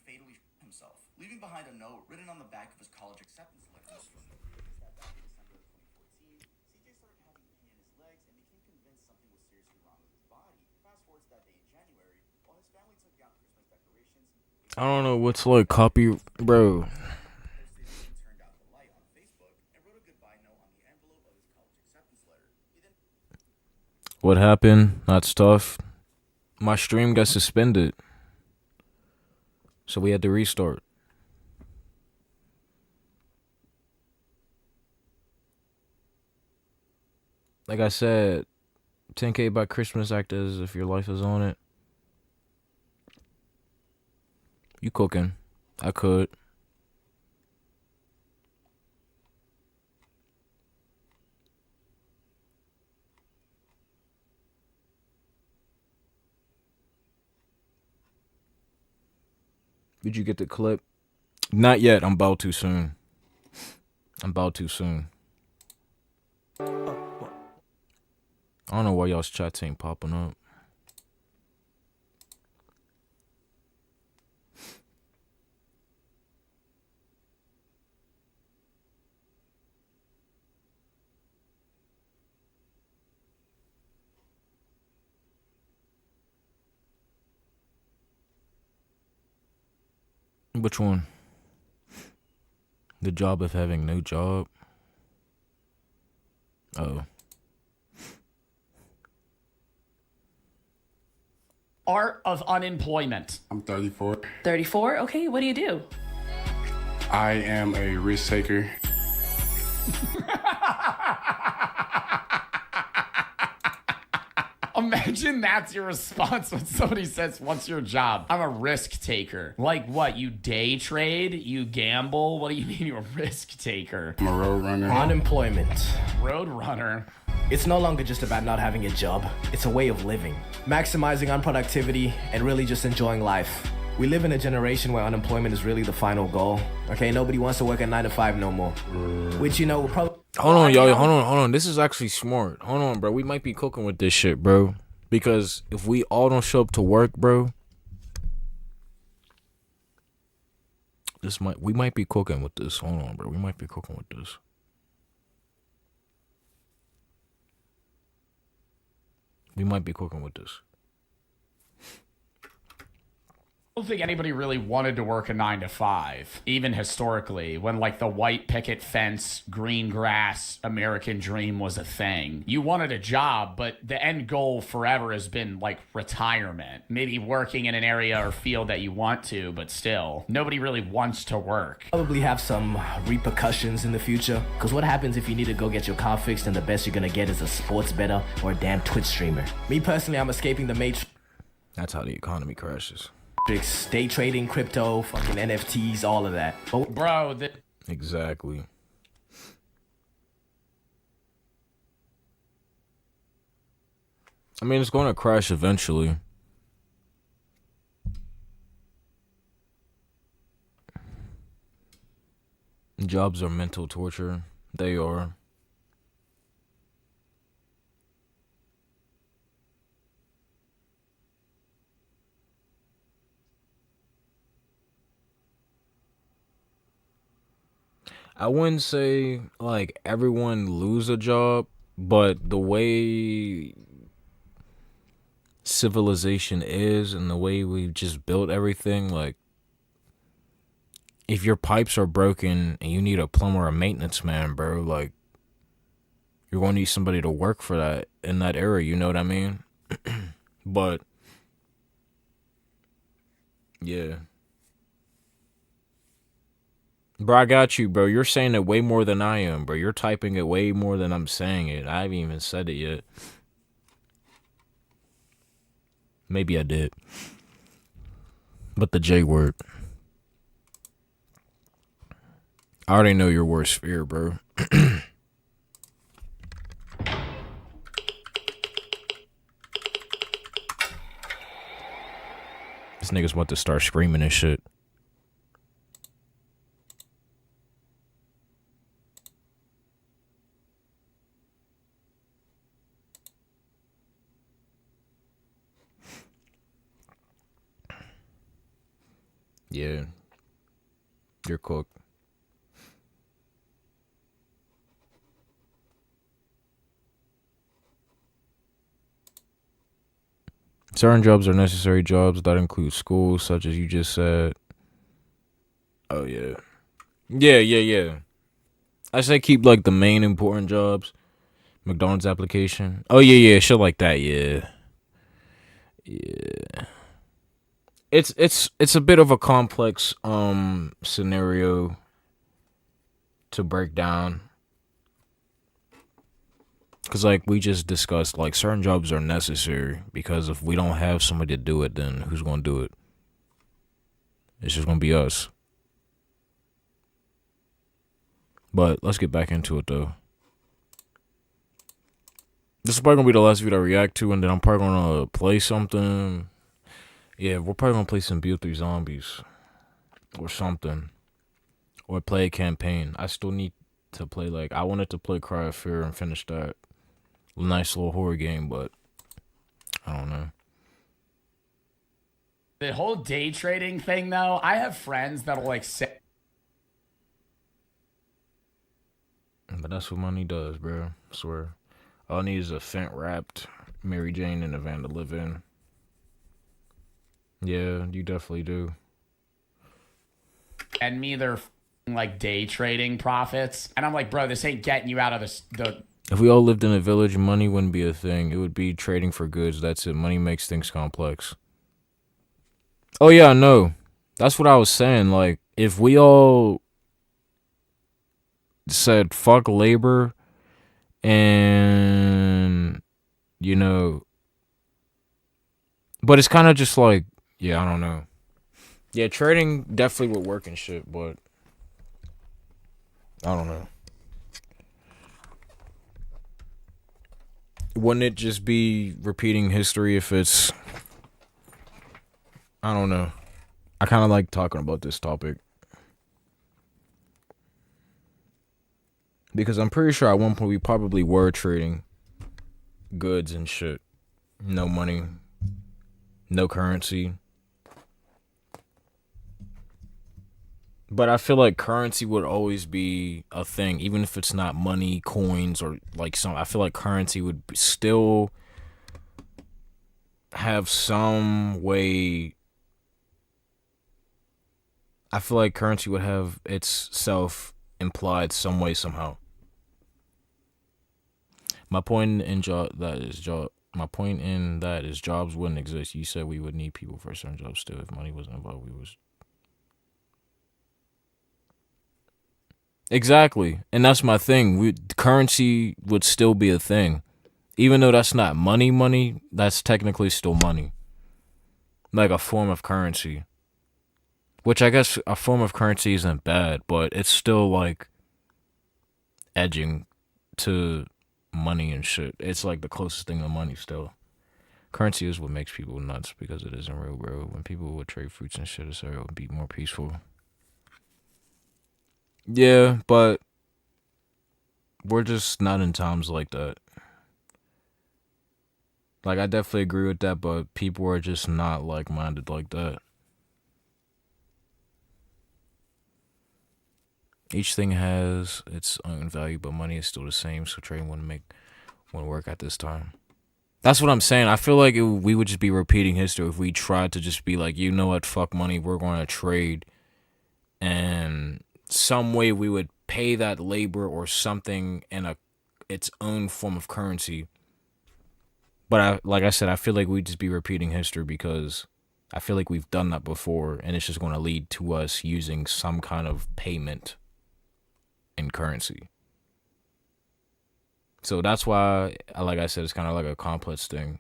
fatally himself, leaving behind a note written on the back of his college acceptance letter. Back in December of 2014, CJ started having pain in his legs and became convinced something was seriously wrong with his body. Fast forward to that day in January, while his family took down Christmas decorations, I don't know what's like copy, bro. posted and turned out the light on Facebook and wrote a goodbye note on the envelope of his college acceptance letter. He then What happened? That stuff. My stream got suspended, so we had to restart. Like I said, 10K by Christmas act as if your life is on it. You cooking? I could. Did you get the clip? Not yet. I'm about to soon. I'm about to soon. I don't know why y'all's chats ain't popping up. Which one? The job of having no job? Oh. Art of unemployment. I'm 34. 34? Okay, what do you do? I am a risk taker. Imagine that's your response when somebody says, what's your job? I'm a risk taker. Like what? You day trade? You gamble? What do you mean you're a risk taker? I'm a road runner. Unemployment. Road runner. It's no longer just about not having a job. It's a way of living. Maximizing on productivity and really just enjoying life. We live in a generation where unemployment is really the final goal. Okay, nobody wants to work a 9 to 5 no more. Which, you know, will probably... Hold on, y'all. Hold on. This is actually smart. Hold on, bro. We might be cooking with this shit, bro. Because if we all don't show up to work, bro, we might be cooking with this. Hold on, bro. We might be cooking with this. We might be cooking with this. I don't think anybody really wanted to work a 9 to 5, even historically, when like the white picket fence, green grass, American dream was a thing. You wanted a job, but the end goal forever has been like retirement. Maybe working in an area or field that you want to, but still, nobody really wants to work. probably have some repercussions in the future. Because what happens if you need to go get your car fixed and the best you're going to get is a sports bettor or a damn Twitch streamer? Me personally, I'm escaping the matrix. That's how the economy crashes. Day trading, crypto, fucking NFTs, all of that. But Bro, Exactly. I mean, it's going to crash eventually. Jobs are mental torture. They are. I wouldn't say like everyone lose a job, but the way civilization is and the way we've just built everything, like if your pipes are broken and you need a plumber or a maintenance man, bro, like you're going to need somebody to work for that in that area, you know what I mean? But yeah. Bro, I got you, bro. You're saying it way more than I am, bro. You're typing it way more than I'm saying it. I haven't even said it yet. Maybe I did. But the J word. I already know your worst fear, bro. This nigga's about to start screaming and shit. Yeah. You're cooked. Certain jobs are necessary jobs that include schools, such as you just said. Oh, yeah. Yeah. I say keep, like, the main important jobs. McDonald's application. Oh, yeah, shit like that, yeah. Yeah. It's a bit of a complex, scenario to break down. Because, like, we just discussed, like, certain jobs are necessary. Because if we don't have somebody to do it, then who's going to do it? It's just going to be us. But let's get back into it, though. This is probably going to be the last video I react to, and then I'm probably going to play something. Yeah, we're probably going to play some BO3 Zombies. Or something. Or play a campaign. I still need to play, like, I wanted to play Cry of Fear and finish that nice little horror game, but I don't know. The whole day trading thing, though, I have friends that'll like sit. But that's what money does, bro. I swear. All I need is a Fent wrapped Mary Jane and a van to live in. Yeah, you definitely do. And me their like day trading profits, and I'm like, bro, this ain't getting you out of the. If we all lived in a village, money wouldn't be a thing. It would be trading for goods. That's it. Money makes things complex. Oh, yeah, I know. That's what I was saying. Like, if we all said fuck labor and, you know, but it's kind of just like, yeah, I don't know. Yeah, trading definitely would work and shit, but I don't know. Wouldn't it just be repeating history if it's... I don't know. I kind of like talking about this topic. Because I'm pretty sure at one point we probably were trading goods and shit. No money. No currency. But I feel like currency would always be a thing, even if it's not money, coins, or like some. I feel like currency would still have some way. I feel like currency would have itself implied some way somehow. My point in My point in that is jobs wouldn't exist. You said we would need people for certain jobs still. If money wasn't involved, we was. Exactly. And that's my thing. Currency would still be a thing. Even though that's not money, that's technically still money. Like a form of currency. Which I guess a form of currency isn't bad, but it's still like edging to money and shit. It's like the closest thing to money still. Currency is what makes people nuts because it isn't real, bro. When people would trade fruits and shit, it would be more peaceful. Yeah, but we're just not in times like that. Like, I definitely agree with that, but people are just not like-minded like that. Each thing has its own value, but money is still the same, so trading wouldn't work at this time. That's what I'm saying. I feel like we would just be repeating history if we tried to just be like, you know what, fuck money, we're going to trade, and some way we would pay that labor or something in its own form of currency. But like I said, I feel like we'd just be repeating history because I feel like we've done that before, and it's just going to lead to us using some kind of payment in currency. So that's why, like I said, it's kind of like a complex thing.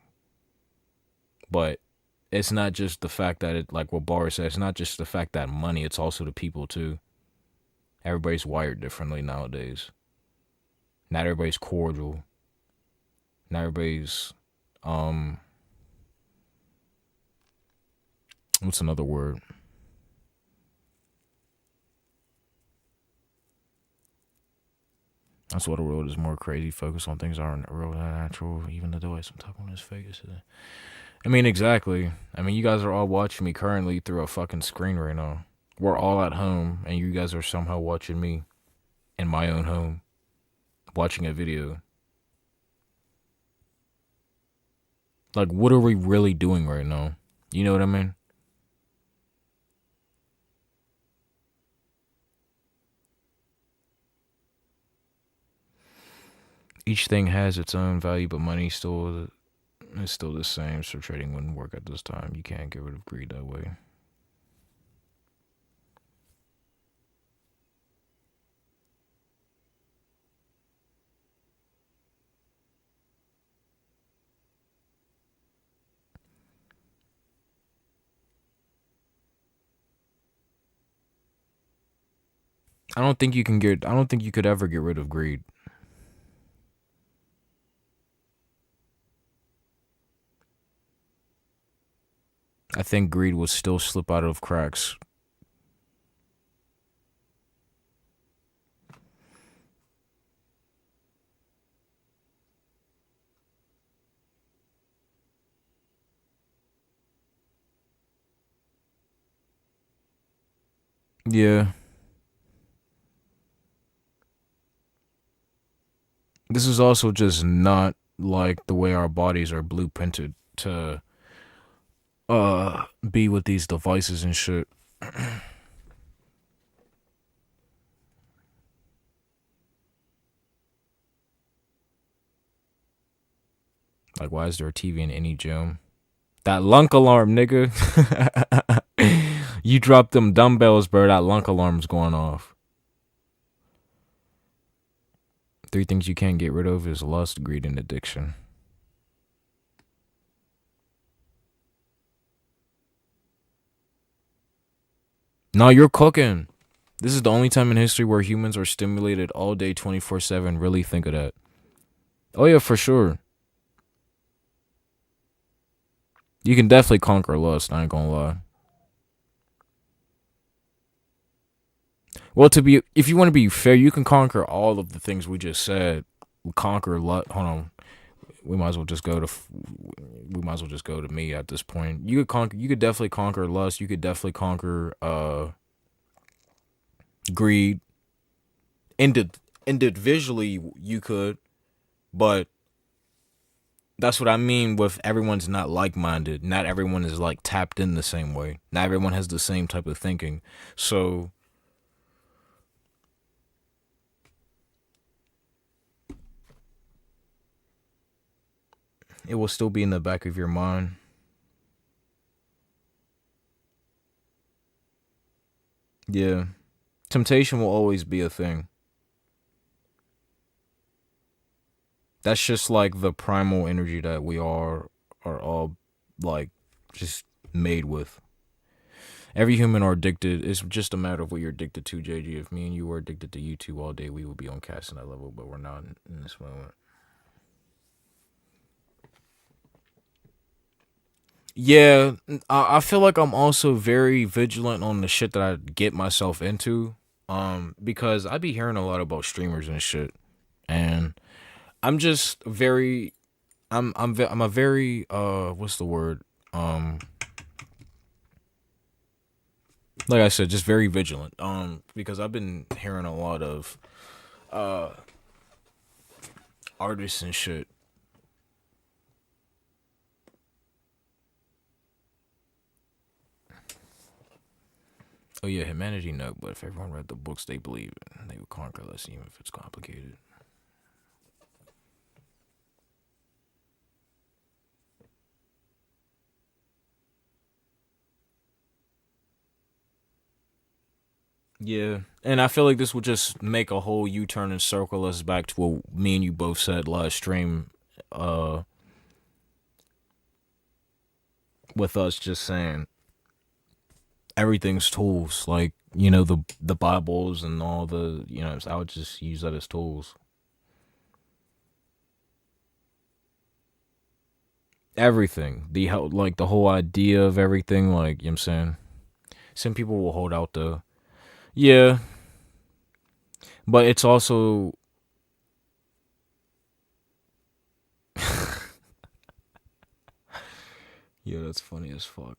But it's not just the fact that it, like what Bar said, it's not just the fact that money, it's also the people too. Everybody's wired differently nowadays. Not everybody's cordial. Not everybody's, what's another word? That's why the world is more crazy. Focus on things that aren't real and natural. Even the way some talk on his face. I mean, exactly. I mean, you guys are all watching me currently through a fucking screen right now. we're all at home and you guys are somehow watching me in my own home, watching a video. Like, what are we really doing right now? You know what I mean? Each thing has its own value, but money still is still the same, so trading wouldn't work at this time. You can't get rid of greed that way. I don't think you could ever get rid of greed. I think greed will still slip out of cracks. Yeah. This is also just not like the way our bodies are blueprinted to be with these devices and shit. Like, why is there a TV in any gym? That lunk alarm, nigga. You drop them dumbbells, bro. That lunk alarm's going off. 3 things you can't get rid of is lust, greed, and addiction. No, you're cooking. This is the only time in history where humans are stimulated all day 24/7. Really think of that. Oh yeah, for sure. You can definitely conquer lust, I ain't gonna lie. Well, if you want to be fair, you can conquer all of the things we just said. Conquer lust. Hold on. We might as well just go to me at this point. You could definitely conquer lust. You could definitely conquer greed. Individually you could, but that's what I mean with everyone's not like-minded. Not everyone is like tapped in the same way. Not everyone has the same type of thinking. So it will still be in the back of your mind. Yeah. Temptation will always be a thing. That's just like the primal energy that we are all like just made with. Every human are addicted. It's just a matter of what you're addicted to, JG. If me and you were addicted to YouTube all day, we would be on casting that level, but we're not in this moment. Yeah, I feel like I'm also very vigilant on the shit that I get myself into. Because I be hearing a lot about streamers and shit, and I'm just very, I'm a very what's the word? Like I said, just very vigilant. Because I've been hearing a lot of artists and shit. Oh yeah, humanity no, but if everyone read the books they believe in, they would conquer less, even if it's complicated. Yeah, and I feel like this would just make a whole U-turn and circle us back to what me and you both said last stream, with us just saying everything's tools, like, you know, the Bibles and all the, you know, I would just use that as tools. Everything, the like the whole idea of everything, like, you know what I'm saying? Some people will hold out the, yeah, but it's also yeah, that's funny as fuck.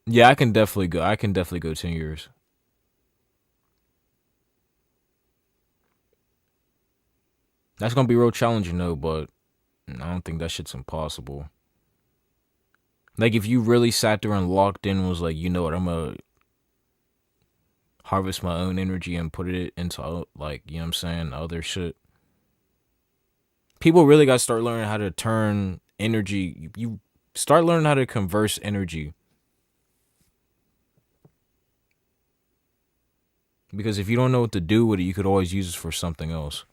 Yeah, I can definitely go. I can definitely go 10 years. That's gonna be real challenging though, but I don't think that shit's impossible. Like if you really sat there and locked in and was like, you know what, I'm gonna harvest my own energy and put it into like, you know what I'm saying, other shit. People really gotta start learning how to turn energy. You start learning how to converse energy. Because if you don't know what to do with it, you could always use it for something else.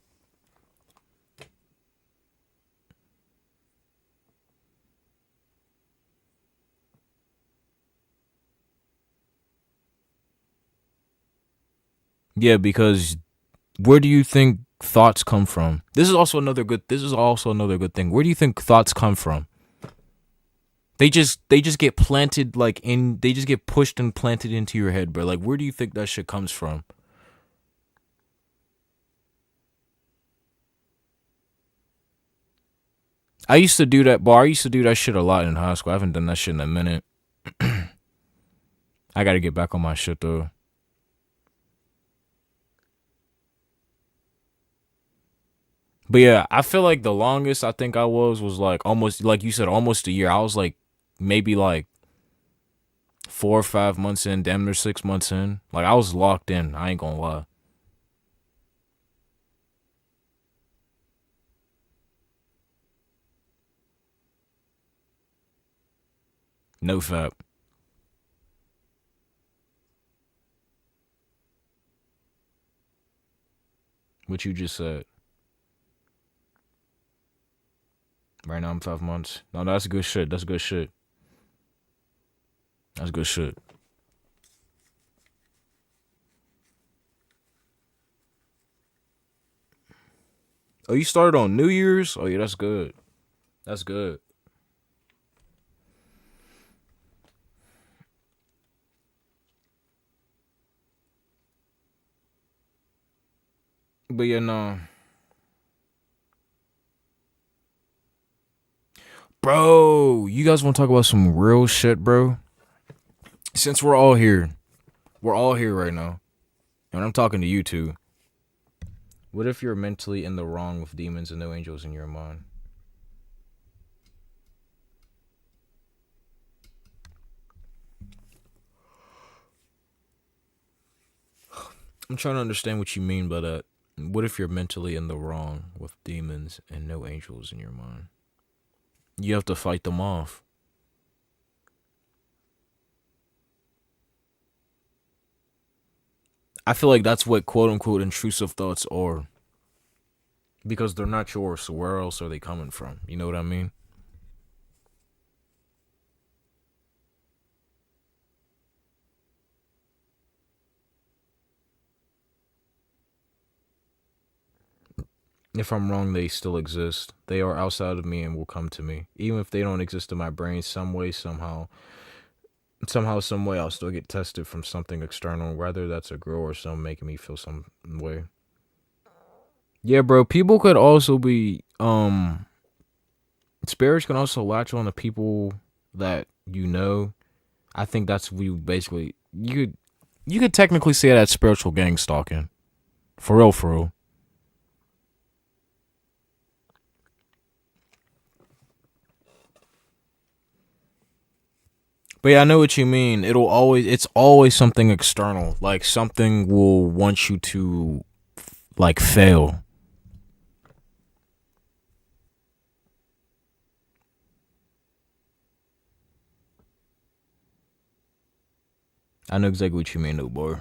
Yeah, because where do you think thoughts come from? This is also another good thing. Where do you think thoughts come from? They just get planted they just get pushed and planted into your head, bro. Like where do you think that shit comes from? I used to do that, bar. I used to do that shit a lot in high school. I haven't done that shit in a minute. I gotta get back on my shit though. But yeah, I feel like the longest I think I was like almost, like you said, almost a year. I was like maybe like 4 or 5 months in, damn near 6 months in. Like I was locked in. I ain't gonna lie. No fap. What you just said. Right now I'm 5 months. No, that's good shit. That's good shit. That's good shit. Oh, you started on New Year's? Oh yeah, that's good. That's good. But yeah, no. Bro, you guys want to talk about some real shit, bro? Since we're all here right now, and I'm talking to you two. What if you're mentally in the wrong with demons and no angels in your mind? I'm trying to understand what you mean by that. What if you're mentally in the wrong with demons and no angels in your mind? You have to fight them off. I feel like that's what quote unquote intrusive thoughts are. Because they're not yours, so where else are they coming from? You know what I mean? If I'm wrong, they still exist. They are outside of me and will come to me. Even if they don't exist in my brain, some way, somehow, some way, I'll still get tested from something external, whether that's a girl or some making me feel some way. Yeah, bro, people could also be, spirits can also latch on to people that you know. I think that's basically, you could technically say that spiritual gang stalking. For real, for real. But yeah, I know what you mean. It's always something external. Like something will want you to like fail. I know exactly what you mean, though, boy.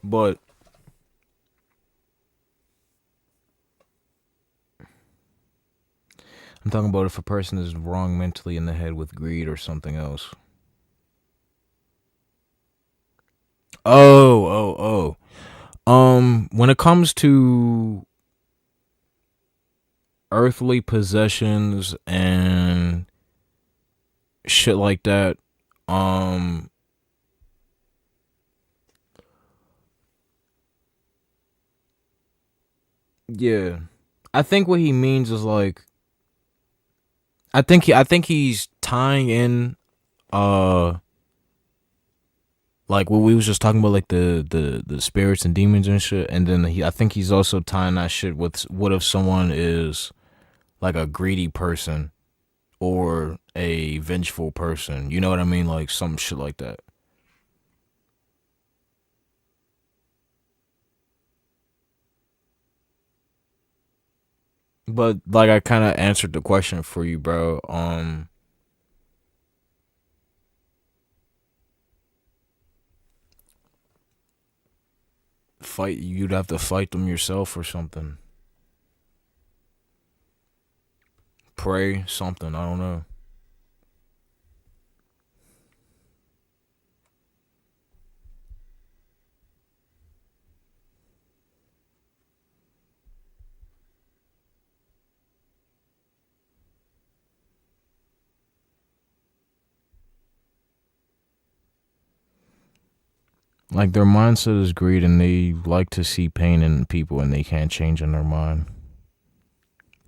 But I'm talking about if a person is wrong mentally in the head with greed or something else. When it comes to earthly possessions and shit like that, yeah. I think what he means is like I think he's tying in like what we was just talking about, like the spirits and demons and shit, and then I think he's also tying that shit with what if someone is like a greedy person or a vengeful person, you know what I mean, like some shit like that. But like I kind of answered the question for you, bro. Fight, you'd have to fight them yourself or something. Pray something, I don't know. Like their mindset is greed and they like to see pain in people and they can't change in their mind.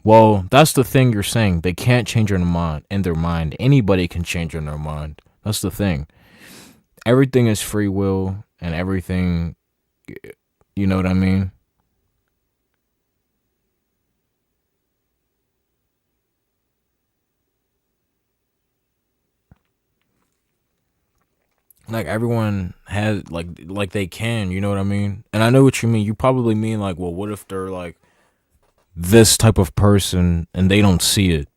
Well, that's the thing you're saying. They can't change in their mind. Anybody can change in their mind. That's the thing. Everything is free will and everything, you know what I mean? Like everyone has like they can, you know what I mean? And I know what you mean. You probably mean like, well, what if they're like this type of person and they don't see it?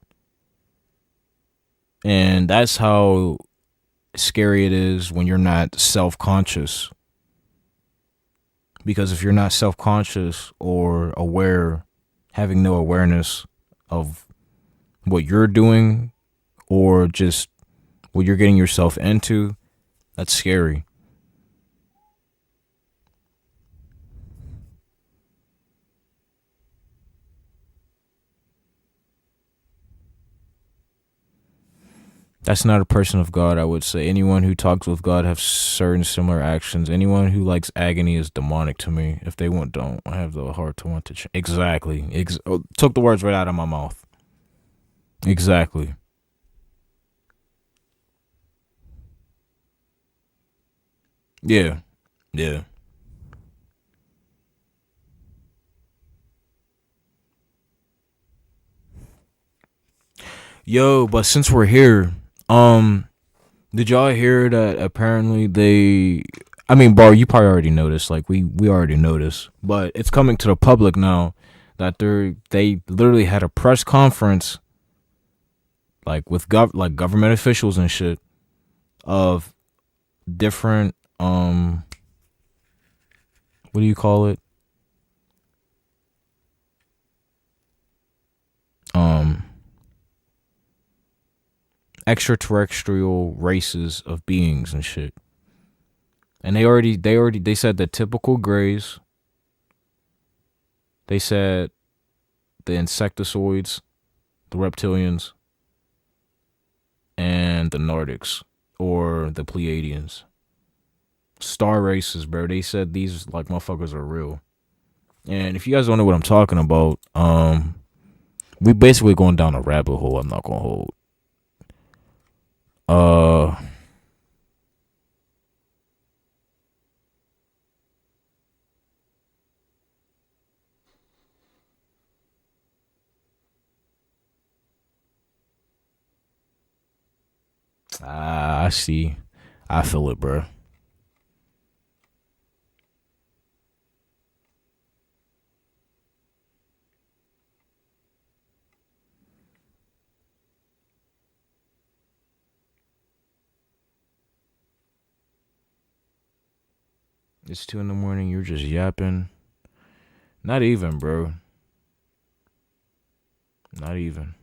And that's how scary it is when you're not self-conscious. Because if you're not self-conscious or aware, having no awareness of what you're doing or just what you're getting yourself into, that's scary. That's not a person of God, I would say. Anyone who talks with God have certain similar actions. Anyone who likes agony is demonic to me. If they don't. I have the heart to want to change. Exactly. Took the words right out of my mouth. Exactly. Yeah. Yeah. Yo, but since we're here, um, did y'all hear that apparently I mean, Bar, you probably already noticed, like we already noticed, but it's coming to the public now that they literally had a press conference like with government officials and shit of different what do you call it? Um Extraterrestrial races of beings and shit. And they said the typical grays, they said the insectoids, the reptilians, and the Nordics or the Pleiadians. Star races, bro. They said these like motherfuckers are real. And if you guys don't know what I'm talking about, we basically going down a rabbit hole. I'm not gonna hold. Uh, I see. I feel it, bro. It's 2 in the morning. You're just yapping. Not even, bro. Not even.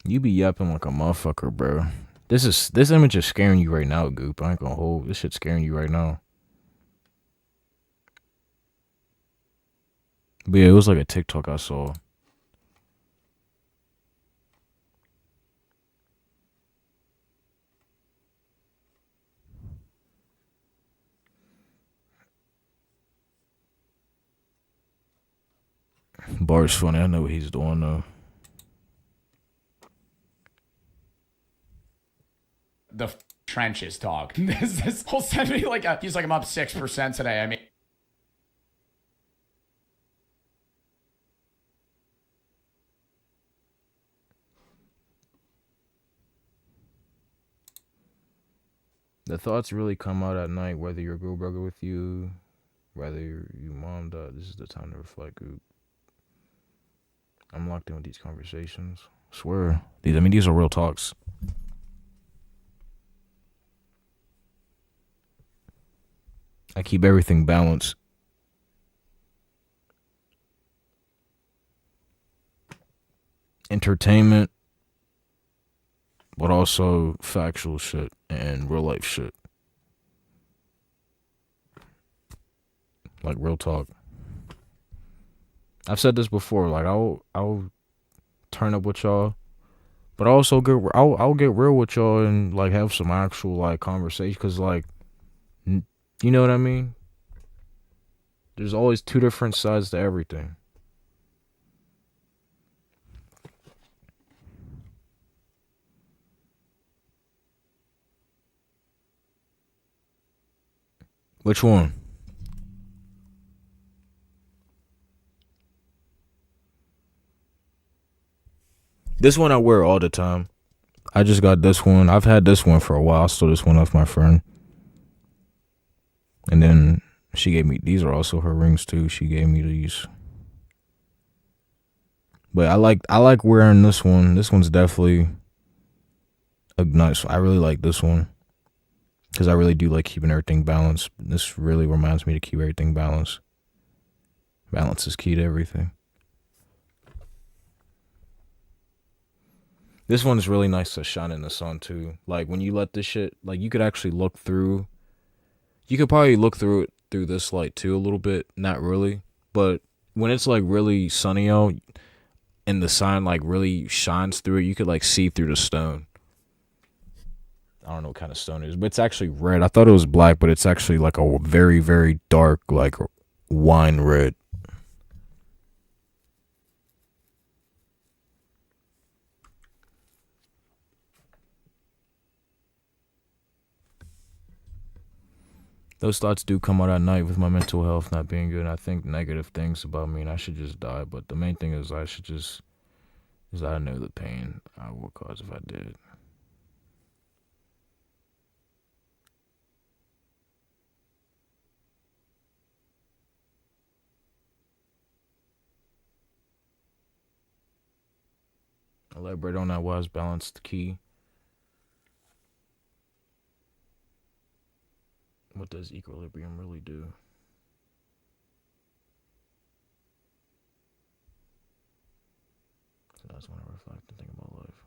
You be yapping like a motherfucker, bro. This image is scaring you right now, Goop. I ain't gonna hold. This shit's scaring you right now. But yeah, it was like a TikTok I saw. Bar's funny. I know what he's doing though. The trenches, dog. This will send me like he's like, I'm up 6% today. I mean, The thoughts really come out at night, whether your girl broke up with you, whether your mom died. This is the time to reflect, Goop. I'm locked in with these conversations. I swear. These are real talks. I keep everything balanced. Entertainment, but also factual shit and real life shit. Like real talk. I've said this before. Like I'll turn up with y'all, but I'll get real with y'all and like have some actual like conversation. Cause like, you know what I mean? There's always two different sides to everything. Which one? This one I wear all the time. I just got this one. I've had this one for a while. I stole this one off my friend. And then she gave me, these are also her rings too. She gave me these. But I like wearing this one. This one's definitely a nice. I really like this one. Because I really do like keeping everything balanced. This really reminds me to keep everything balanced. Balance is key to everything. This one is really nice to shine in the sun too. Like when you let this shit, like you could actually look through. You could probably look through it through this light too a little bit. Not really. But when it's like really sunny out and the sun like really shines through it, you could like see through the stone. I don't know what kind of stone it is, but it's actually red. I thought it was black, but it's actually like a very, very dark, like wine red. Those thoughts do come out at night with my mental health not being good. And I think negative things about me and I should just die. But the main thing is I know the pain I would cause if I did. Elaborate on that. Was balanced key. What does equilibrium really do? So that's when I reflect and think about life.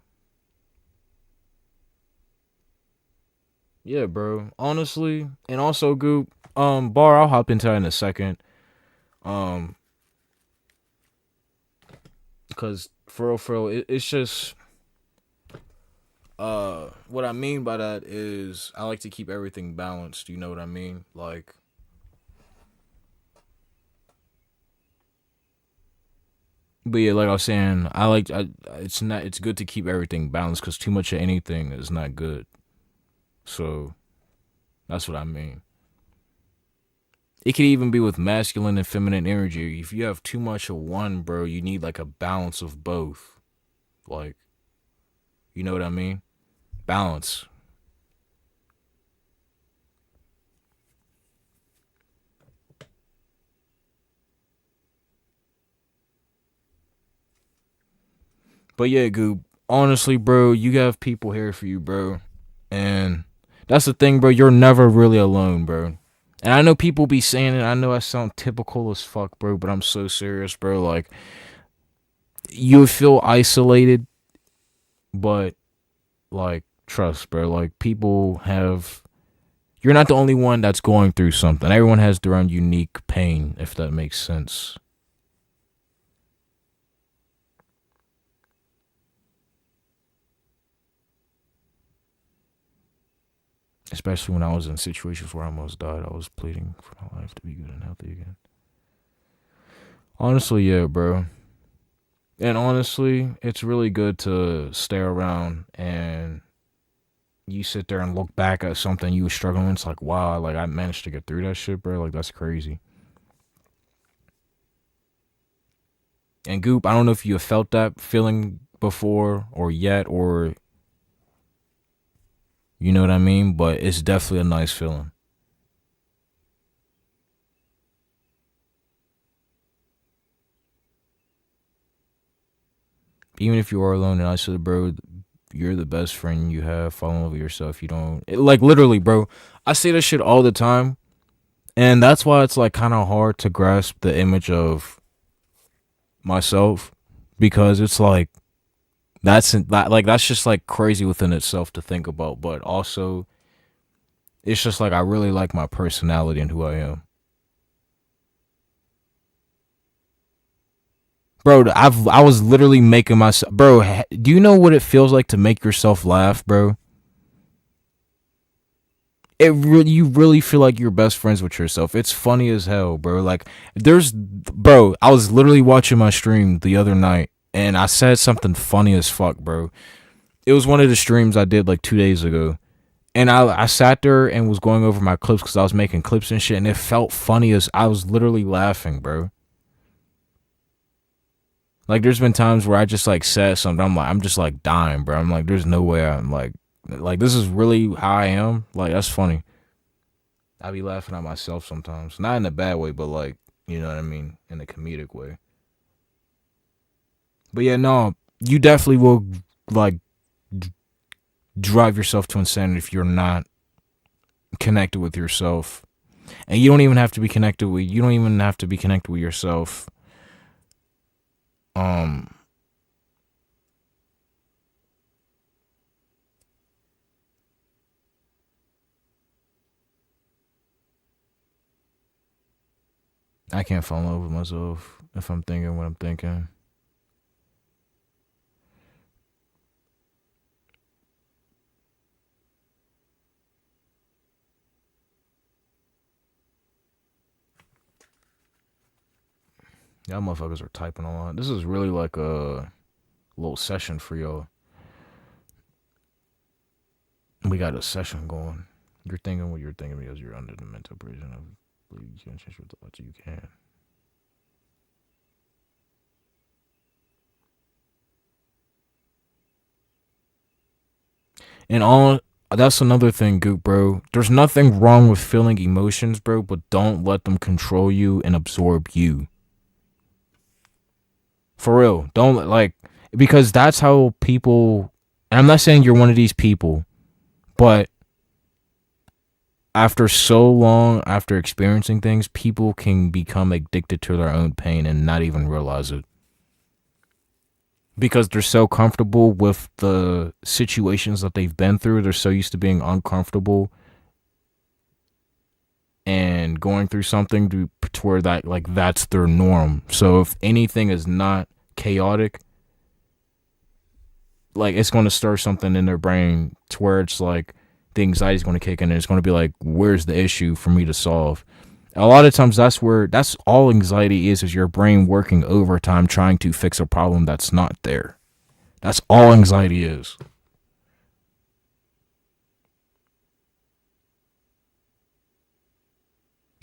Yeah, bro. Honestly, and also Goop. Bar, I'll hop into that in a second. Because for real, it's just what I mean by that is I like to keep everything balanced. You know what I mean? Like but yeah, like I was saying, it's good to keep everything balanced because too much of anything is not good. So that's what I mean. It could even be with masculine and feminine energy. If you have too much of one, bro, you need like a balance of both. Like, you know what I mean? Balance. But yeah, Goop, honestly, bro, you have people here for you, bro. And that's the thing, bro. You're never really alone, bro. And I know people be saying it. I know I sound typical as fuck, bro, but I'm so serious, bro. Like, you feel isolated, but, like, trust, bro. Like, people have... You're not the only one that's going through something. Everyone has their own unique pain, if that makes sense. Especially when I was in situations where I almost died. I was pleading for my life to be good and healthy again. Honestly, yeah, bro. And honestly, it's really good to stay around and you sit there and look back at something you were struggling with. It's like, wow, like I managed to get through that shit, bro. Like that's crazy. And Goop, I don't know if you have felt that feeling before or yet, or you know what I mean, but it's definitely a nice feeling. Even if you are alone and isolated, bro, you're the best friend you have. Fall in love with yourself. You don't like literally, bro. I say this shit all the time, and that's why it's like kind of hard to grasp the image of myself because it's like that's just like crazy within itself to think about. But also, it's just like I really like my personality and who I am. Bro, I was literally making myself. Bro, do you know what it feels like to make yourself laugh, bro? You really feel like you're best friends with yourself. It's funny as hell, bro. Like bro, I was literally watching my stream the other night and I said something funny as fuck, bro. It was one of the streams I did like 2 days ago. And I sat there and was going over my clips because I was making clips and shit, and it felt funny as I was literally laughing, bro. Like there's been times where I just like said something, I'm just like dying, bro. I'm like, there's no way I'm like this is really how I am. Like that's funny. I be laughing at myself sometimes, not in a bad way, but like you know what I mean, in a comedic way. But yeah, no, you definitely will like drive yourself to insanity if you're not connected with yourself, and you don't even have to be connected with. You don't even have to be connected with yourself. I can't fall in love with myself if I'm thinking what I'm thinking. Y'all motherfuckers are typing a lot. This is really like a little session for y'all. We got a session going. You're thinking what you're thinking because you're under the mental prison of believe you can change your thoughts. You can. And all that's another thing, Goop, bro. There's nothing wrong with feeling emotions, bro, but don't let them control you and absorb you. For real. Don't like because that's how people and I'm not saying you're one of these people, but after so long, after experiencing things, people can become addicted to their own pain and not even realize it. Because they're so comfortable with the situations that they've been through. They're so used to being uncomfortable and going through something to where that like that's their norm. So if anything is not chaotic, like it's going to stir something in their brain to where it's like the anxiety is going to kick in and it's going to be like, where's the issue for me to solve? A lot of times that's all anxiety is your brain working overtime trying to fix a problem that's not there. That's all anxiety is.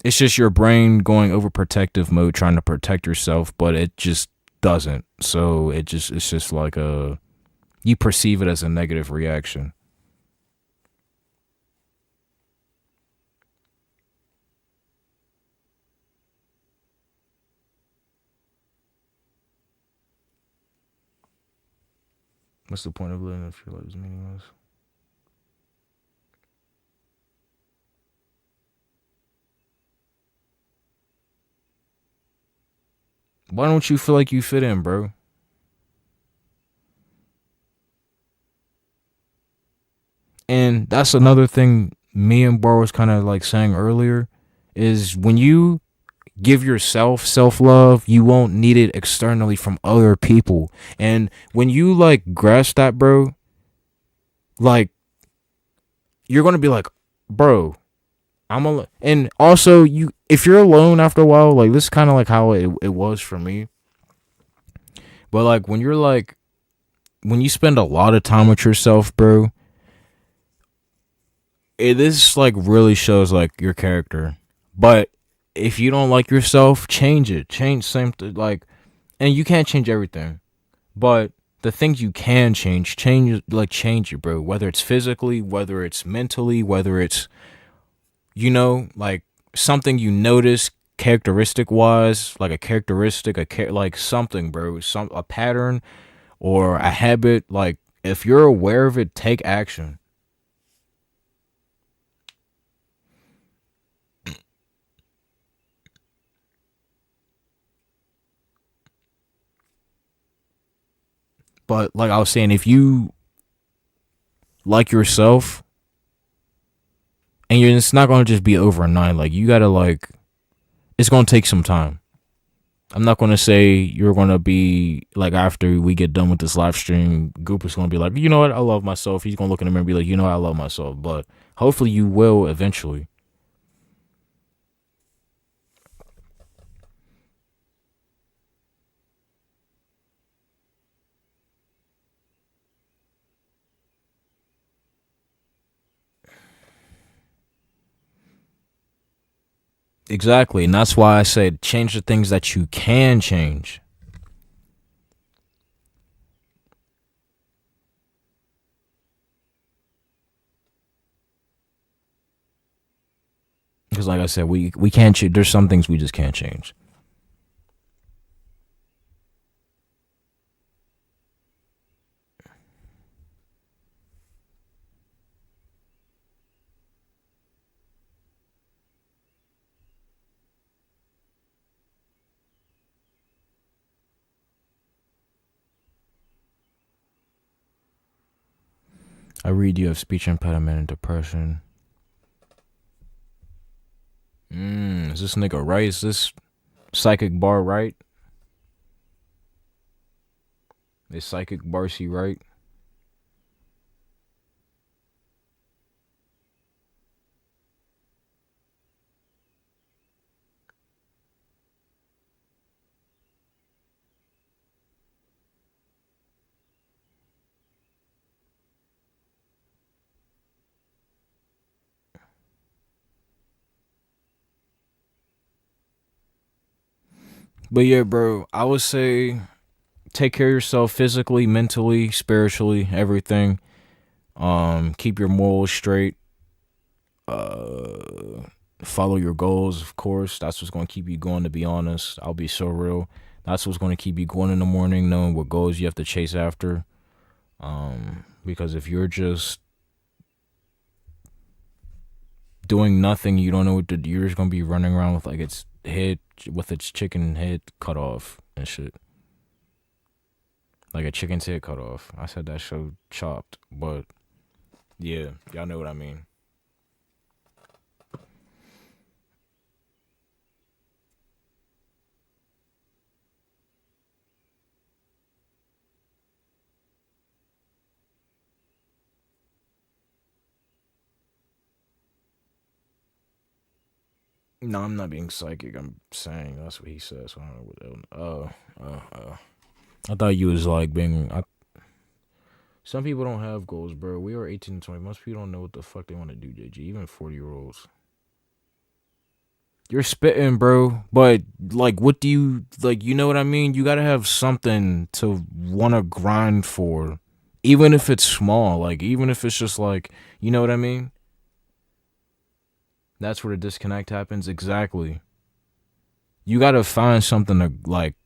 It's just your brain going overprotective mode trying to protect yourself, but it just doesn't. So it's just like you perceive it as a negative reaction. What's the point of living if your life is meaningless? Why don't you feel like you fit in, bro? And that's another thing me and Bar was kind of like saying earlier is when you give yourself self-love, you won't need it externally from other people. And when you like grasp that, bro, like you're going to be like, bro, And also if you're alone after a while, like this is kind of like how it was for me. But like when you spend a lot of time with yourself, bro, this like really shows like your character. But if you don't like yourself, change it. Change something like, and you can't change everything, but the things you can change it, bro. Whether it's physically, whether it's mentally, whether it's like something you notice characteristic wise, like a characteristic, like something, bro, a pattern or a habit. Like if you're aware of it, take action. But like I was saying, if you like yourself, and it's not gonna just be overnight. Like you gotta like, it's gonna take some time. I'm not gonna say you're gonna be like after we get done with this live stream, Goop is gonna be like, you know what, I love myself. He's gonna look in the mirror and be like, you know what, I love myself. But hopefully you will eventually. Exactly. And that's why I said change the things that you can change. Because like I said, we can't change. There's some things we just can't change. I read you have speech impediment and depression. Is this nigga right? Is this psychic bar right? Is psychic Barcy right? But yeah, bro, I would say take care of yourself physically, mentally, spiritually, everything. Keep your morals straight. Follow your goals, of course. That's what's gonna keep you going, to be honest. I'll be so real. That's what's gonna keep you going in the morning, knowing what goals you have to chase after. Because if you're just doing nothing, you don't know what to do, you're just gonna be running around with like its head, with its chicken head cut off and shit. Like a chicken's head cut off. I said that show chopped, but yeah, y'all know what I mean. No, I'm not being psychic. I'm saying that's what he says. So I don't know what. I thought you was like being. Some people don't have goals, bro. We are 18 and 20. Most people don't know what the fuck they want to do, JG. Even 40-year-olds. You're spitting, bro. But like, what do you like? You know what I mean? You gotta have something to want to grind for, even if it's small. Like, even if it's just like, you know what I mean? That's where the disconnect happens. Exactly. You gotta find something to like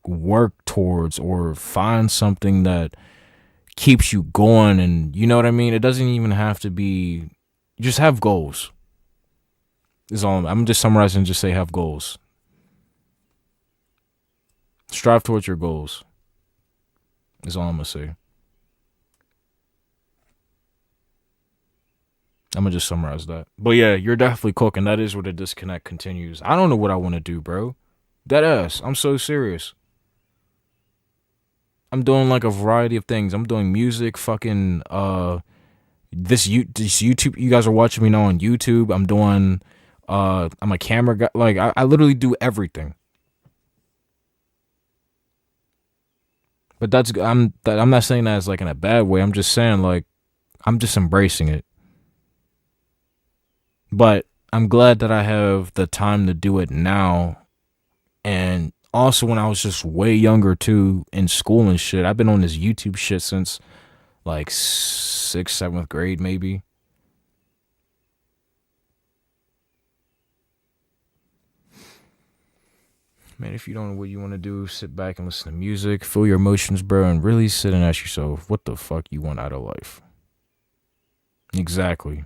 work towards, or find something that keeps you going, and you know what I mean? It doesn't even have to be, just have goals. Is all I'm just summarizing. Just say have goals. Strive towards your goals. Is all I'm gonna say. I'm gonna just summarize that. But yeah, you're definitely cooking. That is where the disconnect continues. I don't know what I want to do, bro. Dead ass. I'm so serious. I'm doing like a variety of things. I'm doing music, fucking this YouTube, you guys are watching me now on YouTube. I'm doing, I'm a camera guy. Like, I literally do everything. But I'm not saying that as like in a bad way. I'm just saying, like, I'm just embracing it. But I'm glad that I have the time to do it now. And also when I was just way younger too, in school and shit. I've been on this YouTube shit since like 6th, 7th grade maybe. Man, if you don't know what you want to do, sit back and listen to music, feel your emotions, bro, and really sit and ask yourself, what the fuck you want out of life? Exactly.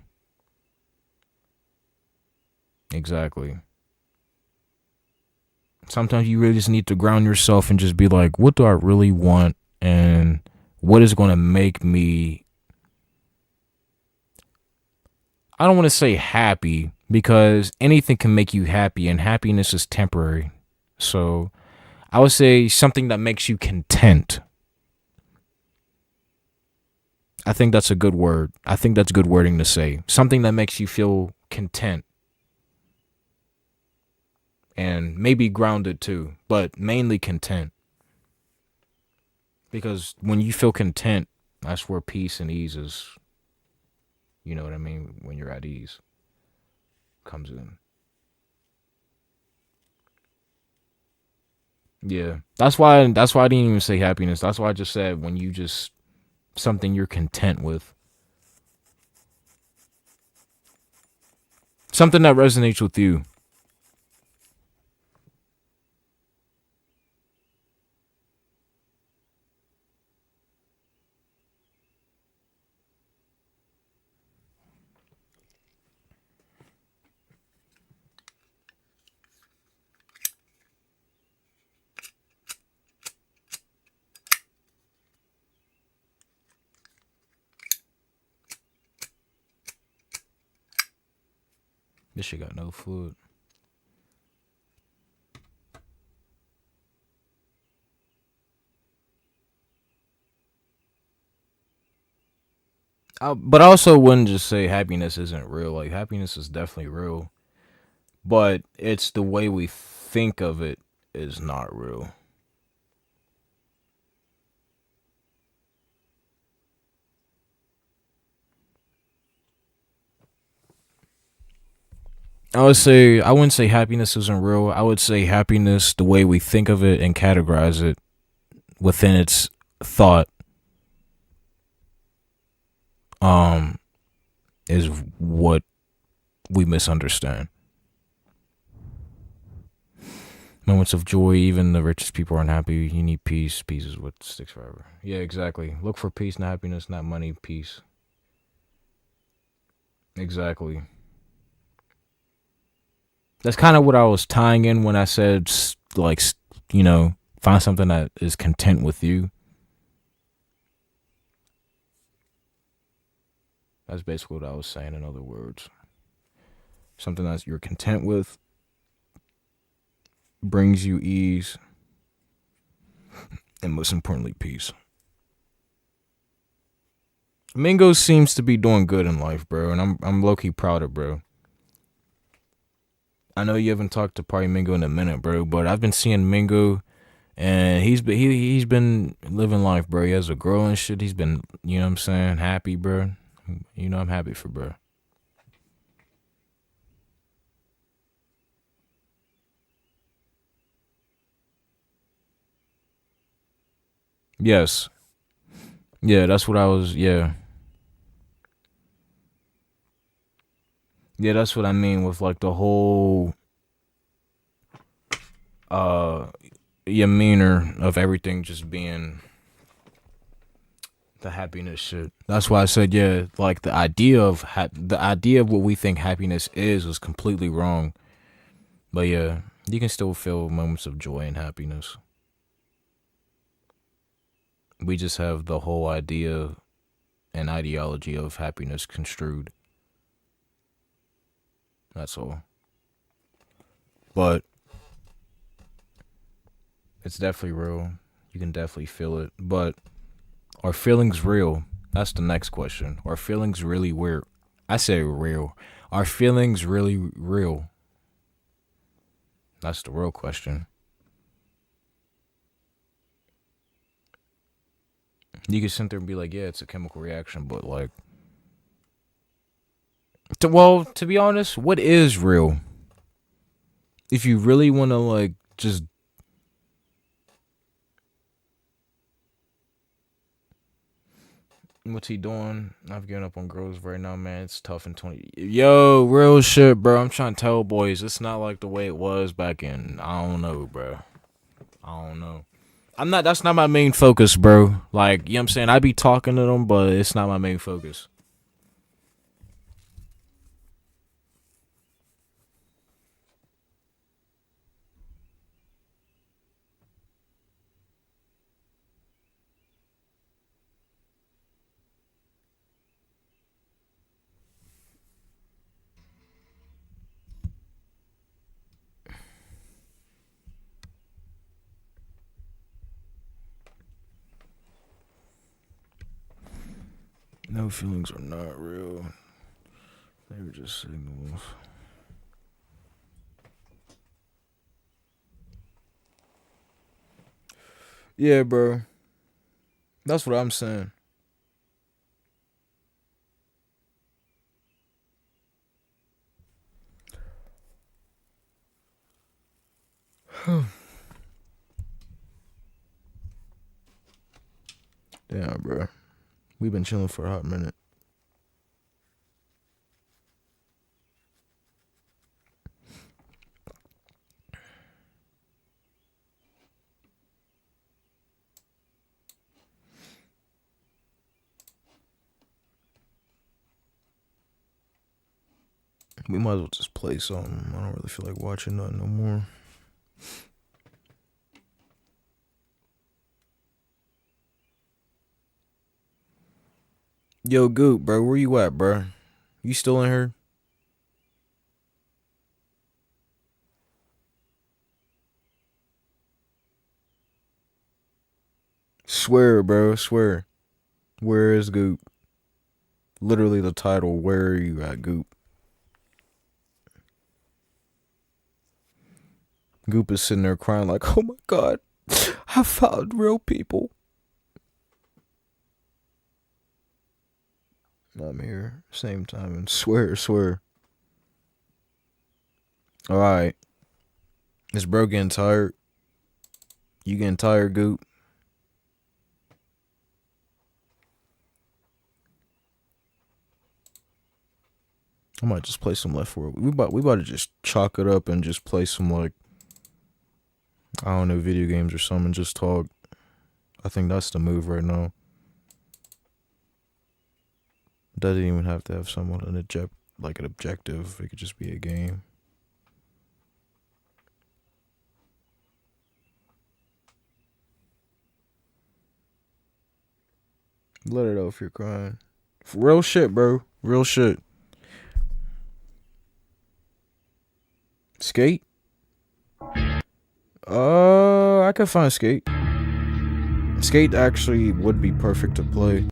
Sometimes you really just need to ground yourself and just be like, what do I really want? And what is going to make me, I don't want to say happy, because anything can make you happy, and happiness is temporary. So I would say something that makes you content. I think that's a good word. I think that's good wording to say. Something that makes you feel content. And maybe grounded too, but mainly content. Because when you feel content, that's where peace and ease is, you know what I mean? When you're at ease, comes in. Yeah, that's why I didn't even say happiness. That's why I just said when you just, something you're content with. Something that resonates with you. This shit got no food. But I also wouldn't just say happiness isn't real. Like, happiness is definitely real. But it's the way we think of it is not real. I wouldn't say happiness isn't real. I would say happiness, the way we think of it and categorize it within its thought, is what we misunderstand. Moments of joy, even the richest people aren't happy. You need peace. Peace is what sticks forever. Yeah, exactly. Look for peace, not happiness, not money, peace. Exactly. That's kind of what I was tying in when I said, like, you know, find something that is content with you. That's basically what I was saying, in other words. Something that you're content with, brings you ease, and most importantly, peace. Mingo seems to be doing good in life, bro, and I'm low-key proud of bro. I know you haven't talked to Party Mingo in a minute, bro, but I've been seeing Mingo, and he's been living life, bro. He has a girl and shit. He's been, you know what I'm saying, happy, bro. You know I'm happy for bro. Yes. Yeah, that's what I was, yeah. Yeah, that's what I mean with, like, the whole demeanor of everything just being the happiness shit. That's why I said, yeah, like, the idea of what we think happiness is was completely wrong. But yeah, you can still feel moments of joy and happiness. We just have the whole idea and ideology of happiness construed. That's all. But it's definitely real. You can definitely feel it. But are feelings real? That's the next question. Are feelings really weird? I say real. Are feelings really real? That's the real question. You can sit there and be like, yeah, it's a chemical reaction, but like, to be honest, what is real? If you really want to like just what's he doing? I've given up on girls right now, man. It's tough in 20. Yo, real shit, bro. I'm trying to tell boys, it's not like the way it was back in. I don't know, bro. I don't know. That's not my main focus, bro. Like, you know what I'm saying? I be talking to them, but it's not my main focus. No, feelings are not real. They were just signals. Yeah, bro. That's what I'm saying. Damn, bro. We've been chilling for a hot minute. We might as well just play something. I don't really feel like watching nothing no more. Yo, Goop, bro, where you at, bro? You still in here? Swear, bro, swear. Where is Goop? Literally the title, where are you at, Goop? Goop is sitting there crying like, oh my god, I found real people. I'm here, same time, and swear. Alright. Is bro getting tired? You getting tired, Goop? I might just play some Left 4. We about to just chalk it up and just play some, like, I don't know, video games or something, just talk. I think that's the move right now. Doesn't even have to have someone an objective. It could just be a game. Let it out if you're crying. Real shit, bro. Real shit. Skate? I could find Skate. Skate actually would be perfect to play.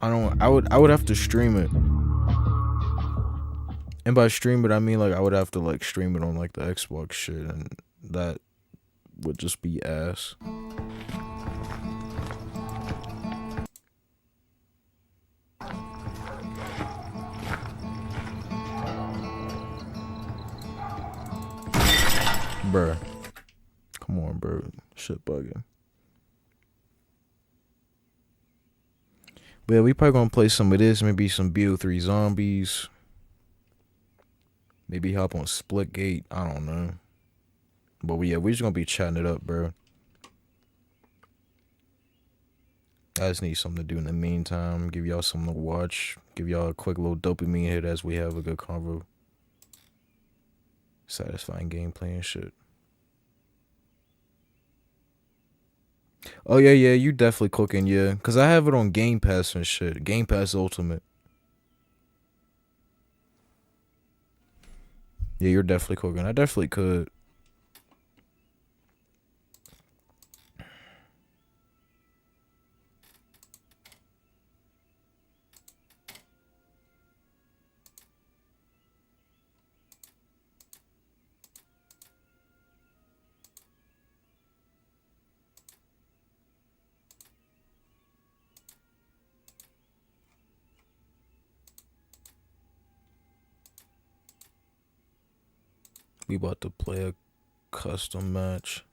I would have to stream it. And by stream it, I mean like I would have to like stream it on like the Xbox shit, and that would just be ass. Bruh. Come on, bro. Shit bugging. But yeah, we probably gonna play some of this. Maybe some BO3 Zombies. Maybe hop on Splitgate. I don't know. But yeah, we just gonna be chatting it up, bro. I just need something to do in the meantime. Give y'all something to watch. Give y'all a quick little dopamine hit as we have a good convo. Satisfying gameplay and shit. Oh yeah, you definitely cooking, yeah. Cause I have it on Game Pass and shit. Game Pass Ultimate. Yeah, you're definitely cooking. I definitely could. We about to play a custom match.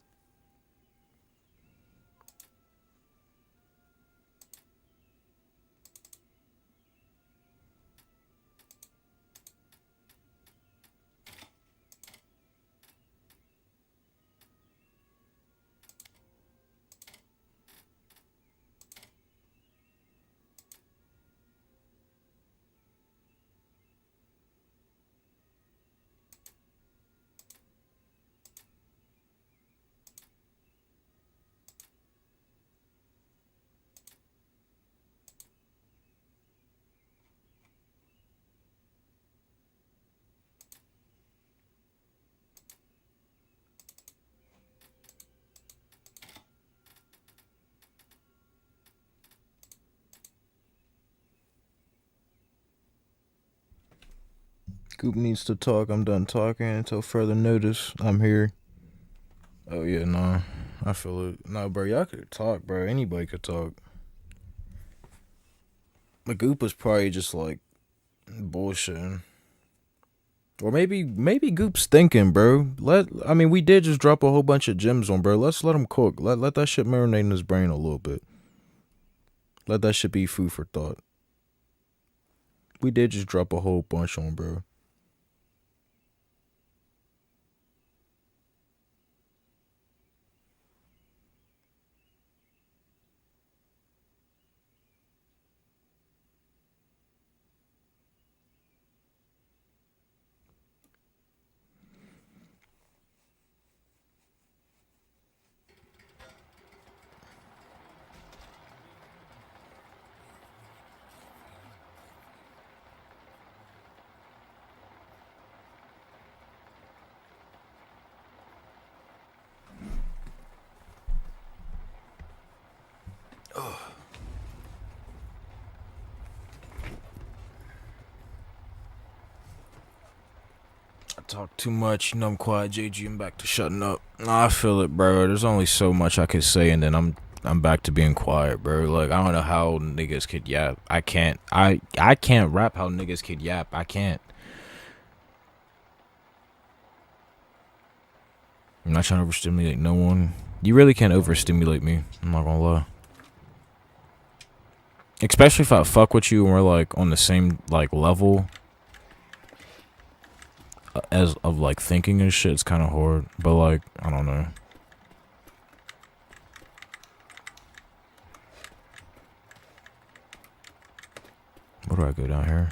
Goop needs to talk. I'm done talking until further notice. I'm here. Oh yeah, nah. I feel it. Nah, bro, y'all could talk, bro. Anybody could talk. But Goop was probably just like bullshitting. Or maybe Goop's thinking, bro. We did just drop a whole bunch of gems on, bro. Let's let him cook. Let that shit marinate in his brain a little bit. Let that shit be food for thought. We did just drop a whole bunch on, bro. Talk too much, you know I'm quiet, JG. I'm back to shutting up. Nah, I feel it, bro. There's only so much I could say, and then I'm back to being quiet, bro. Like I don't know how niggas could yap. I can't rap how niggas could yap. I can't. I'm not trying to overstimulate no one. You really can't overstimulate me. I'm not gonna lie. Especially if I fuck with you and we're like on the same like level. As of like thinking and shit, it's kind of hard, but like I don't know. Where do I go down here?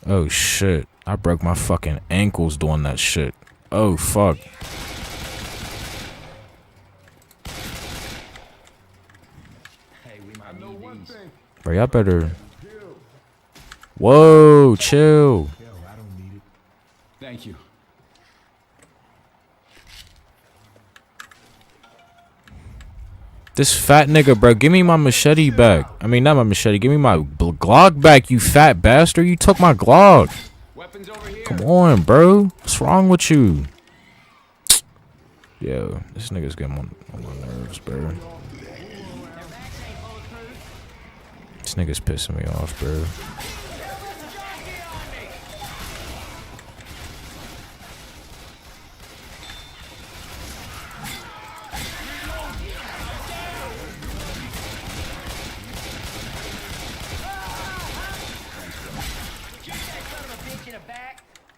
Oh shit! I broke my fucking ankles doing that shit. Oh fuck! Bro, y'all better. Whoa, chill. Thank you. This fat nigga, bro, give me my machete back. I mean, not my machete. Give me my Glock back, you fat bastard. You took my Glock. Weapons over here. Come on, bro. What's wrong with you? Yo, this nigga's getting on my nerves, bro. This nigga's pissing me off, bro.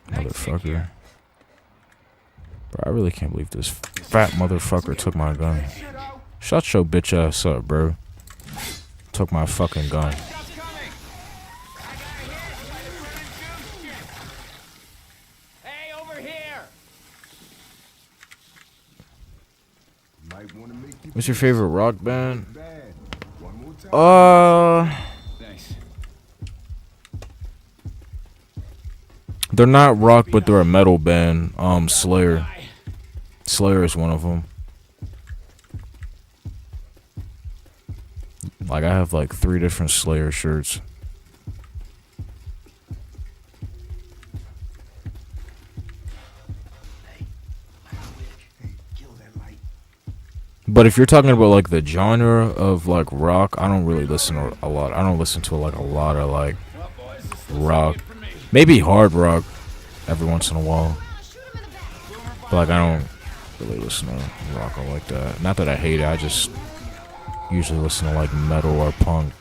Motherfucker. Bro, I really can't believe this fat motherfucker took my gun. Shut your bitch ass up, bro. Took my fucking gun. Hey, over here. What's your favorite rock band? Thanks. They're not rock, but they're a metal band. Slayer. Slayer is one of them. Like, I have like 3 different Slayer shirts. But if you're talking about like the genre of like rock, I don't really listen to a lot. I don't listen to like a lot of like rock. Maybe hard rock every once in a while. But like I don't really listen to rock or like that. Not that I hate it. I just usually listen to like metal or punk.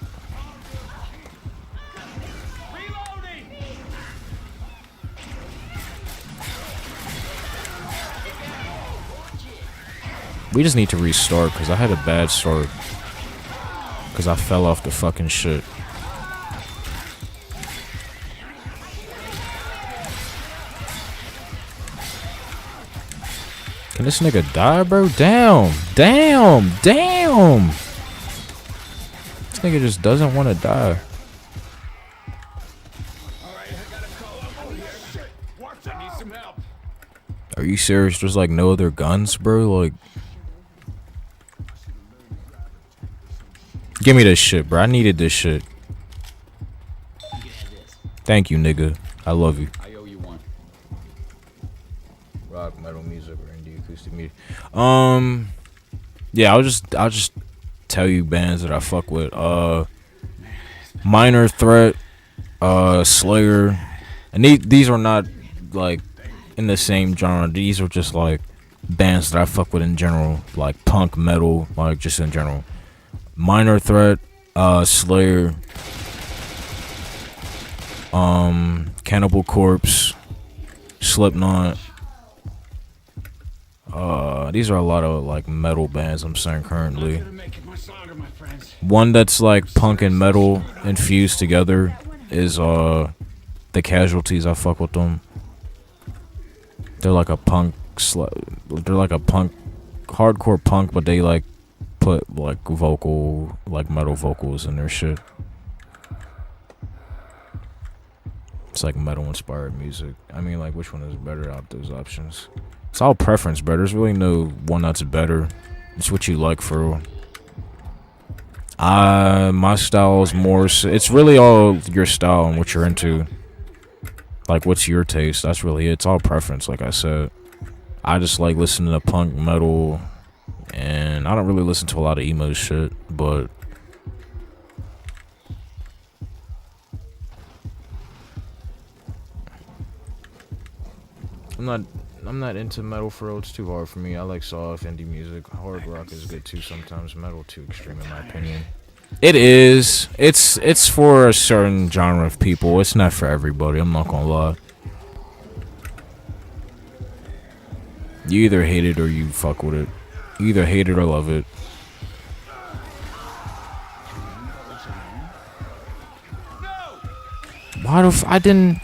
We just need to restart because I had a bad start. Because I fell off the fucking shit. Can this nigga die, bro? Damn. Damn. Damn. This nigga just doesn't want to die. Are you serious? There's like no other guns, bro? Like, give me this shit, bro. I needed this shit. Thank you, nigga. I love you. I owe you one. Rock, metal music, or indie acoustic music. Yeah, I'll just tell you bands that I fuck with. Minor Threat, Slayer, and these are not like in the same genre. These are just like bands that I fuck with in general, like punk, metal, like just in general. Minor Threat, Slayer, Cannibal Corpse, Slipknot. These are a lot of like metal bands I'm saying currently. One that's like punk and metal infused together is The Casualties. I fuck with them. They're like a punk hardcore punk, but they like put like metal vocals in their shit. It's like metal inspired music. I mean, like, which one is better out of those options? It's all preference, bro. There's really no one that's better. It's what you like for real. My style is more. It's really all your style and what you're into. Like, what's your taste? That's really it. It's all preference, like I said. I just like listening to punk, metal, and I don't really listen to a lot of emo shit, but I'm not into metal for real. It's too hard for me. I like soft indie music. Hard rock is good too sometimes. Metal too extreme in my opinion. It is. It's for a certain genre of people. It's not for everybody. I'm not gonna lie. You either hate it or you fuck with it. You either hate it or love it. Why the I didn't.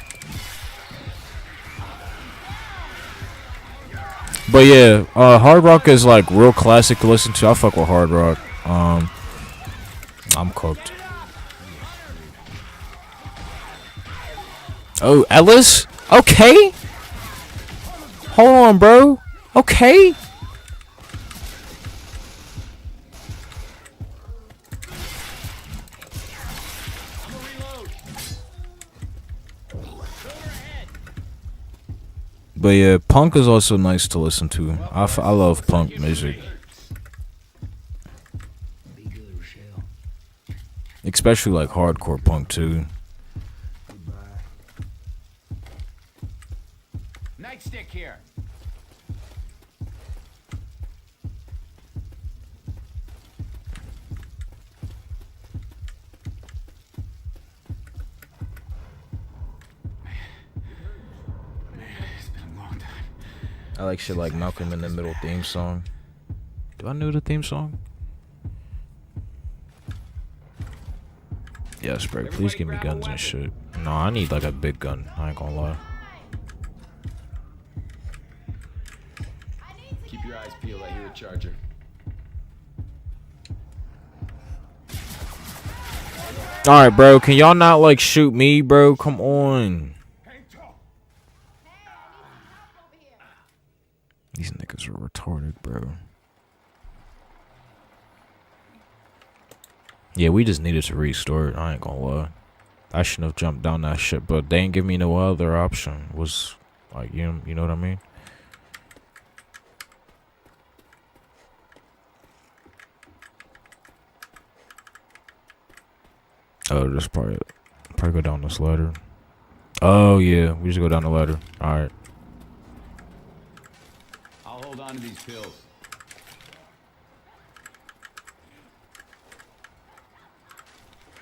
But yeah, hard rock is like real classic to listen to. I fuck with hard rock. I'm cooked. Oh, Ellis? Okay. Hold on, bro. Okay. But yeah, punk is also nice to listen to. I love punk music. Especially like hardcore punk too. Nightstick here. I like shit like Malcolm in the Middle theme song. Do I know the theme song? Yes, bro. Please give me guns and shit. No, I need like a big gun. I ain't gonna lie. Keep your eyes peeled. I hear a charger. Alright, bro. Can y'all not like shoot me, bro? Come on. These niggas are retarded, bro. Yeah, we just needed to restart. I ain't gonna lie. I shouldn't have jumped down that shit, but they ain't give me no other option. Was like, you know what I mean? Oh, just probably go down this ladder. Oh yeah, we just go down the ladder. All right. on to these pills.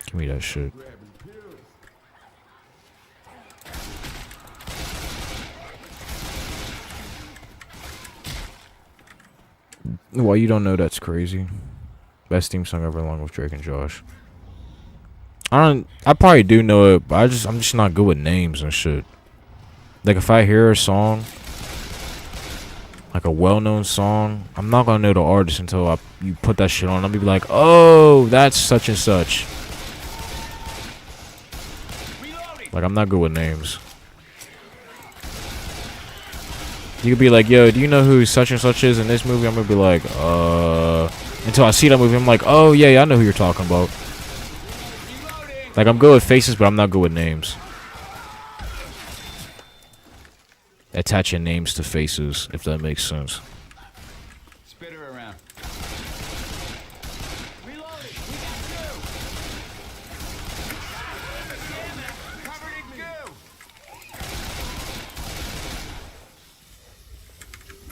Give me that shit. Why you don't know that's crazy? Best theme song ever along with Drake and Josh. I probably do know it, but I'm just not good with names and shit. Like if I hear a song, like a well-known song, I'm not gonna know the artist until you put that shit on. I'll be like, oh, that's such and such. Like I'm not good with names. You could be like, yo, do you know who such and such is in this movie? I'm gonna be like, until I see that movie, I'm like, oh yeah, I know who you're talking about. Like I'm good with faces, but I'm not good with names. Attaching names to faces, if that makes sense. Spit her around. Reloading. We got two. Covered in goo.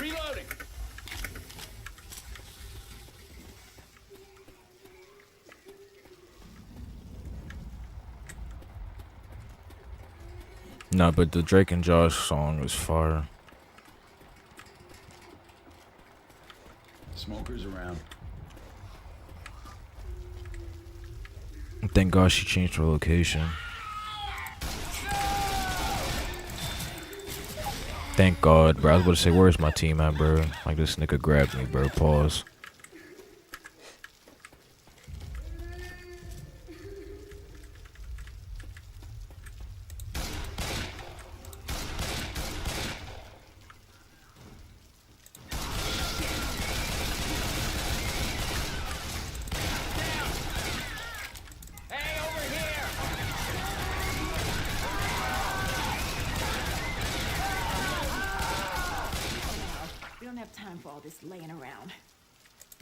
Reloading. Nah, but the Drake and Josh song is fire. Smokers around. Thank God she changed her location. Thank God, bro. I was about to say, where's my team at, bro? Like, this nigga grabbed me, bro. Pause. Hey, over here. We don't have time for all this laying around.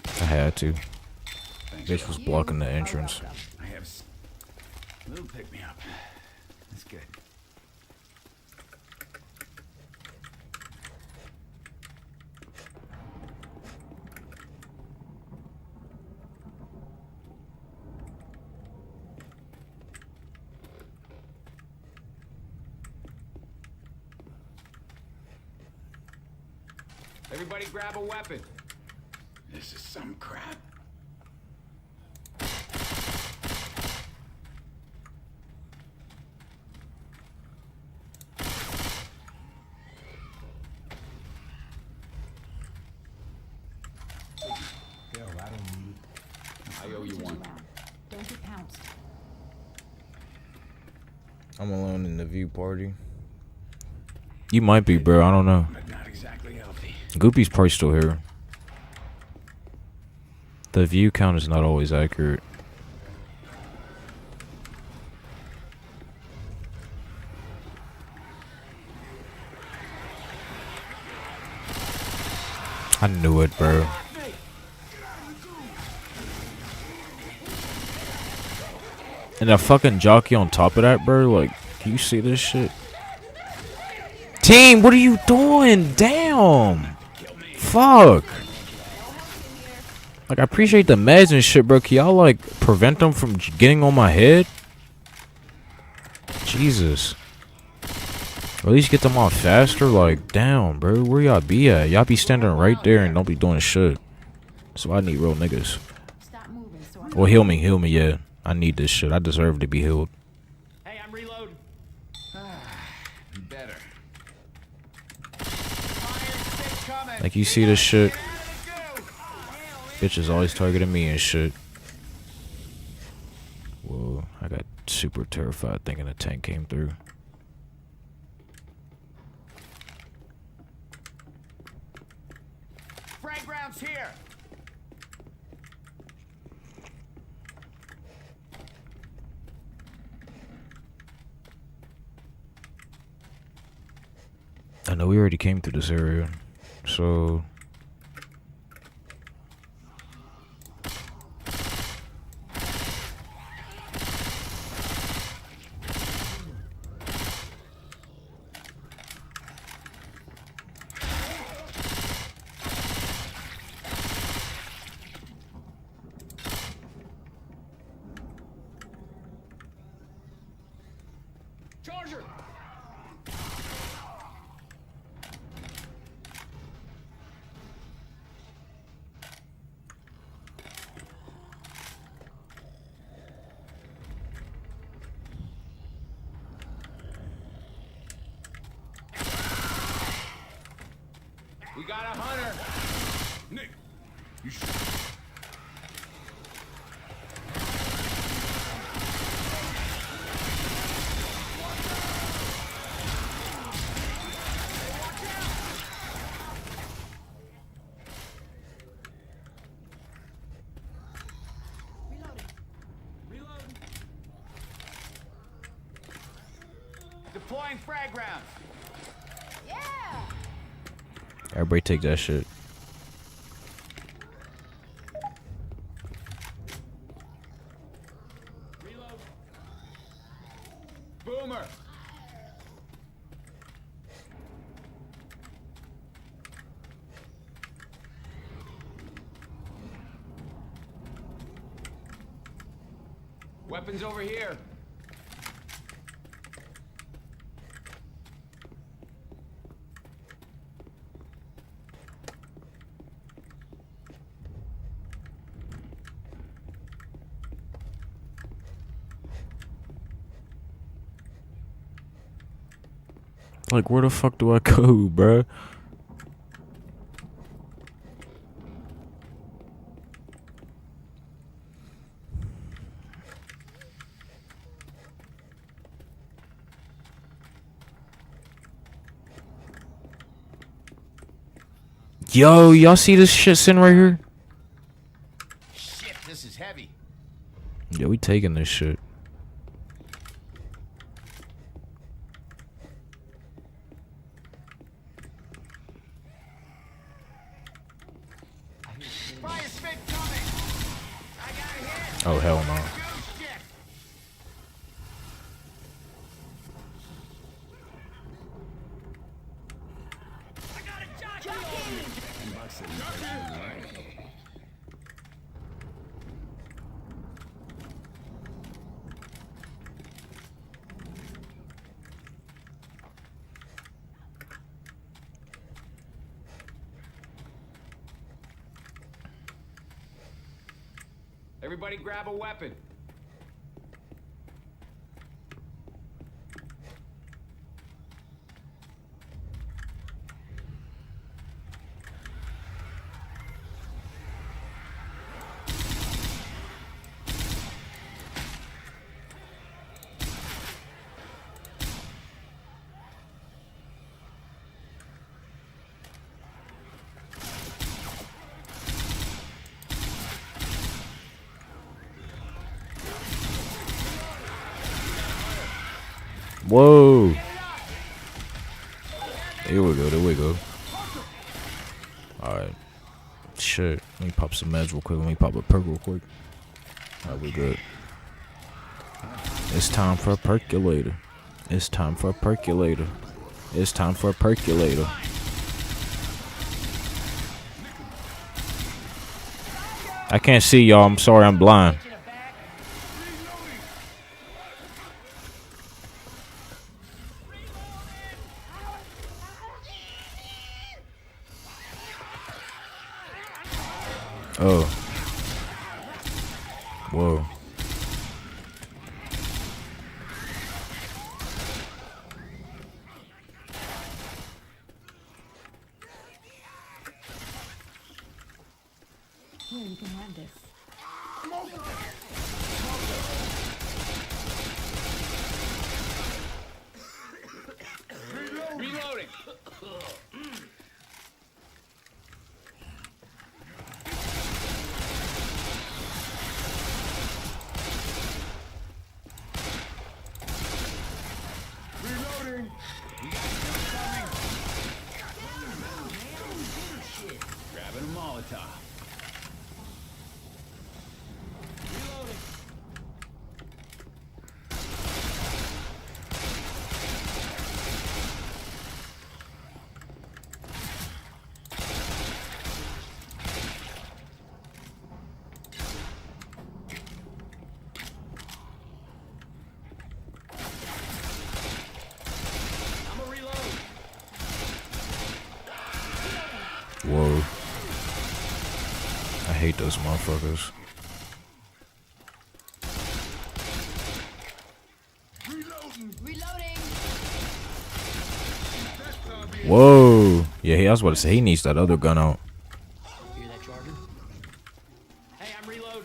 I had to. Bitch was blocking the entrance. I have a little pick me up. That's good. Everybody grab a weapon. This is some crap. I owe you one. Don't get pounced. I'm alone in the view party. You might be, bro. I don't know. But not exactly healthy. Goopy's probably still here. The view count is not always accurate. I knew it, bro. And a fucking jockey on top of that, bro. Like, can you see this shit? Team, what are you doing? Damn. Fuck. Like, I appreciate the meds and shit, bro. Can y'all, like, prevent them from getting on my head? Jesus. Or at least get them off faster. Like, damn, bro. Where y'all be at? Y'all be standing right there and don't be doing shit. So I need real niggas. Stop moving so I Well, heal me, yeah. I need this shit. I deserve to be healed. Hey, I'm reloading. Better. Fire stick coming. Like, you see this shit? Bitches always targeting me and shit. Whoa, I got super terrified thinking a tank came through. Frag rounds here. I know we already came through this area, so Charger! We got a hunter! Nick, you should. Deploying frag rounds. Everybody take that shit. Reload. Boomer. Weapons over here. Like, where the fuck do I go, bruh? Yo, y'all see this shit sitting right here? Shit, this is heavy. Yo, we taking this shit. Fire spit coming. I got hit. Oh, hell no. Shit. Everybody grab a weapon. Whoa. There we go, there we go. Alright. Shit. Let me pop some meds real quick. Let me pop a perk real quick. Alright, we good. It's time for a percolator. It's time for a percolator. It's time for a percolator. I can't see y'all. I'm sorry, I'm blind. Oh. Whoa. Here, you can have this. Reloading. Reloading. Grabbing a Molotov. Whoa. I hate those motherfuckers. Reloading. Whoa. Yeah, I was about to say he needs that other gun out. Hear that charger? Hey, I'm reloading.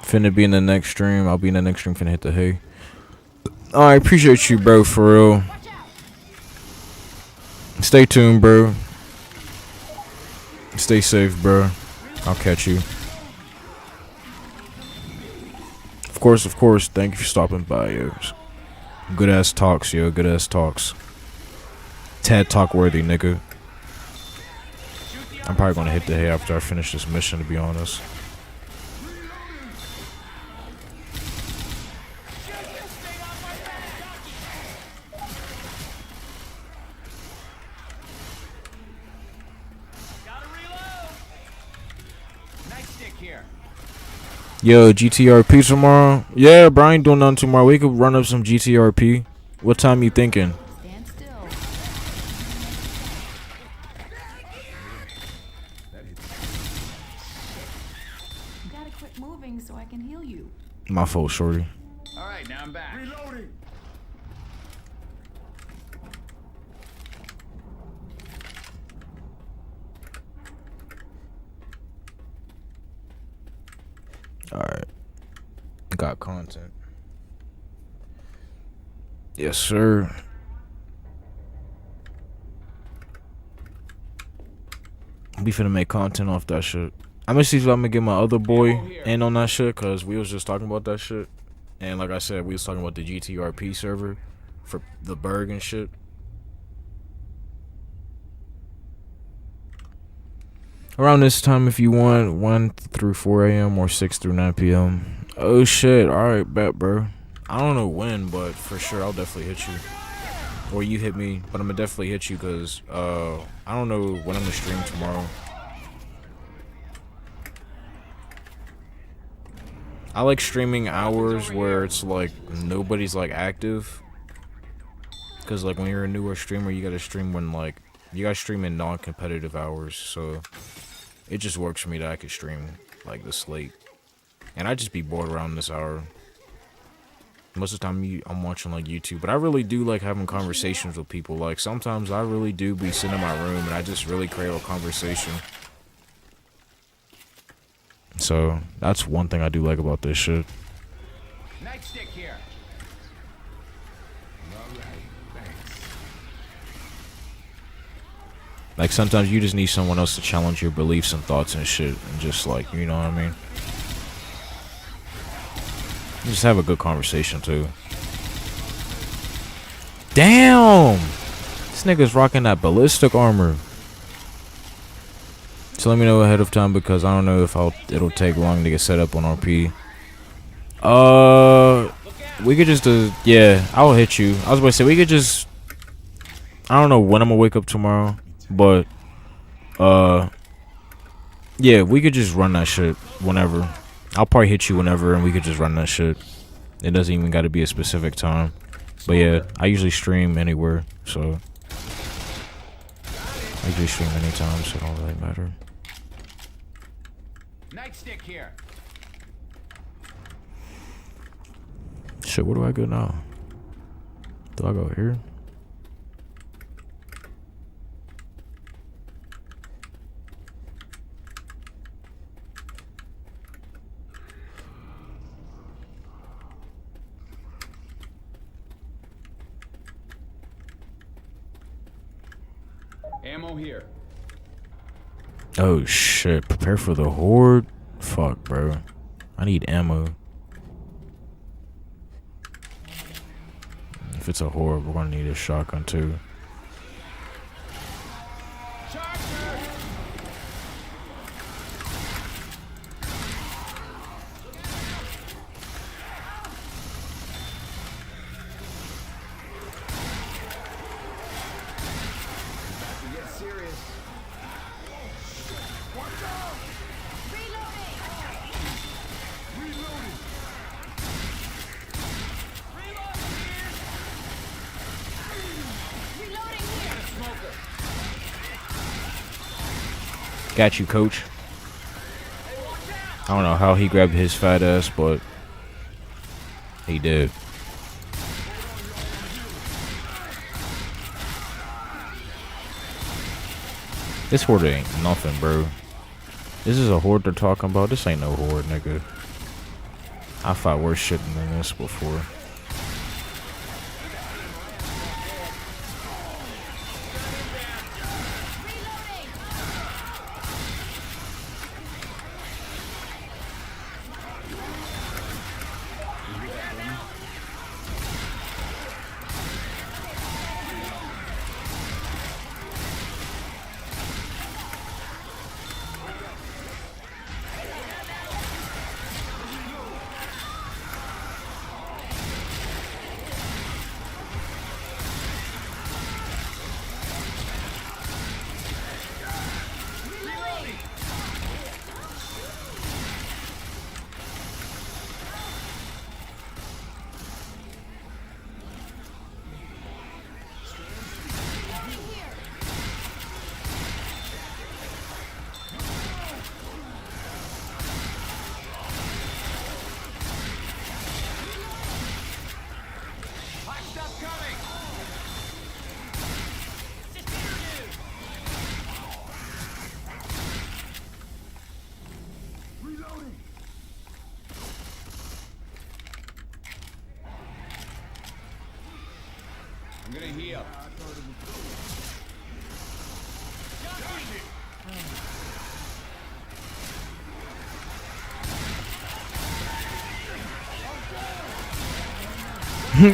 Finna be in the next stream. I'll be in the next stream. Finna hit the hay. I appreciate you, bro, for real. Stay tuned, bro. Stay safe, bro. I'll catch you. Of course. Thank you for stopping by, yo. Good ass talks, yo. Good ass talks. TED Talk worthy, nigga. I'm probably gonna hit the hay after I finish this mission, to be honest. Yo, GTRP tomorrow? Yeah, bro, I ain't doing nothing tomorrow. We could run up some GTRP. What time you thinking? Stand still. You gotta quit moving so I can heal you. My fault, shorty. All right, now I'm back. Reloading. Alright. Got content. Yes, sir. We finna make content off that shit. I'm gonna see if I'm gonna get my other boy in on that shit, cause we was just talking about that shit. And like I said, we was talking about the GTRP server for the Berg and shit. Around this time if you want, 1 through 4 a.m. or 6 through 9 p.m. Oh shit, alright, bet, bro. I don't know when, but for sure I'll definitely hit you. Or you hit me, but I'm gonna definitely hit you because I don't know when I'm gonna stream tomorrow. I like streaming hours where it's like nobody's like active. Cause like when you're a newer streamer, you gotta stream when like you gotta stream in non-competitive hours. So it just works for me that I could stream like this late, and I just be bored around this hour. Most of the time I'm watching like YouTube, but I really do like having conversations with people. Like sometimes I really do be sitting in my room and I just really crave a conversation. So that's one thing I do like about this shit. Nightstick here. Like sometimes you just need someone else to challenge your beliefs and thoughts and shit, and just like, you know what I mean? Just have a good conversation too. Damn! This nigga's rocking that ballistic armor. So let me know ahead of time because I don't know if it'll take long to get set up on RP. We could just yeah, I'll hit you. I was about to say we could just, I don't know when I'm gonna wake up tomorrow, but yeah, we could just run that shit whenever. I'll probably hit you whenever and we could just run that shit. It doesn't even got to be a specific time. But yeah, I usually stream anywhere, so I usually stream anytime, so it don't really matter. Nightstick here. Shit, where do I go now? Do I go here? Ammo here. Oh shit, prepare for the horde? Fuck, bro. I need ammo. If it's a horde, we're gonna need a shotgun too. Got you, coach. I don't know how he grabbed his fat ass, but he did. This horde ain't nothing, bro. This is a horde they're talking about. This ain't no horde, nigga. I fought worse shit than this before. I'm gonna heal.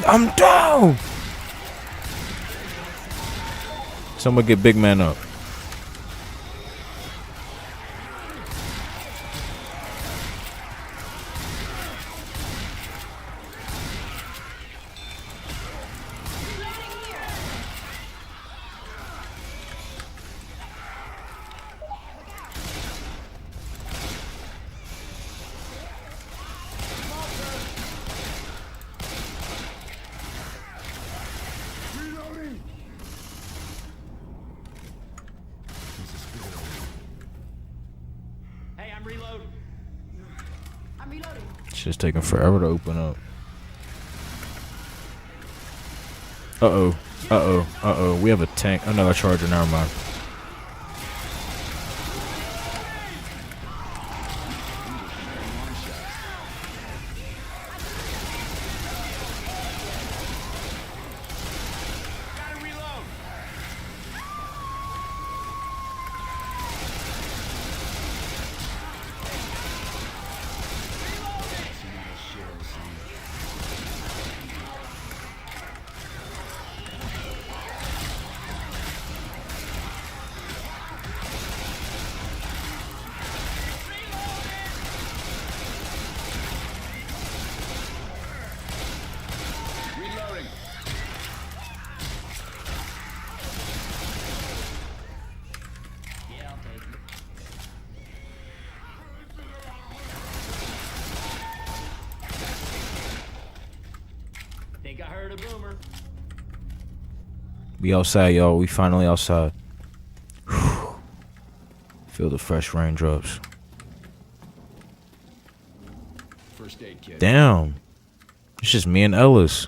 I'm down. Someone get big man up. It's just taking forever to open up. Uh-oh. Uh-oh. Uh-oh. We have a tank. Another charger. Never mind. We outside, y'all. We finally outside. Whew. Feel the fresh raindrops. First aid kit. Damn. It's just me and Ellis.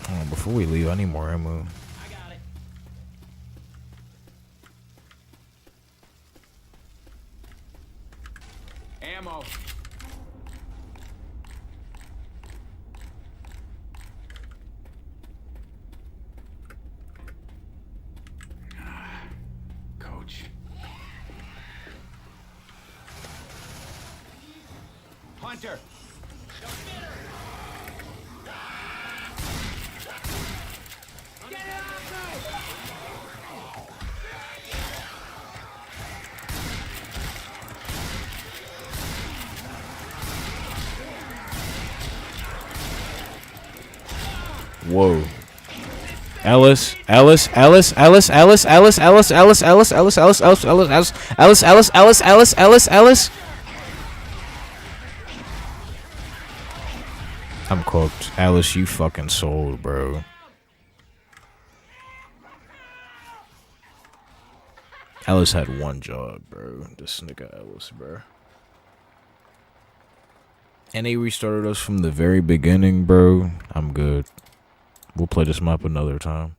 Oh, before we leave, I need more ammo. Ammo. Coach. Hunter. Whoa. Ellis, Ellis, Ellis, Ellis, Ellis, Ellis, Ellis, Ellis, Ellis, Ellis, Ellis, Ellis, Ellis, Ellis, Ellis, Ellis, Ellis, Ellis, Ellis. I'm cooked. Alice, you fucking sold, bro. Alice had one job, bro. This nigga Alice, bro. And they restarted us from the very beginning, bro. I'm good. We'll play this map another time.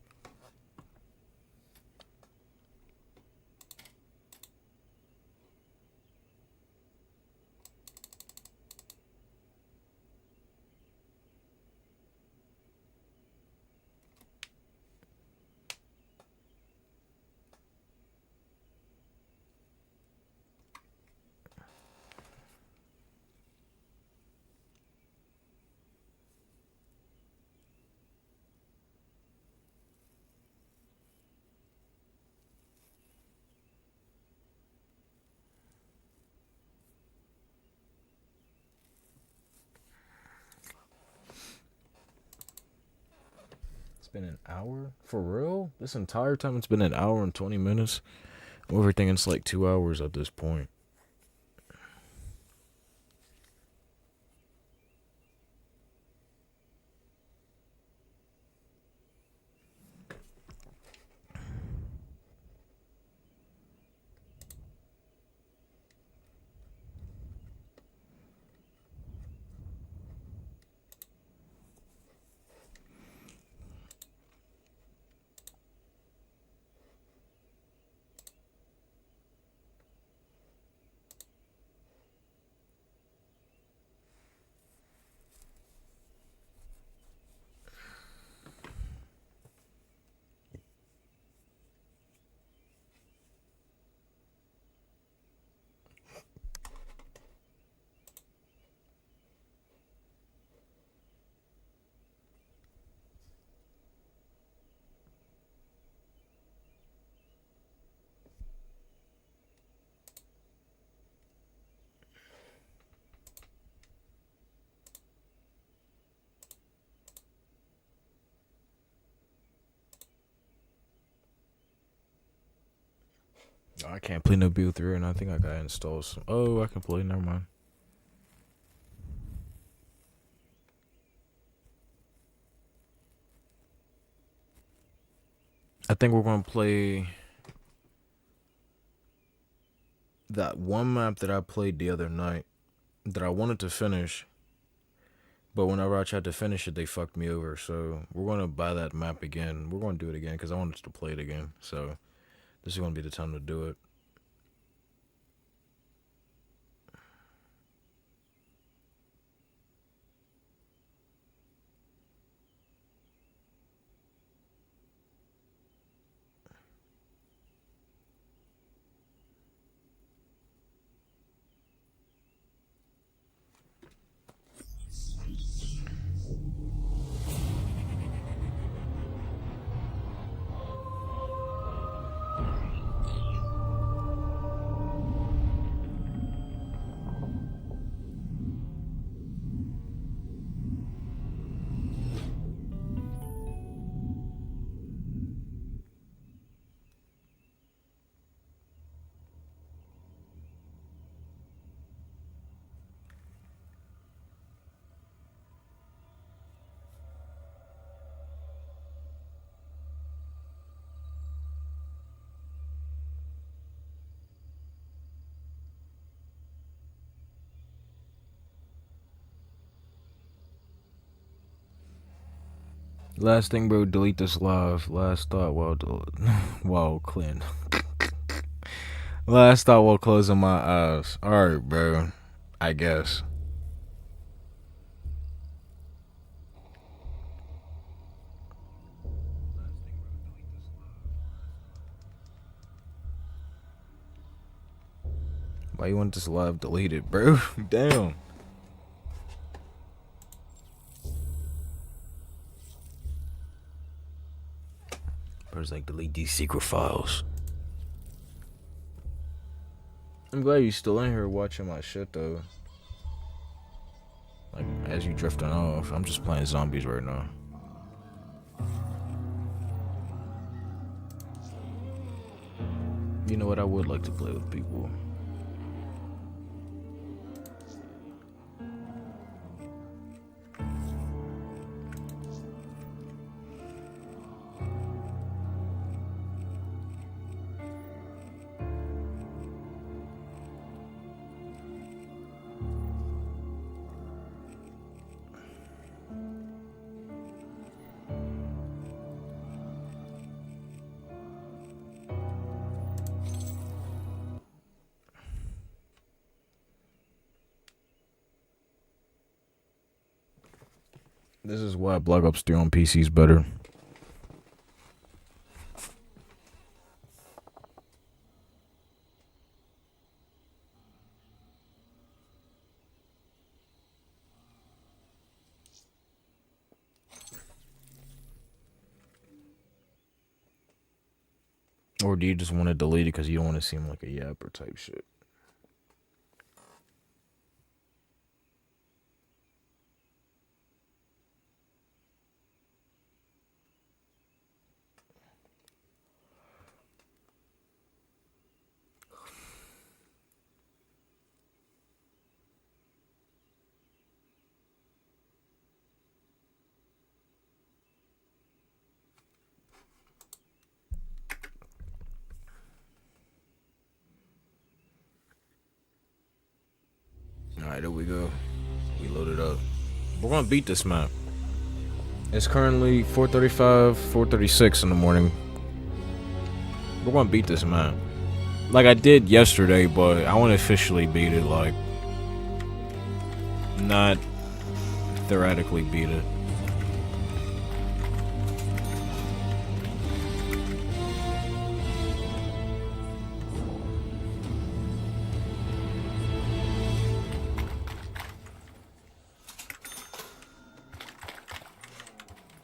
Been an hour? For real? This entire time it's been an hour and 20 minutes? Everything it's like 2 hours at this point. I can't play no BO3 and I think I gotta install some. Oh, I can play, never mind. I think we're gonna play that one map that I played the other night that I wanted to finish, but whenever I tried to finish it, they fucked me over. So we're gonna buy that map again. We're gonna do it again because I wanted to play it again. So this is gonna be the time to do it. Last thing, bro, delete this live. Last thought while Clint. Last thought while closing my eyes. Alright, bro. I guess. Why you want this live deleted, bro? Damn. Bro's like, delete these secret files. I'm glad you still in here watching my shit, though. Like, as you drifting off, I'm just playing zombies right now. You know what? I would like to play with people. This is why Black Ops 3 on PC is better. Or do you just want to delete it because you don't want to seem like a yapper type shit? Alright, there we go. We loaded up. We're gonna beat this map. It's currently 4:35, 4:36 in the morning. We're gonna beat this map. Like I did yesterday, but I want to officially beat it, like, not theoretically beat it.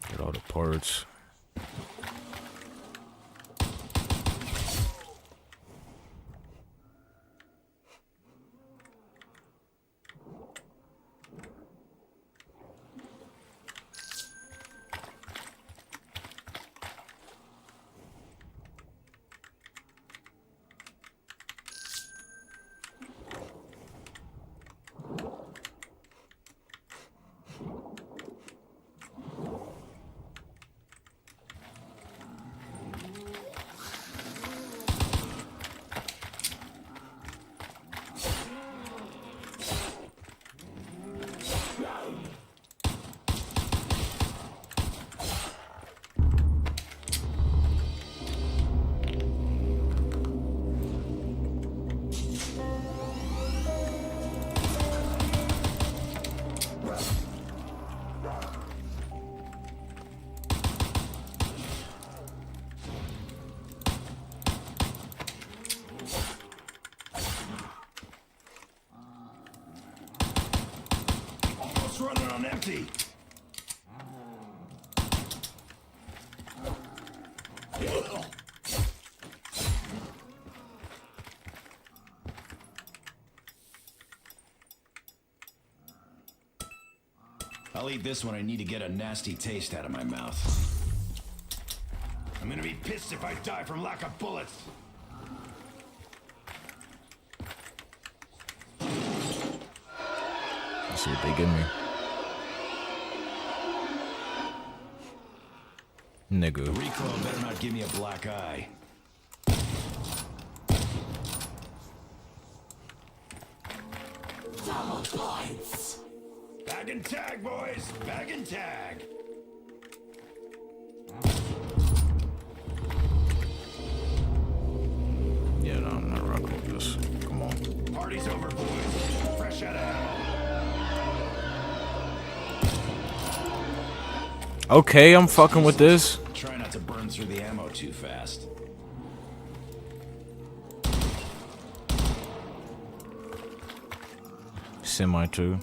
Get all the parts. Almost running on empty. I'll eat this when I need to get a nasty taste out of my mouth. I'm gonna be pissed if I die from lack of bullets. Let's see what they give me. Nigga. The recoil better not give me a black eye. Double points. Bag and tag, boys! Bag and tag! Yeah, no, I'm not rocking with this. Come on. Party's over, boys. Fresh out of hell. Okay, I'm fucking with this. Try not to burn through the ammo too fast. Semi too.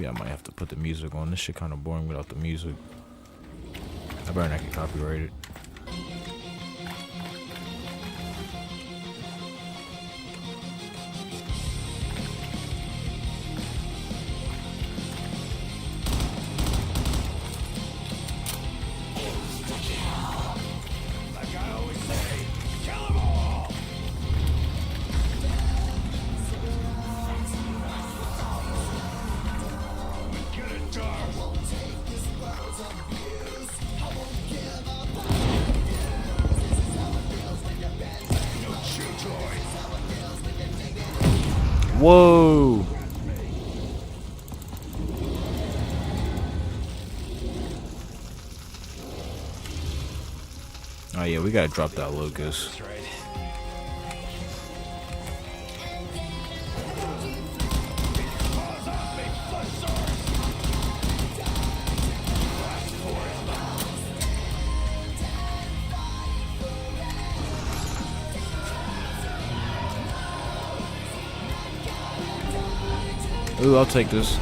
Maybe I might have to put the music on. This shit kind of boring without the music. I better not get copyrighted. Whoa! Oh yeah, we gotta drop that Lucas. Ooh, I'll take this.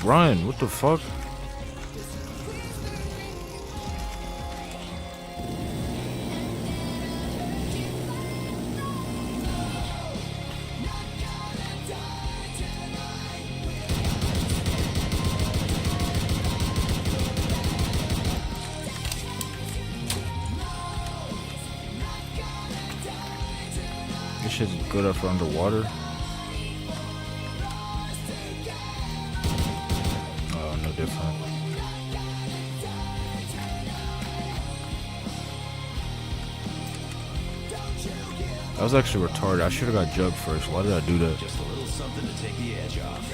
Run, what the fuck? This shit's good up for underwater. Oh, no different. That was actually retarded. I should have got Jug first. Why did I do that? Just a little something to take the edge off.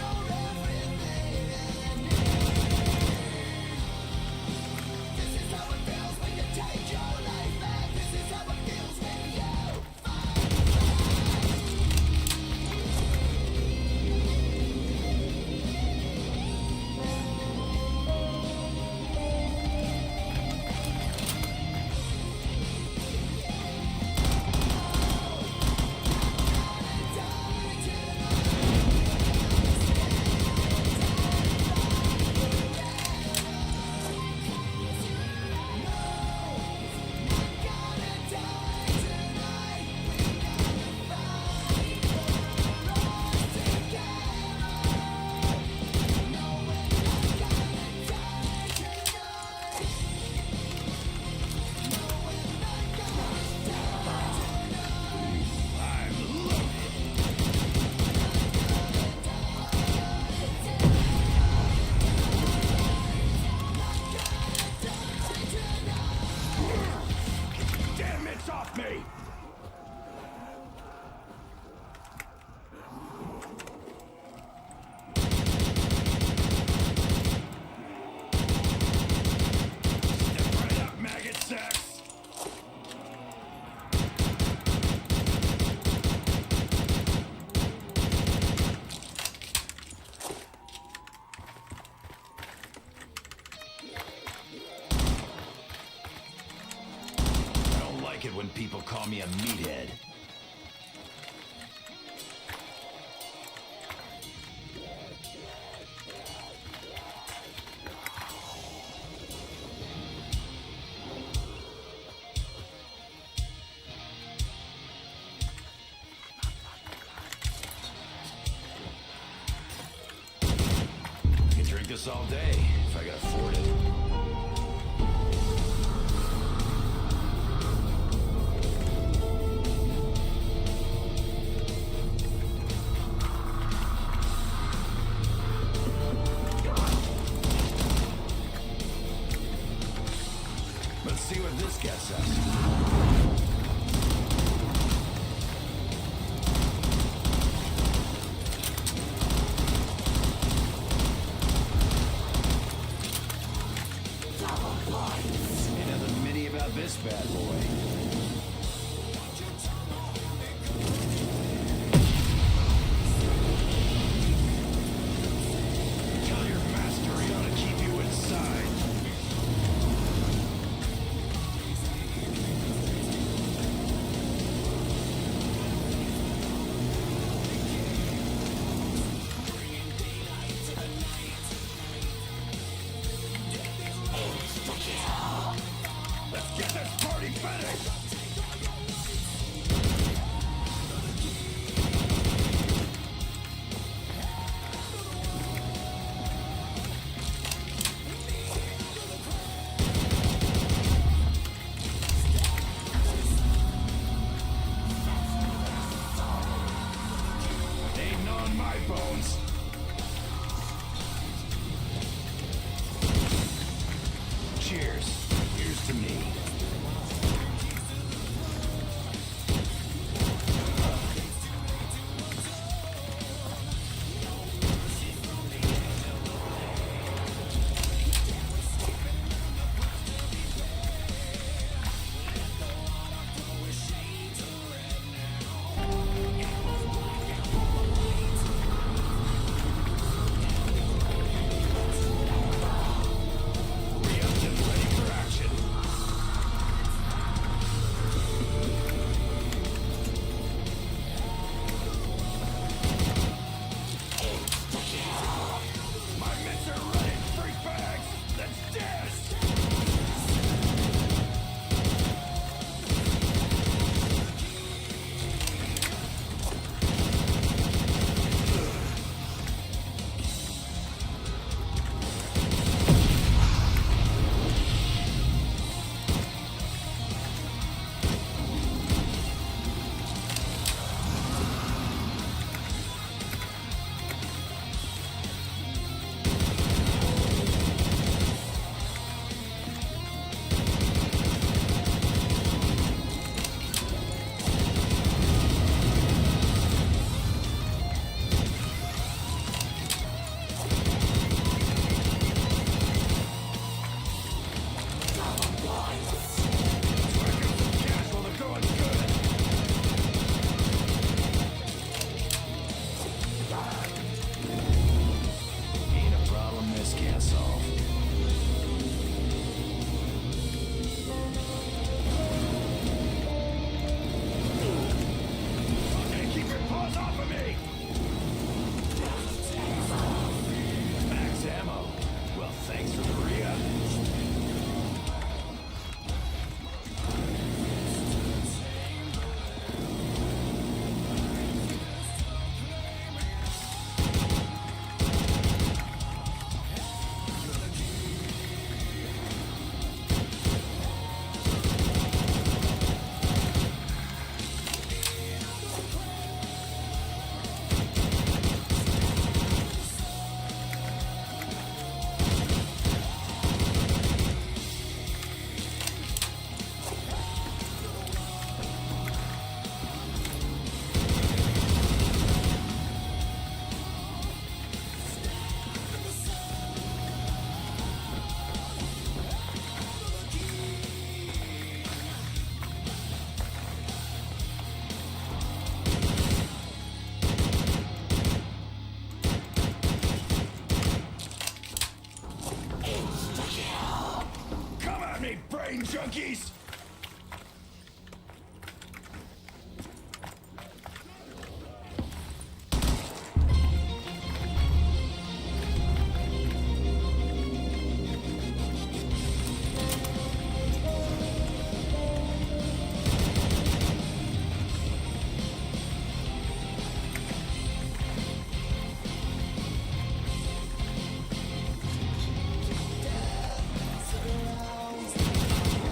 It when people call me a meathead. I can drink this all day if I can afford it. fucking junkies!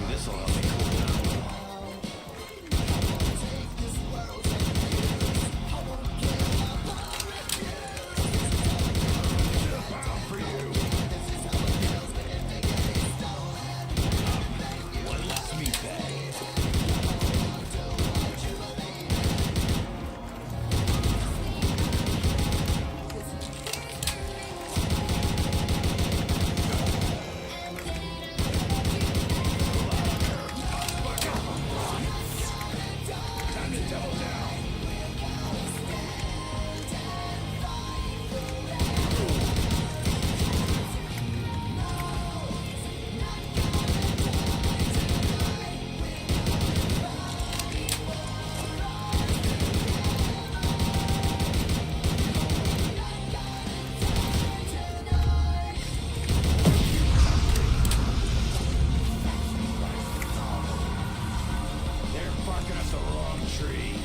This'll help me cool down. For you. One less meatbag. Time to double down. They're barking up the wrong tree.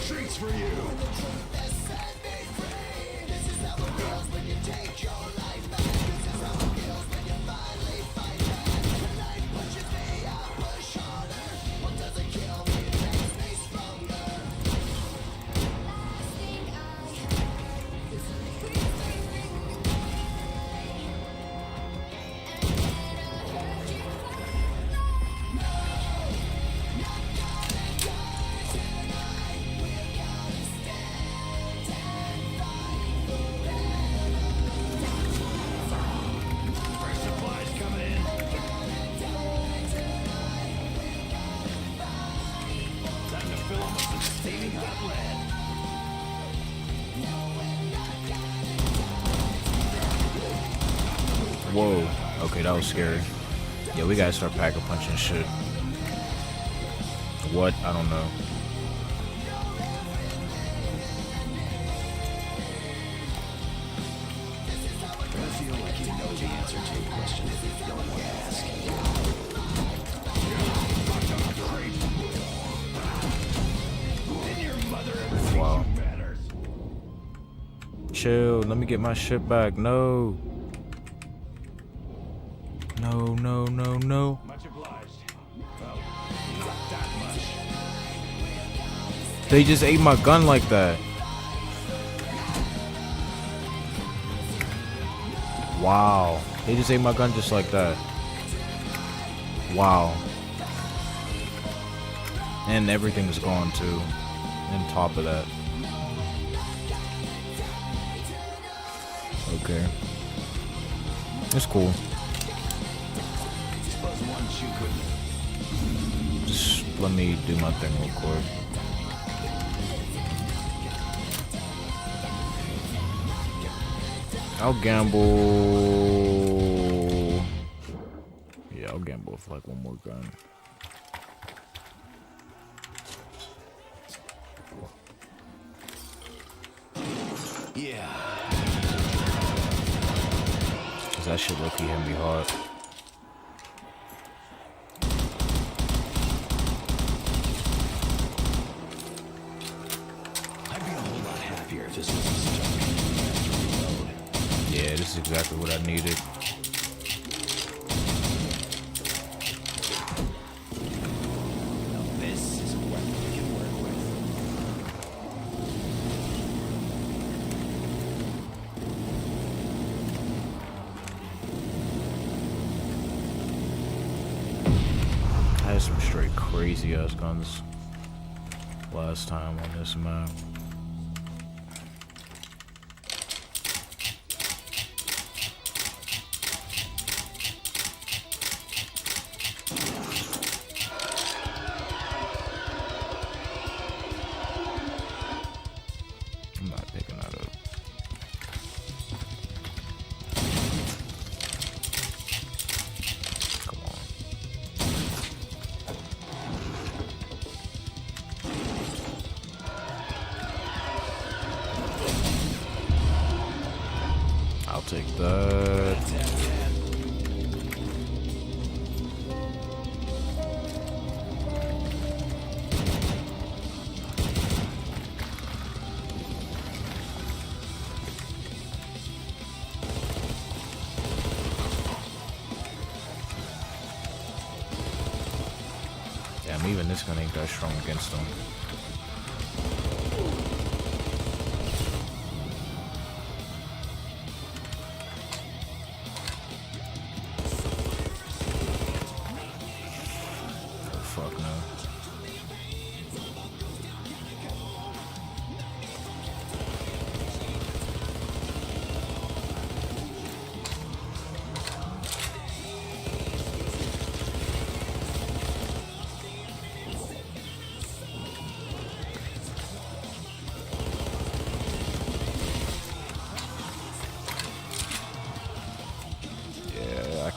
Treats for you. Fresh supplies coming in. Time to fill them up with steaming hot lead. Whoa. Okay, that was scary. Yeah, we gotta start pack a punching shit. What? I don't know. I feel like you know the answer to a question if you don't want to ask. Then your mother ever treats Wow. you better. Chill. Let me get my shit back. No. No, no, no, no. Much obliged. Well, not that much. They just ate my gun like that. Wow. They just ate my gun just like that. Wow. And everything is gone too. On top of that. Okay. It's cool. Suppose once you couldn't. Just let me do my thing real quick. I'll gamble. Yeah, I'll gamble for like one more gun. Yeah. Cause that shit low-key hit me hard. I'd be a whole lot happier if this was just a faster reload. Yeah, this is exactly what I needed. Now this is a weapon we can work with. I had some straight crazy ass guns last time on this map. I'm not picking that up. Damn, even this gun ain't that strong against them. Oh, fuck no.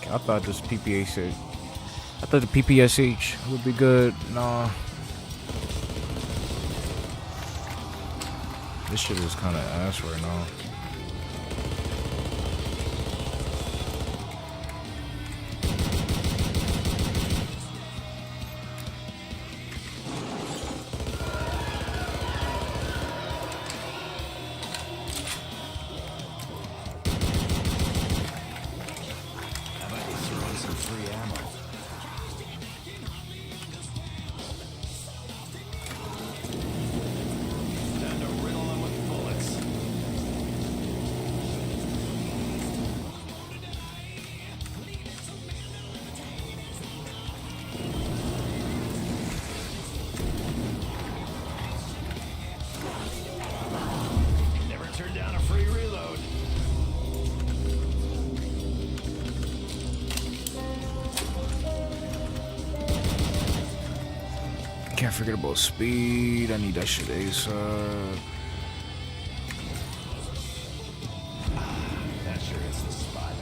I thought this PPSH. I thought the PPSH would be good. Nah. This shit is kind of ass right now. Can't forget about speed. I need that shit ASAP. That sure is the spot.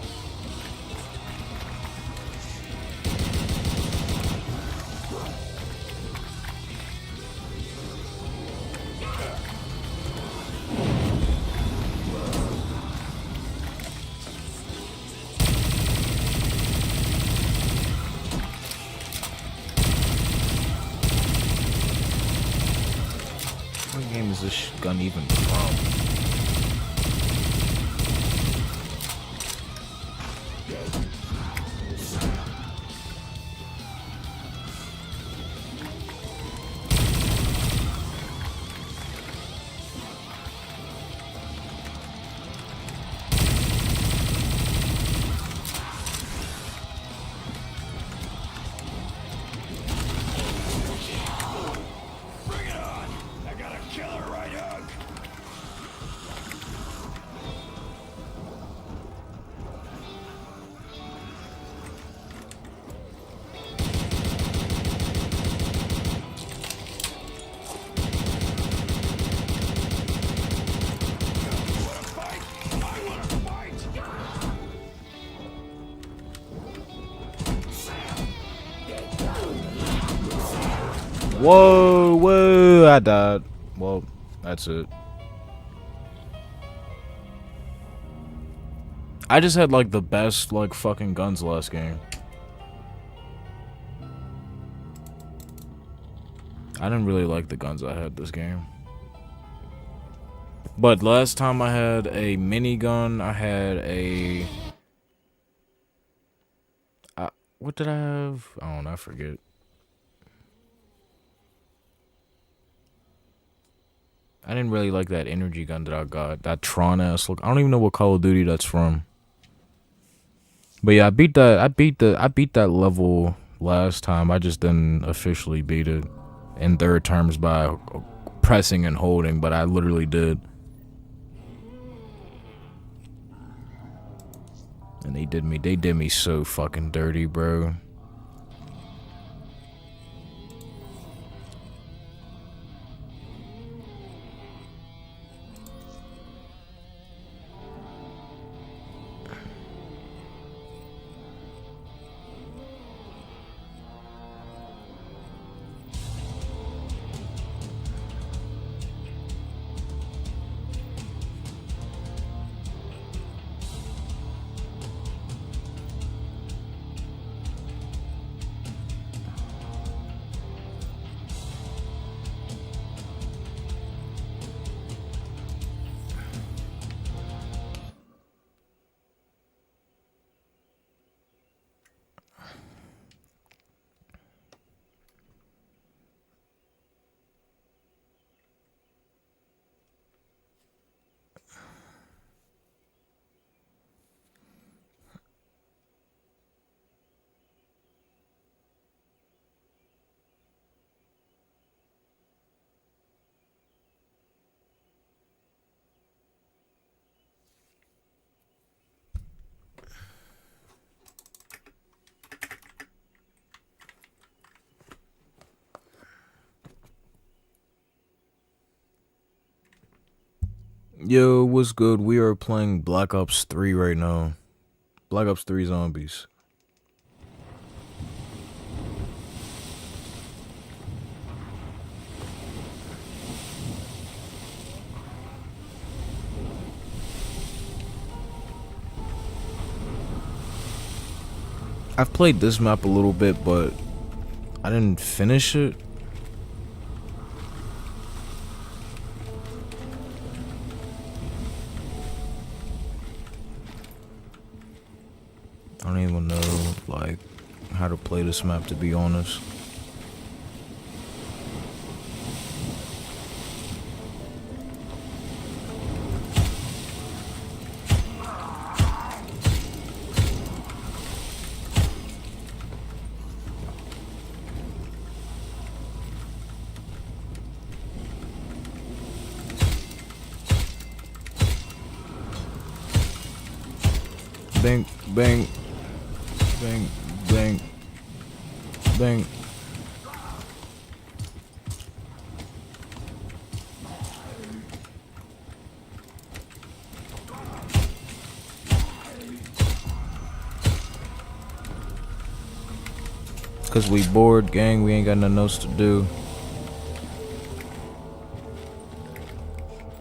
What game is this gun even from? Whoa, whoa, I died. Well, that's it. I just had like the best like fucking guns last game. I didn't really like the guns I had this game. But last time I had a minigun, I had a... what did I have? I don't know, I forget. I didn't really like that energy gun that I got. That Tron ass look. I don't even know what Call of Duty that's from. But yeah, I beat that level last time. I just didn't officially beat it in third terms by pressing and holding, but I literally did. And they did me so fucking dirty, bro. Yo, what's good? We are playing Black Ops 3 right now. Black Ops 3 Zombies. I've played this map a little bit, but I didn't finish it. I don't even know, like, how to play this map, to be honest. Bang, bang, bang, bang, bang. Cause we bored, gang, we ain't got nothing else to do.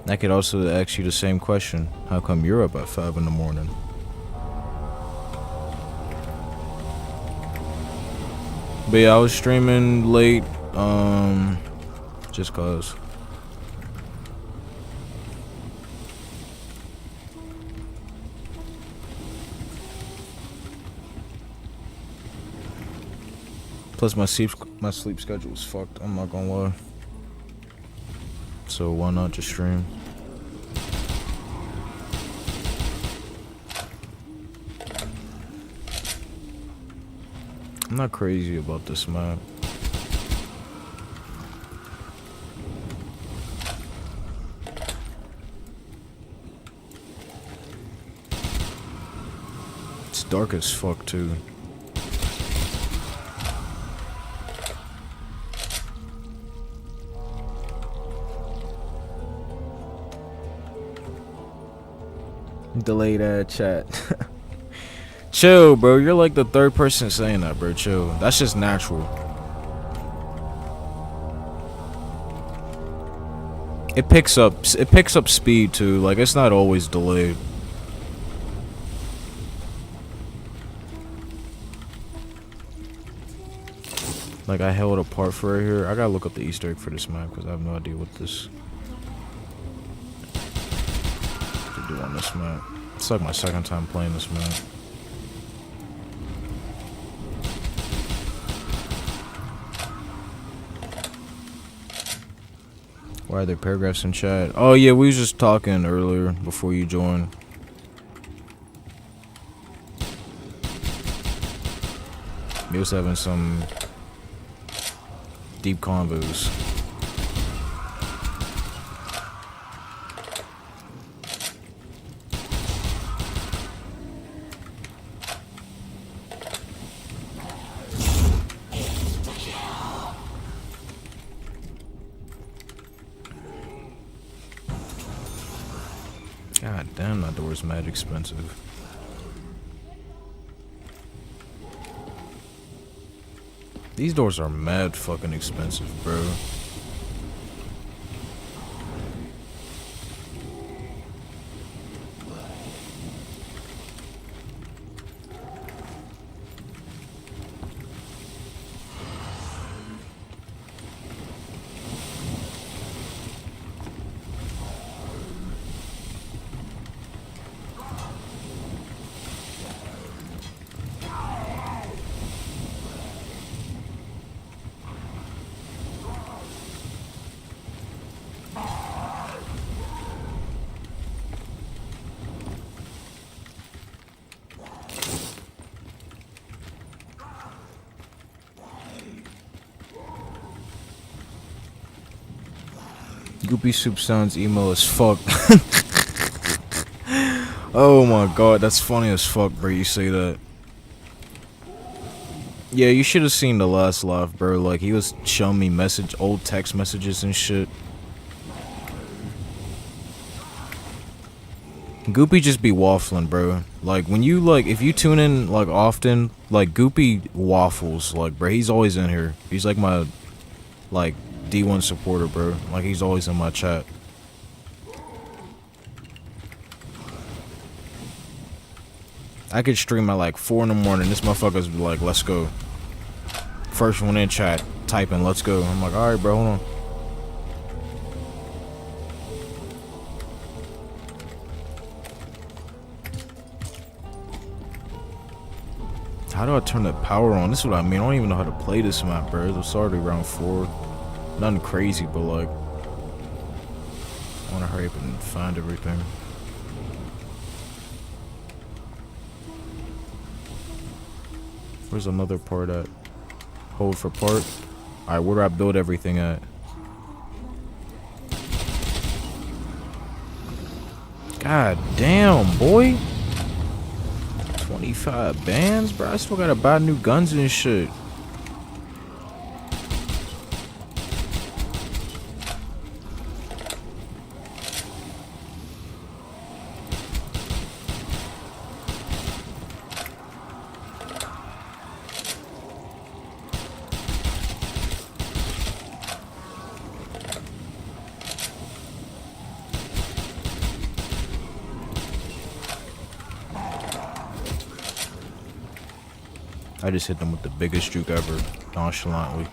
I could also ask you the same question. How come you're up at 5 in the morning? But yeah, I was streaming late, just cause. Plus my sleep schedule is fucked, I'm not gonna lie. So why not just stream? I'm not crazy about this map. It's dark as fuck too. Delay that chat. Chill, bro. You're like the third person saying that, bro. Chill. That's just natural. It picks up speed too. Like, it's not always delayed. Like, I held apart for right here. I gotta look up the Easter egg for this map because I have no idea what this to do on this map. It's like my second time playing this map. Why are there paragraphs in chat? Oh yeah, we was just talking earlier before you joined. We was having some deep convos. God damn, that door is mad expensive. These doors are mad fucking expensive, bro. Goopy soup sounds emo as fuck. Oh my god, that's funny as fuck, bro. You say that. Yeah, you should have seen the last live, bro. Like, he was showing me old text messages and shit. Goopy just be waffling, bro. Like when you like, if you tune in like often, like Goopy waffles, like bro, he's always in here. He's like my like D1 supporter, bro. Like he's always in my chat. I could stream at like 4 in the morning. This motherfucker's be like, let's go. First one in chat, typing, let's go. I'm like, alright, bro, hold on. How do I turn the power on? This is what I mean. I don't even know how to play this map, bro. It's already round 4. Nothing crazy, but like, I want to hurry up and find everything. Where's another part at? Hold for part. Alright, where do I build everything at? God damn, boy. 25 bands, bro. I still gotta buy new guns and shit. I just hit them with the biggest juke ever, nonchalantly.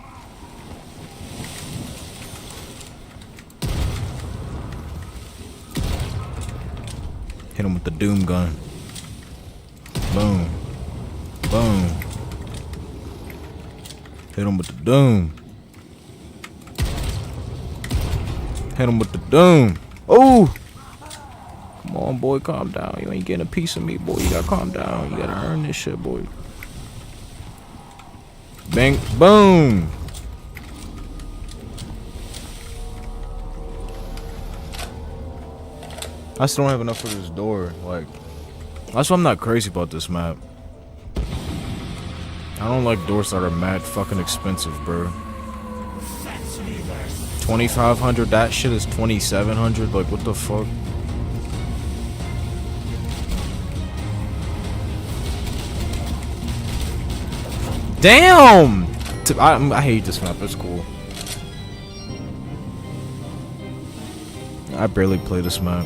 Hit him with the doom gun. Boom. Boom. Hit him with the doom. Hit him with the doom. Oh! Come on, boy, calm down. You ain't getting a piece of me, boy. You gotta calm down. You gotta earn this shit, boy. Bang, boom. I still don't have enough for this door. Like, that's why I'm not crazy about this map. I don't like doors that are mad fucking expensive, bro. 2,500. That shit is 2,700. Like, what the fuck? Damn! I hate this map. It's cool. I barely play this map.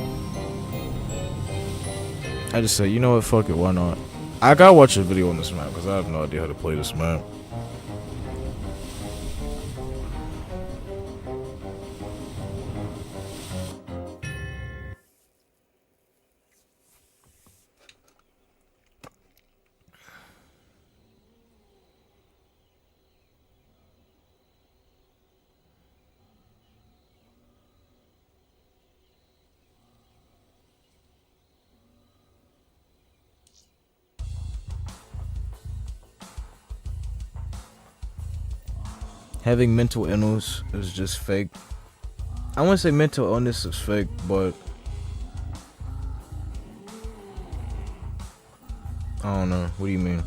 I just say, you know what? Fuck it. Why not? I gotta watch a video on this map because I have no idea how to play this map. Having mental illness is just fake. I wouldn't say mental illness is fake, but I don't know. What do you mean?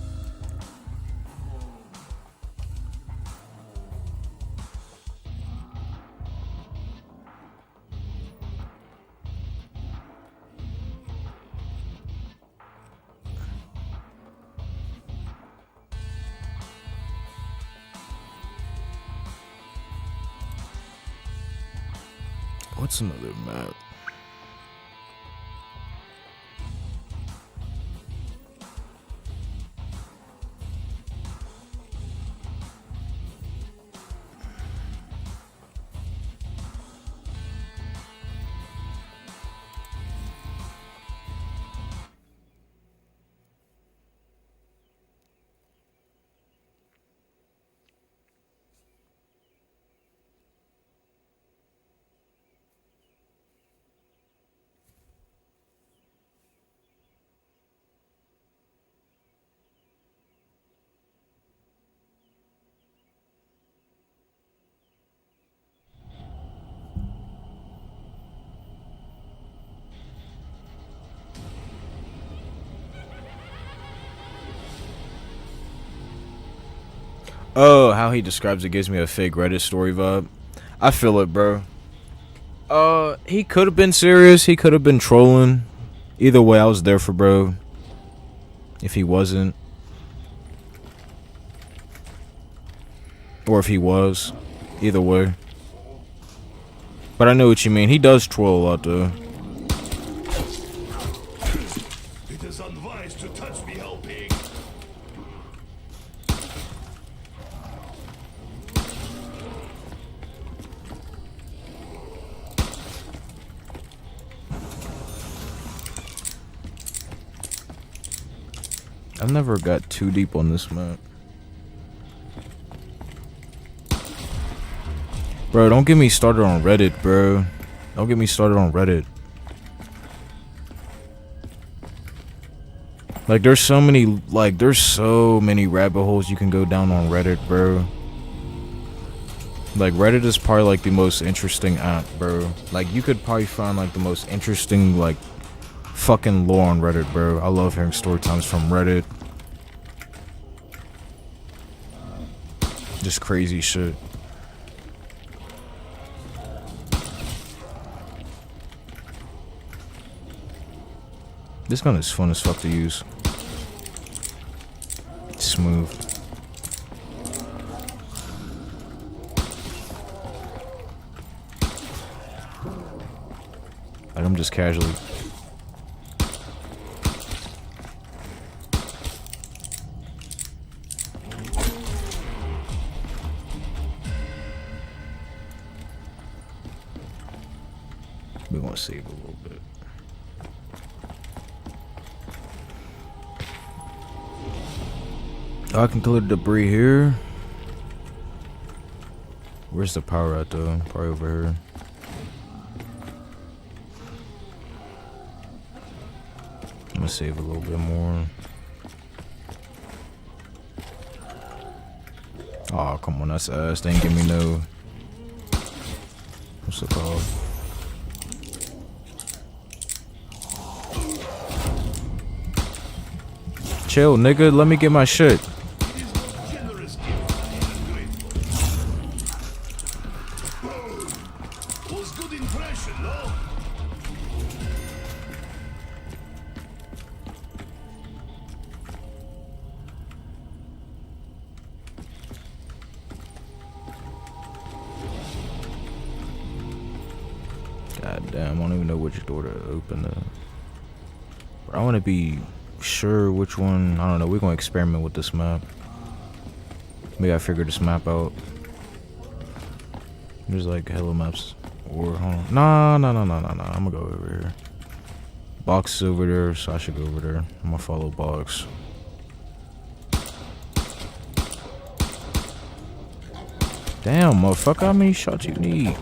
What's another map? Oh, how he describes it gives me a fake Reddit story vibe. I feel it, bro. He could have been serious. He could have been trolling. Either way, I was there for bro. If he wasn't, or if he was, either way. But I know what you mean. He does troll a lot, though. It is unwise to touch me, hell pig. I've never got too deep on this map. Bro, don't get me started on Reddit, bro. Don't get me started on Reddit. Like, there's so many rabbit holes you can go down on Reddit, bro. Like, Reddit is probably, like, the most interesting app, bro. Like, you could probably find, like, the most interesting, like, fucking lore on Reddit, bro. I love hearing story times from Reddit. Just crazy shit. This gun is fun as fuck to use. It's smooth. Like, I'm just casually. We want to save a little bit. I can clear the debris here. Where's the power at though? Probably over here. I'm gonna save a little bit more. Oh, come on, that's ass. They ain't give me no. What's it called? Chill, nigga. Let me get my shit. God damn, I don't even know which door to open though. But I want to be sure which one. I don't know. We're gonna experiment with this map. We gotta figure this map out. There's like hella maps. Or hold on. Nah. I'm gonna go over here. Box is over there, so I should go over there. I'm gonna follow Box. Damn, motherfucker, how many shots you need?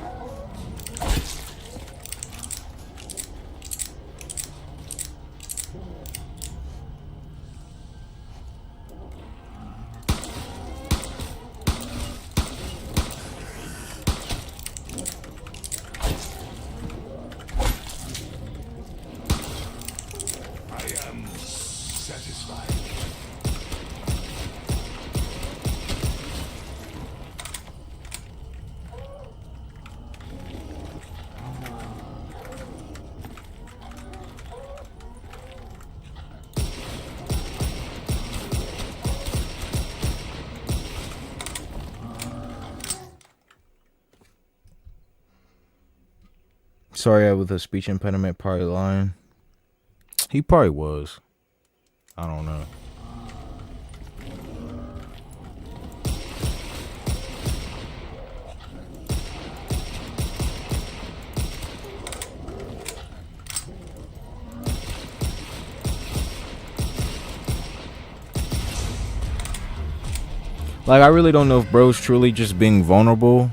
Sorry, I with a speech impediment, probably lying. He probably was. I don't know. Like, I really don't know if bro's truly just being vulnerable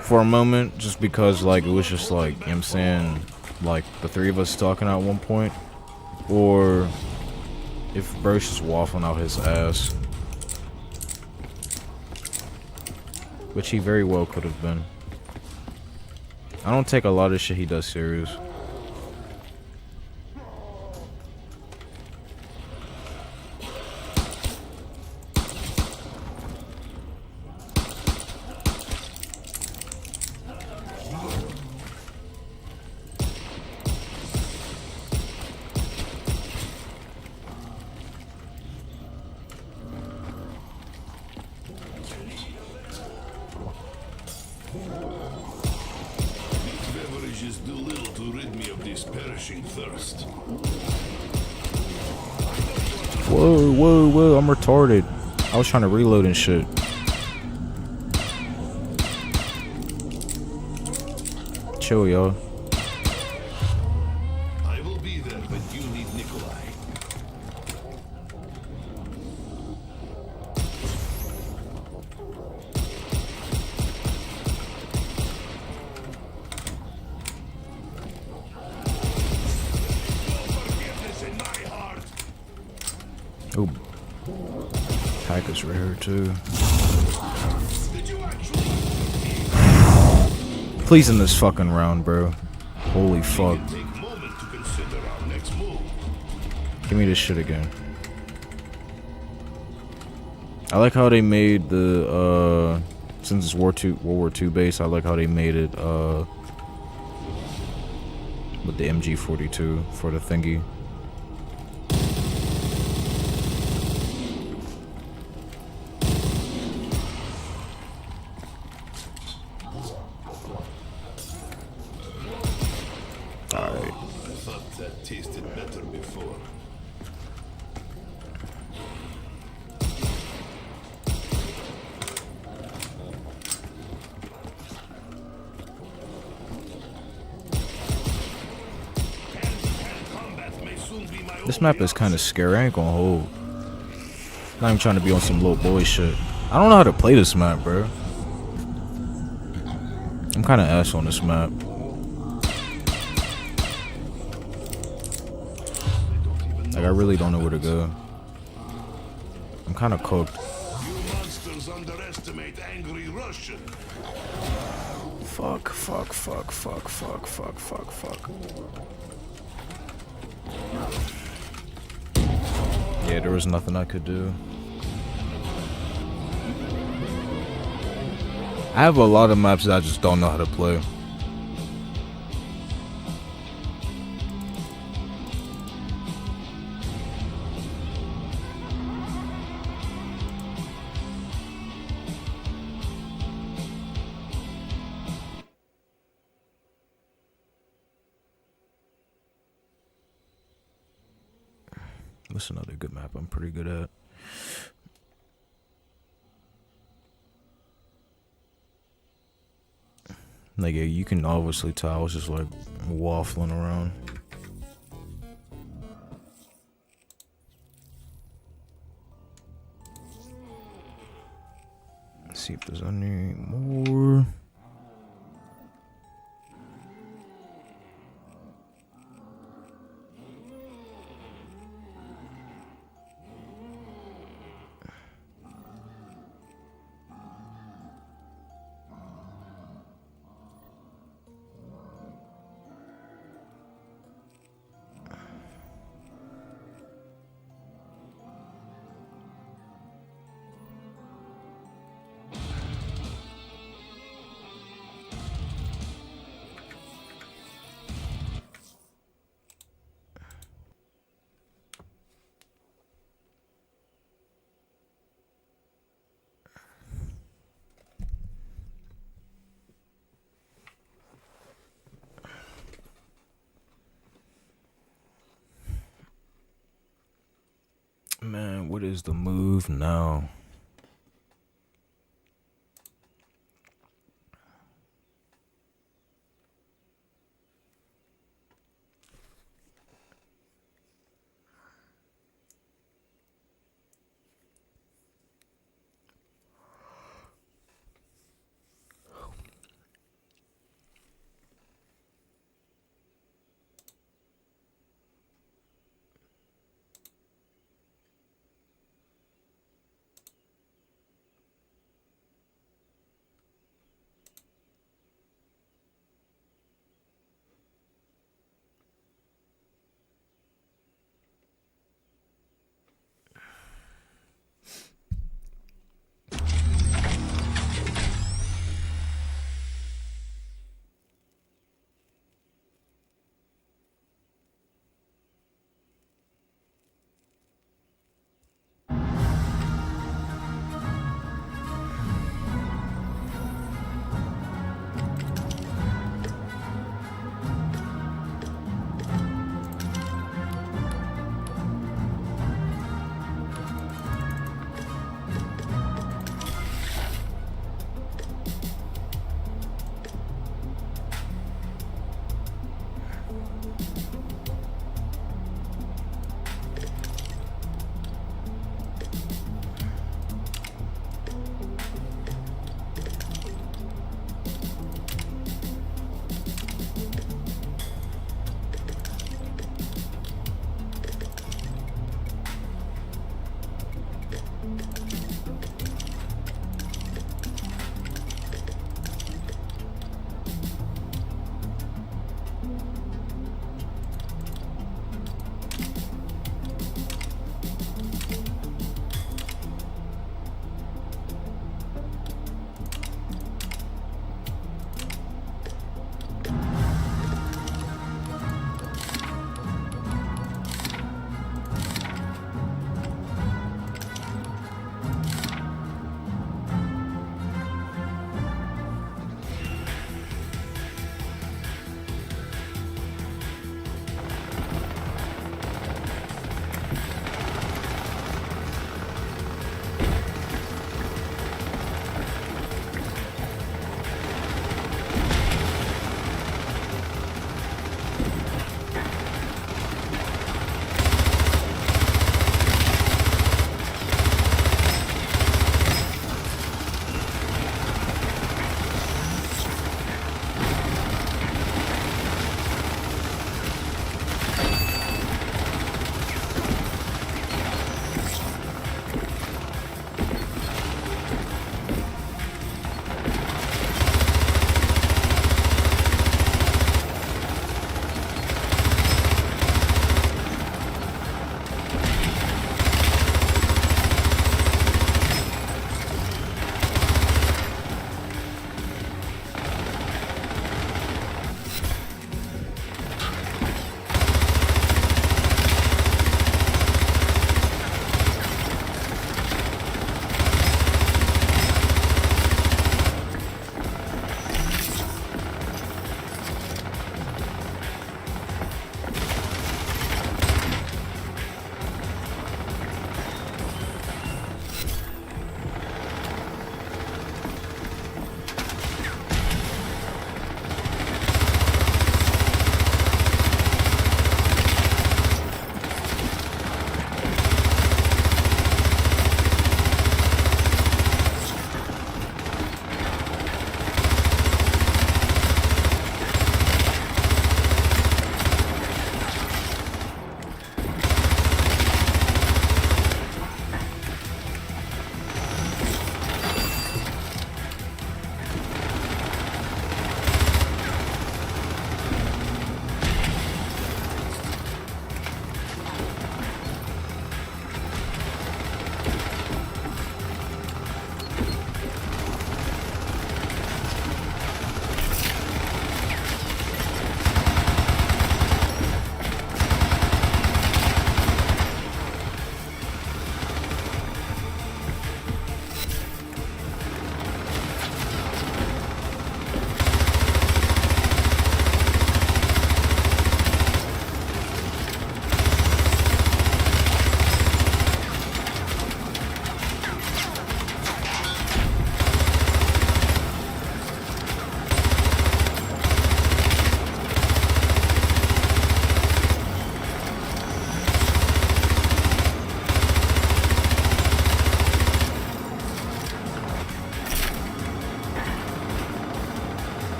for a moment, just because, like, it was just like, you know what I'm saying, like, the three of us talking at one point, or if bro's just waffling out his ass, which he very well could have been. I don't take a lot of shit he does serious. changes do little to rid me of this perishing thirst. Whoa, whoa, whoa, I'm retarded. I was trying to reload and shit. Chill, y'all. I will be there when you need Nikolai. Oh, Packers right here too. Please in this fucking round, bro. Holy fuck. Give me this shit again. I like how they made the since it's World War II base, I like how they made it with the MG42 for the thingy. Alright. I thought that tasted better before. This map is kind of scary. I ain't gonna hold. Not even trying to be on some little boy shit. I don't know how to play this map, bro. I'm kind of ass on this map. Like, I really don't know where to go. I'm kind of cooked. You monsters underestimate angry Russian. Fuck, fuck, fuck, fuck, fuck, fuck, fuck, fuck. Yeah, there was nothing I could do. I have a lot of maps that I just don't know how to play. What's another good map I'm pretty good at? Like, yeah, you can obviously tell I was just like waffling around. Let's see if there's any more. Man, what is the move now?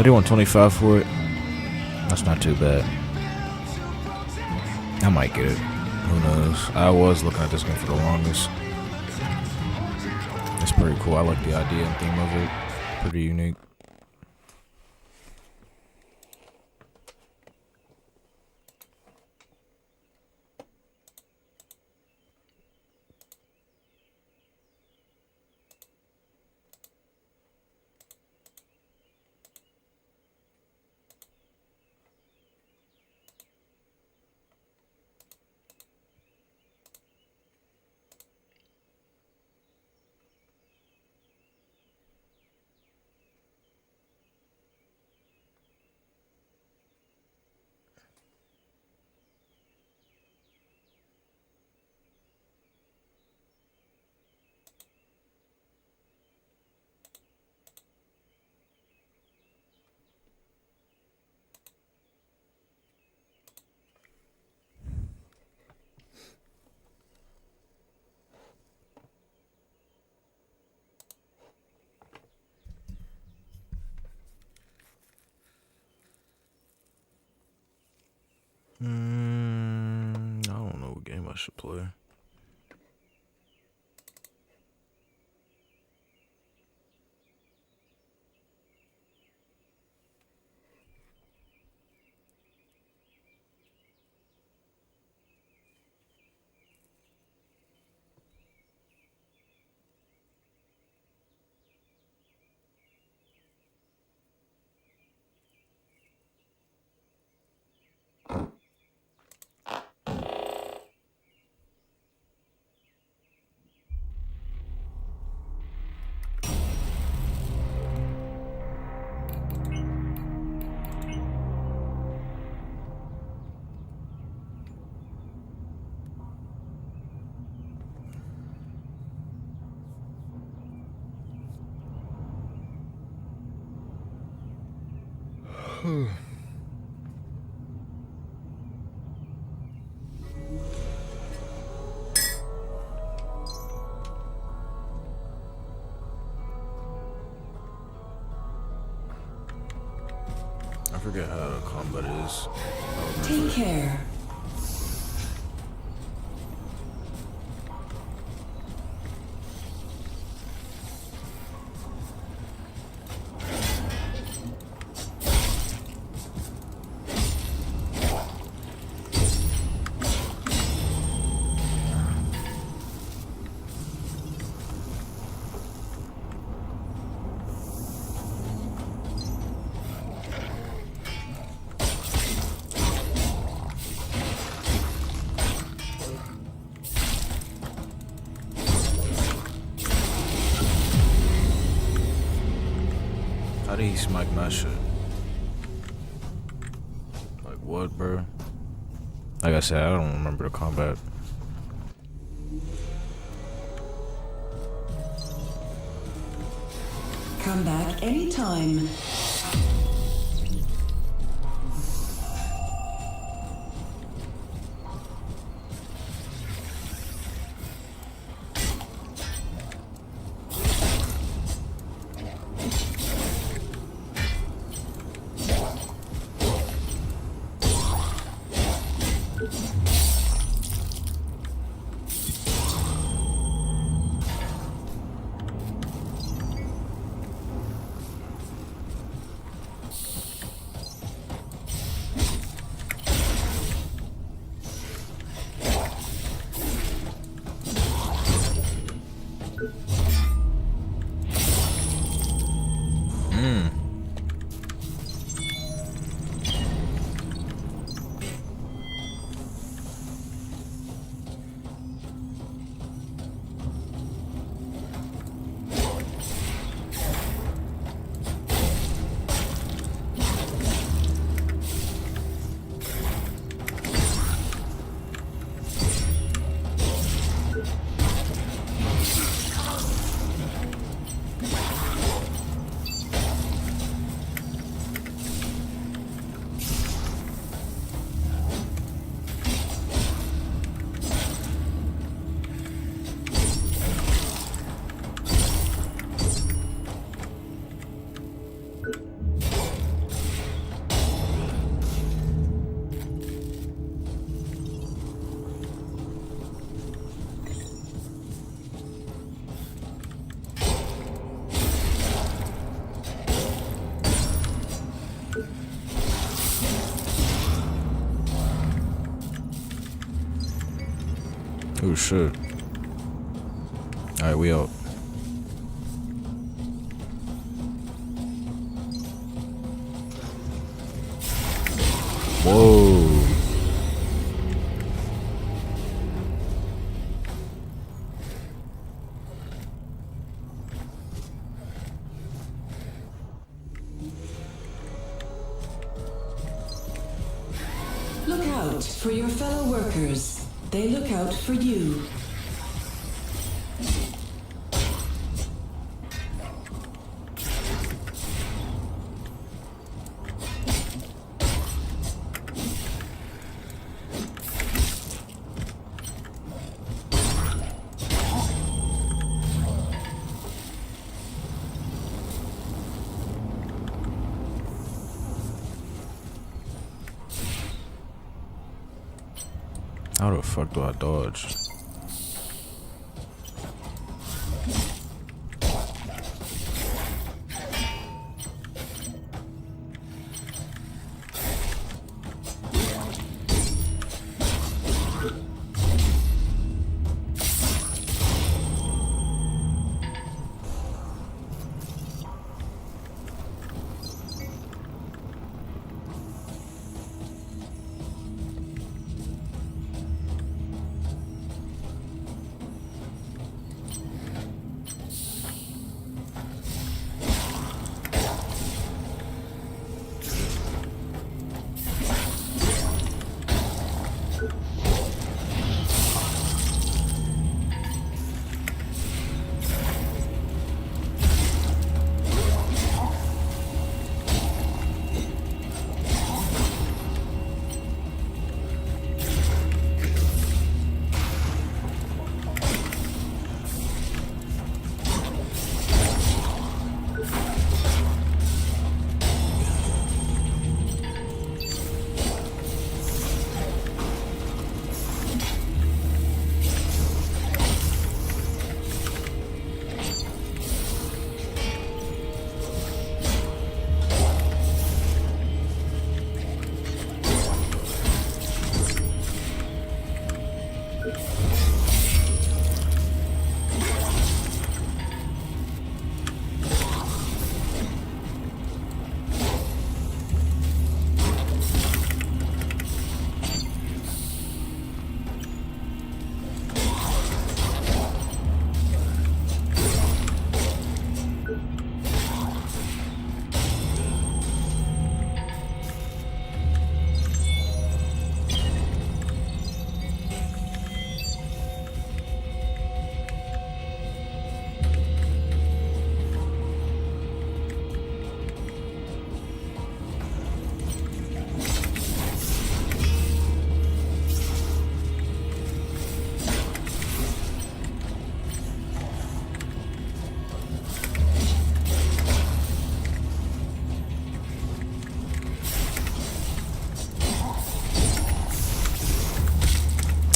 I do want 25 for it. That's not too bad. I might get it. Who knows? I was looking at this game for the longest. It's pretty cool. I like the idea and theme of it. Pretty unique. I don't know what game I should play. I forget how the combat is. Take care. How did he smack my shit? Like what, bro? Like I said, I don't remember the combat. Come back anytime. Oh shit. Alright, we out. Whoa. Look out for your fellow workers. They look out for you. How the fuck do I dodge?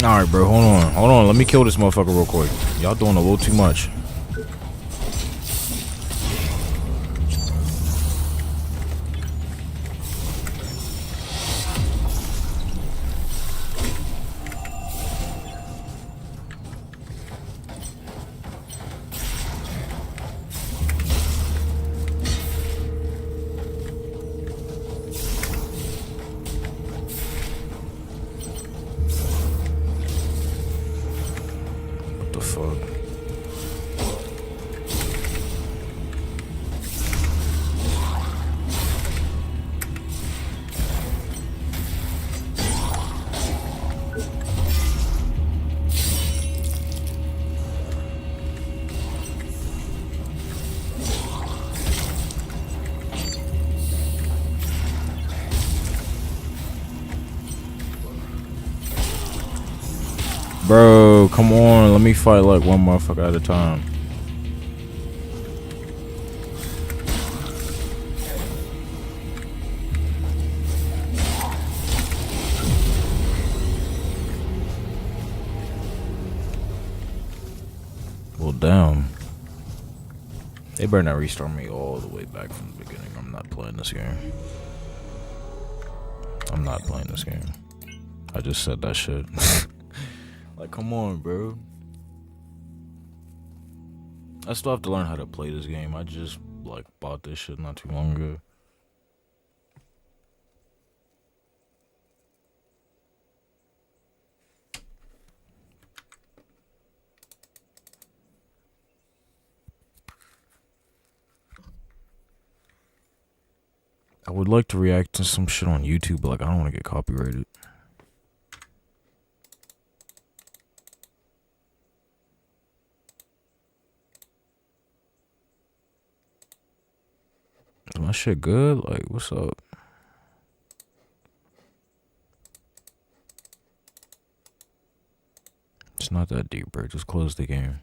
Alright, bro, hold on. Hold on, let me kill this motherfucker real quick. Y'all doing a little too much. What the fuck? Bro, come on. Let me fight like one motherfucker at a time. Well, damn. They better not restart me all the way back from the beginning. I'm not playing this game. I'm not playing this game. I just said that shit. Like, come on, bro. I still have to learn how to play this game. I just, like, bought this shit not too long ago. I would like to react to some shit on YouTube, but, like, I don't want to get copyrighted. Is my shit good? Like, what's up? It's not that deep, bro. Just close the game.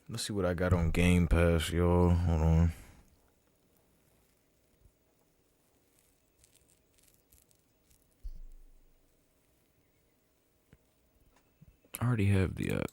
Let's see what I got on Game Pass, y'all. Hold on. I already have the app.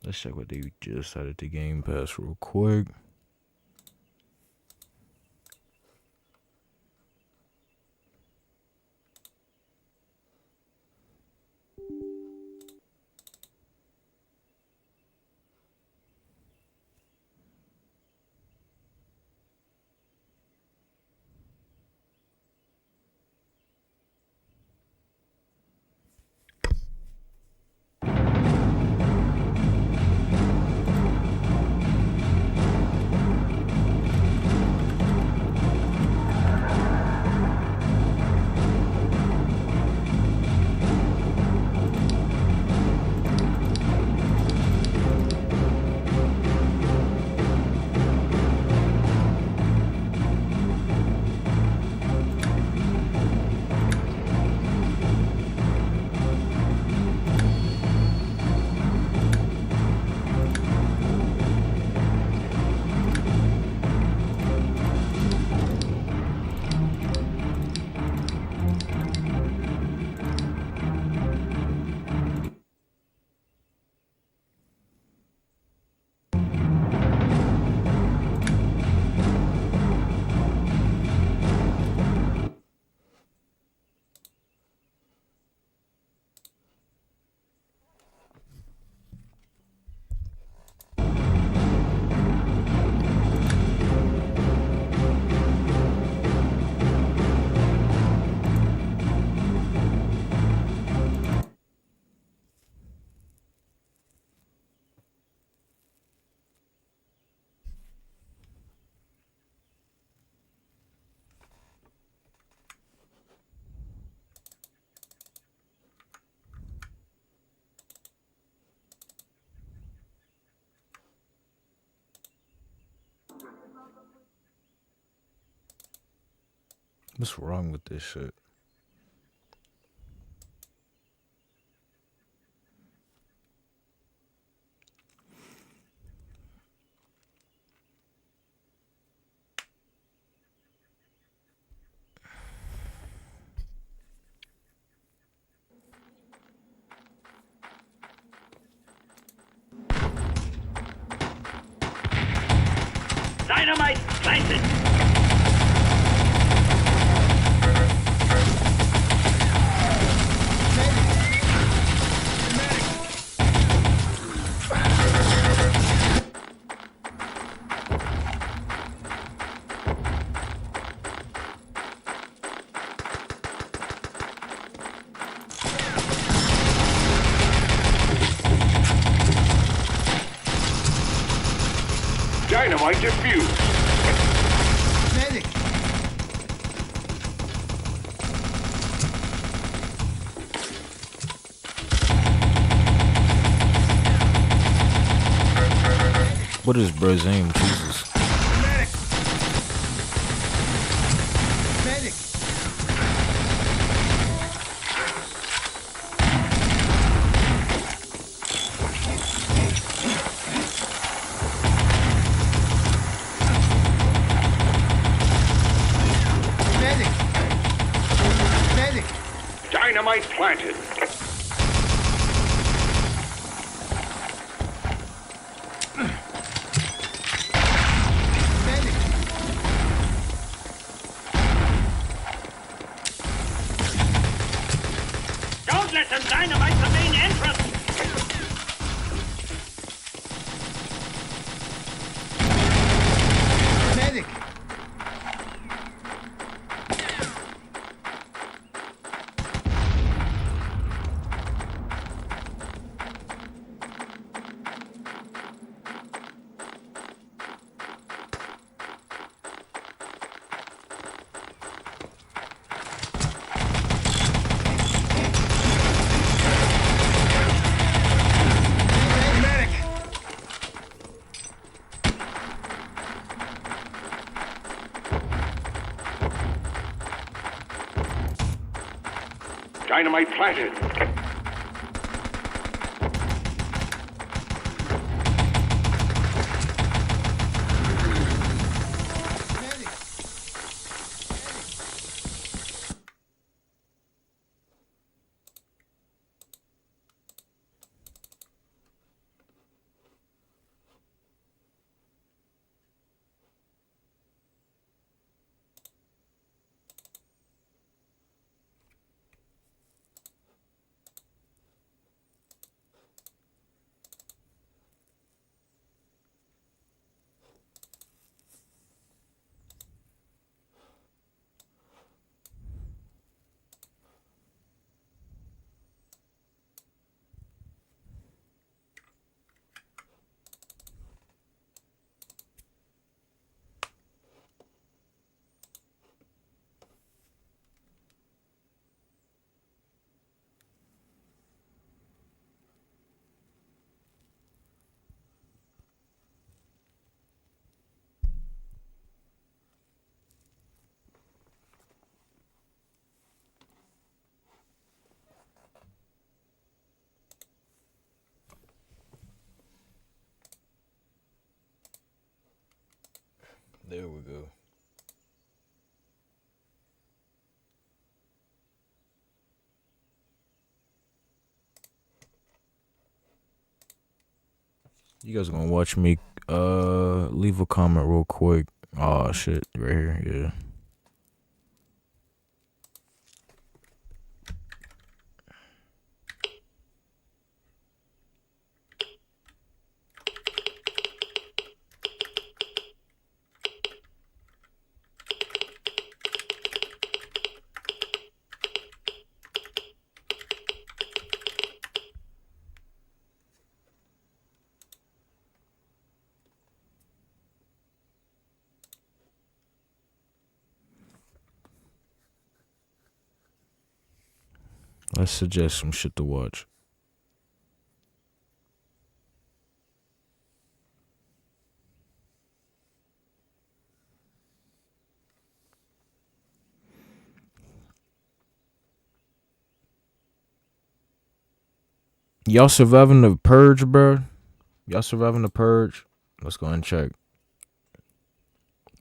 Let's check what they just added to Game Pass real quick. What's wrong with this shit? Dynamite planted! Dynamite defused. Medic! What is bro's aim? Jesus. Medic! Medic! Medic! Medic! Dynamite planted. Medic! Don't let them dynamite the main entrance. Medic! Medic! Dynamite planted. Medic! There we go. You guys are gonna watch me leave a comment real quick. Oh shit, right here, yeah. Let's suggest some shit to watch. Y'all surviving the purge, bro? Y'all surviving the purge? Let's go and check.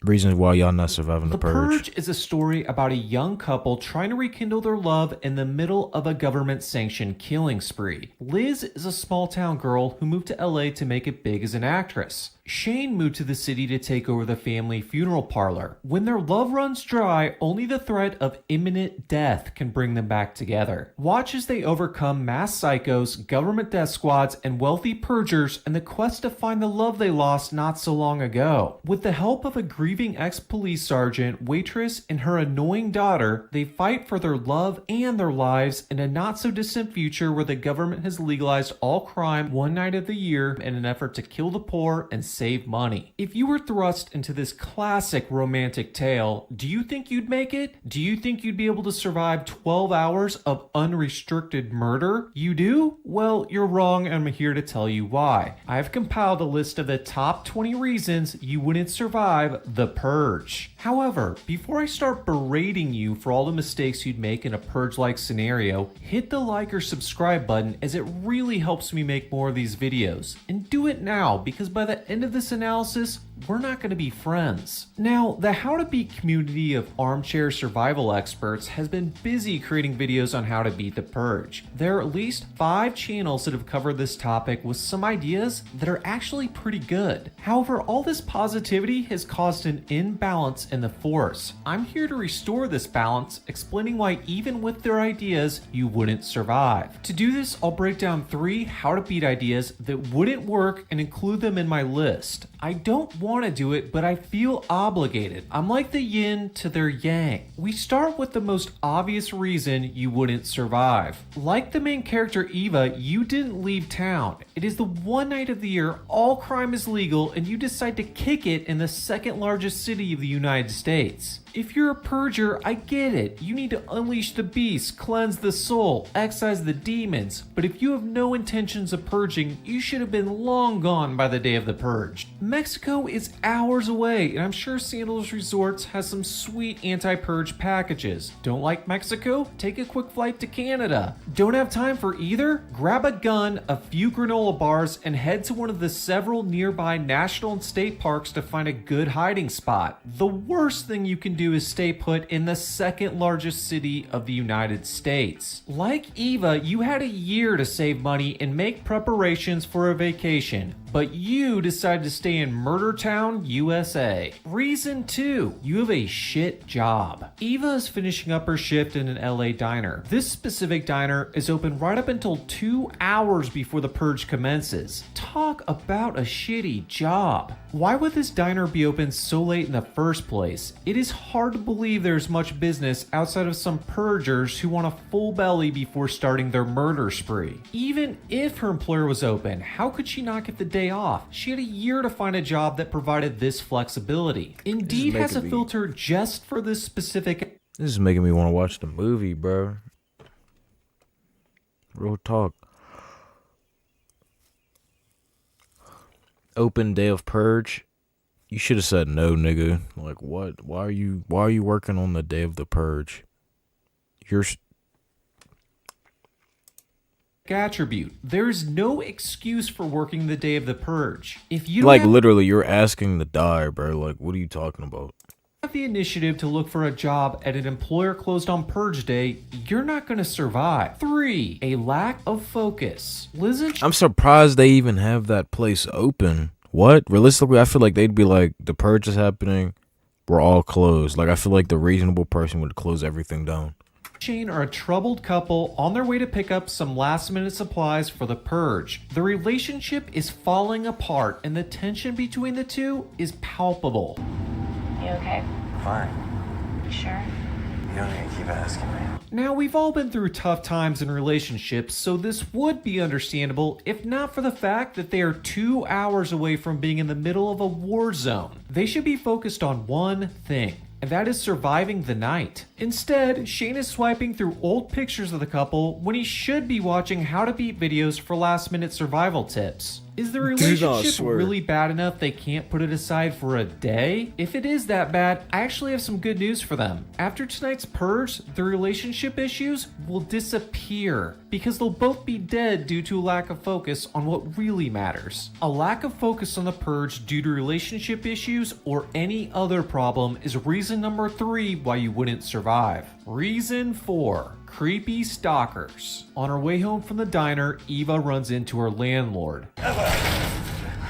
Reasons why y'all not surviving the The Purge is a story about a young couple trying to rekindle their love in the middle of a government-sanctioned killing spree. Liz is a small-town girl who moved to LA to make it big as an actress. Shane moved to the city to take over the family funeral parlor. When their love runs dry, only the threat of imminent death can bring them back together. Watch as they overcome mass psychos, government death squads, and wealthy purgers in the quest to find the love they lost not so long ago. With the help of a grieving grieving ex-police sergeant, waitress, and her annoying daughter, they fight for their love and their lives in a not-so-distant future where the government has legalized all crime one night of the year in an effort to kill the poor and save money. If you were thrust into this classic romantic tale, do you think you'd make it? Do you think you'd be able to survive 12 hours of unrestricted murder? You do? Well, you're wrong, and I'm here to tell you why. I've compiled a list of the top 20 reasons you wouldn't survive the purge. However, before I start berating you for all the mistakes you'd make in a purge-like scenario, hit the like or subscribe button as it really helps me make more of these videos. And do it now, because by the end of this analysis, we're not going to be friends. Now, the How to Beat community of armchair survival experts has been busy creating videos on how to beat the purge. There are at least 5 channels that have covered this topic with some ideas that are actually pretty good. However, all this positivity has caused an imbalance in the force. I'm here to restore this balance, explaining why even with their ideas, you wouldn't survive. To do this, I'll break down 3 how to beat ideas that wouldn't work and include them in my list. I don't want to do it, but I feel obligated. I'm like the yin to their yang. We start with the most obvious reason you wouldn't survive. Like the main character Eva, you didn't leave town. It is the one night of the year all crime is legal and you decide to kick it in the second largest city of the United States. If you're a purger, I get it. You need to unleash the beast, cleanse the soul, excise the demons. But if you have no intentions of purging, you should have been long gone by the day of the purge. Mexico is hours away, and I'm sure Sandals Resorts has some sweet anti-purge packages. Don't like Mexico? Take a quick flight to Canada. Don't have time for either? Grab a gun, a few granola bars, and head to one of the several nearby national and state parks to find a good hiding spot. The worst thing you can do is stay put in the second largest city of the United States. Like Eva, you had a year to save money and make preparations for a vacation, but you decided to stay in Murder Town, USA. Reason 2, you have a shit job. Eva is finishing up her shift in an LA diner. This specific diner is open right up until 2 hours before the purge commences. Talk about a shitty job. Why would this diner be open so late in the first place? It is hard to believe there's much business outside of some purgers who want a full belly before starting their murder spree. Even if her employer was open, how could she not get the day off? She had a year to find a job that provided this flexibility. Indeed has a filter just for this specific. This is making me want to watch the movie, bro. Real talk. Open day of purge. You should have said no, nigga. Like, what? Why are you working on the day of the purge? You're attribute. There's no excuse for working the day of the purge. If you like literally, you're asking to die, bro. Like, what are you talking about? Have the initiative to look for a job at an employer closed on purge day, you're not going to survive. 3, a lack of focus. I'm surprised they even have that place open. What? Realistically, I feel like they'd be like, the purge is happening, we're all closed. Like, I feel like the reasonable person would close everything down. Shane are a troubled couple on their way to pick up some last-minute supplies for the purge. The relationship is falling apart, and the tension between the two is palpable. You okay? Fine. You sure? You don't need to keep asking me. Now, we've all been through tough times in relationships, so this would be understandable if not for the fact that they are 2 hours away from being in the middle of a war zone. They should be focused on one thing, and that is surviving the night. Instead, Shane is swiping through old pictures of the couple when he should be watching how to beat videos for last-minute survival tips. Is the relationship really bad enough they can't put it aside for a day? If it is that bad, I actually have some good news for them. After tonight's purge, the relationship issues will disappear because they'll both be dead due to a lack of focus on what really matters. A lack of focus on the purge due to relationship issues or any other problem is reason number 3 why you wouldn't survive. Reason 4. Creepy stalkers. On her way home from the diner, Eva runs into her landlord. Hey.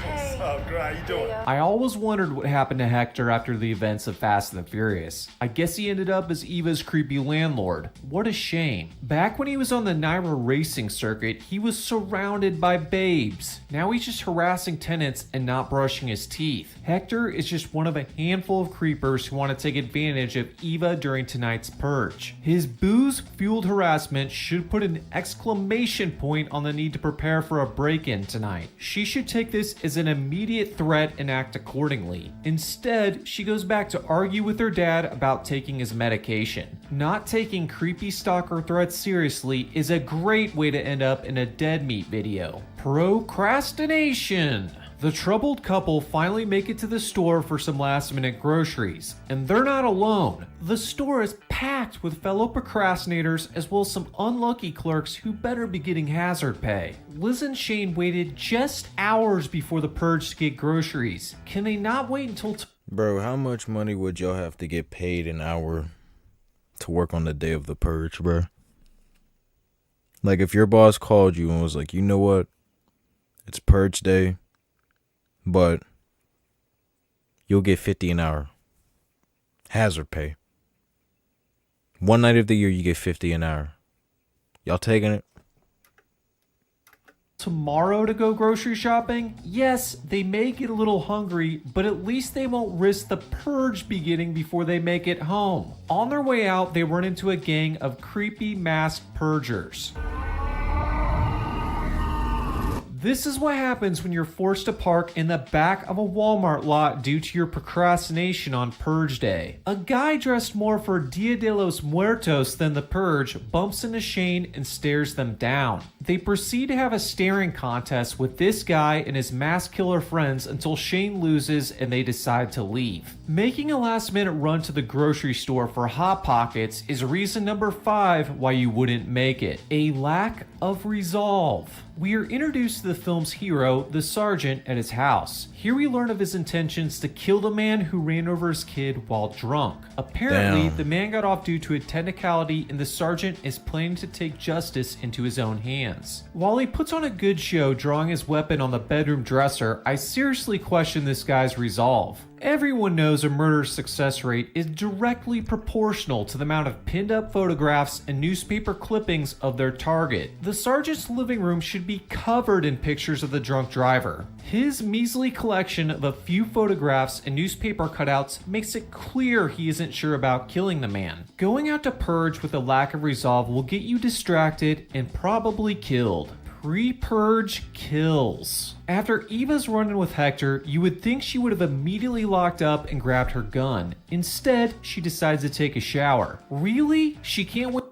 What's up, girl? Nigga, how you doing? I always wondered what happened to Hector after the events of Fast and the Furious. I guess he ended up as Eva's creepy landlord. What a shame. Back when he was on the Naira racing circuit, he was surrounded by babes. Now he's just harassing tenants and not brushing his teeth. Hector is just one of a handful of creepers who want to take advantage of Eva during tonight's purge. His booze-fueled harassment should put an exclamation point on the need to prepare for a break-in tonight. She should take this as an immediate threat and act accordingly. Instead, she goes back to argue with her dad about taking his medication. Not taking creepy stalker threats seriously is a great way to end up in a dead meat video. Procrastination. The troubled couple finally make it to the store for some last-minute groceries, and they're not alone. The store is packed with fellow procrastinators as well as some unlucky clerks who better be getting hazard pay. Liz and Shane waited just hours before the purge to get groceries. Can they not wait until Bro, how much money would y'all have to get paid an hour to work on the day of the purge, bro? Like, if your boss called you and was like, you know what? It's purge day, but you'll get $50 an hour. Hazard pay. One night of the year, you get $50 an hour. Y'all taking it? tomorrow to go grocery shopping? Yes, they may get a little hungry, but at least they won't risk the purge beginning before they make it home. On their way out, they run into a gang of creepy masked purgers. This is what happens when you're forced to park in the back of a Walmart lot due to your procrastination on Purge Day. A guy dressed more for Dia de los Muertos than the Purge bumps into Shane and stares them down. They proceed to have a staring contest with this guy and his mask killer friends until Shane loses and they decide to leave. Making a last minute run to the grocery store for Hot Pockets is reason number 5 why you wouldn't make it. A lack of resolve. We are introduced to the film's hero, the sergeant, at his house. Here we learn of his intentions to kill the man who ran over his kid while drunk. Apparently, the man got off due to a technicality and the sergeant is planning to take justice into his own hands. While he puts on a good show drawing his weapon on the bedroom dresser, I seriously question this guy's resolve. Everyone knows a murder's success rate is directly proportional to the amount of pinned up photographs and newspaper clippings of their target. The sergeant's living room should be covered in pictures of the drunk driver. His measly collection of a few photographs and newspaper cutouts makes it clear he isn't sure about killing the man. Going out to purge with a lack of resolve will get you distracted and probably killed. Pre-purge kills. After Eva's run-in with Hector, you would think she would have immediately locked up and grabbed her gun. Instead, she decides to take a shower. Really? She can't wait.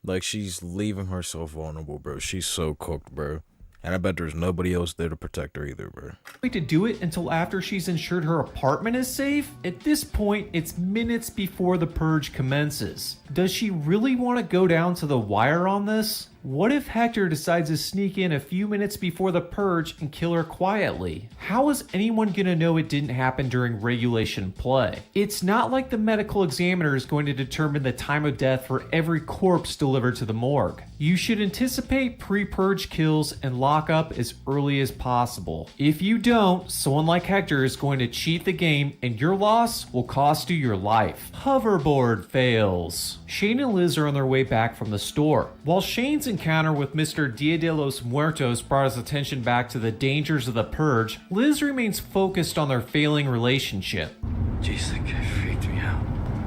Like, she's leaving herself vulnerable, bro. She's so cooked, bro. And I bet there's nobody else there to protect her either, bro. Wait to do it until after she's ensured her apartment is safe? At this point, it's minutes before the purge commences. Does she really want to go down to the wire on this? What if Hector decides to sneak in a few minutes before the purge and kill her quietly? How is anyone gonna know it didn't happen during regulation play? It's not like the medical examiner is going to determine the time of death for every corpse delivered to the morgue. You should anticipate pre-purge kills and lock up as early as possible. If you don't, someone like Hector is going to cheat the game and your loss will cost you your life. Hoverboard fails. Shane and Liz are on their way back from the store. While Shane's encounter with Mr. Dia de los Muertos brought his attention back to the dangers of the purge, Liz remains focused on their failing relationship. Jeez, that guy freaked me out.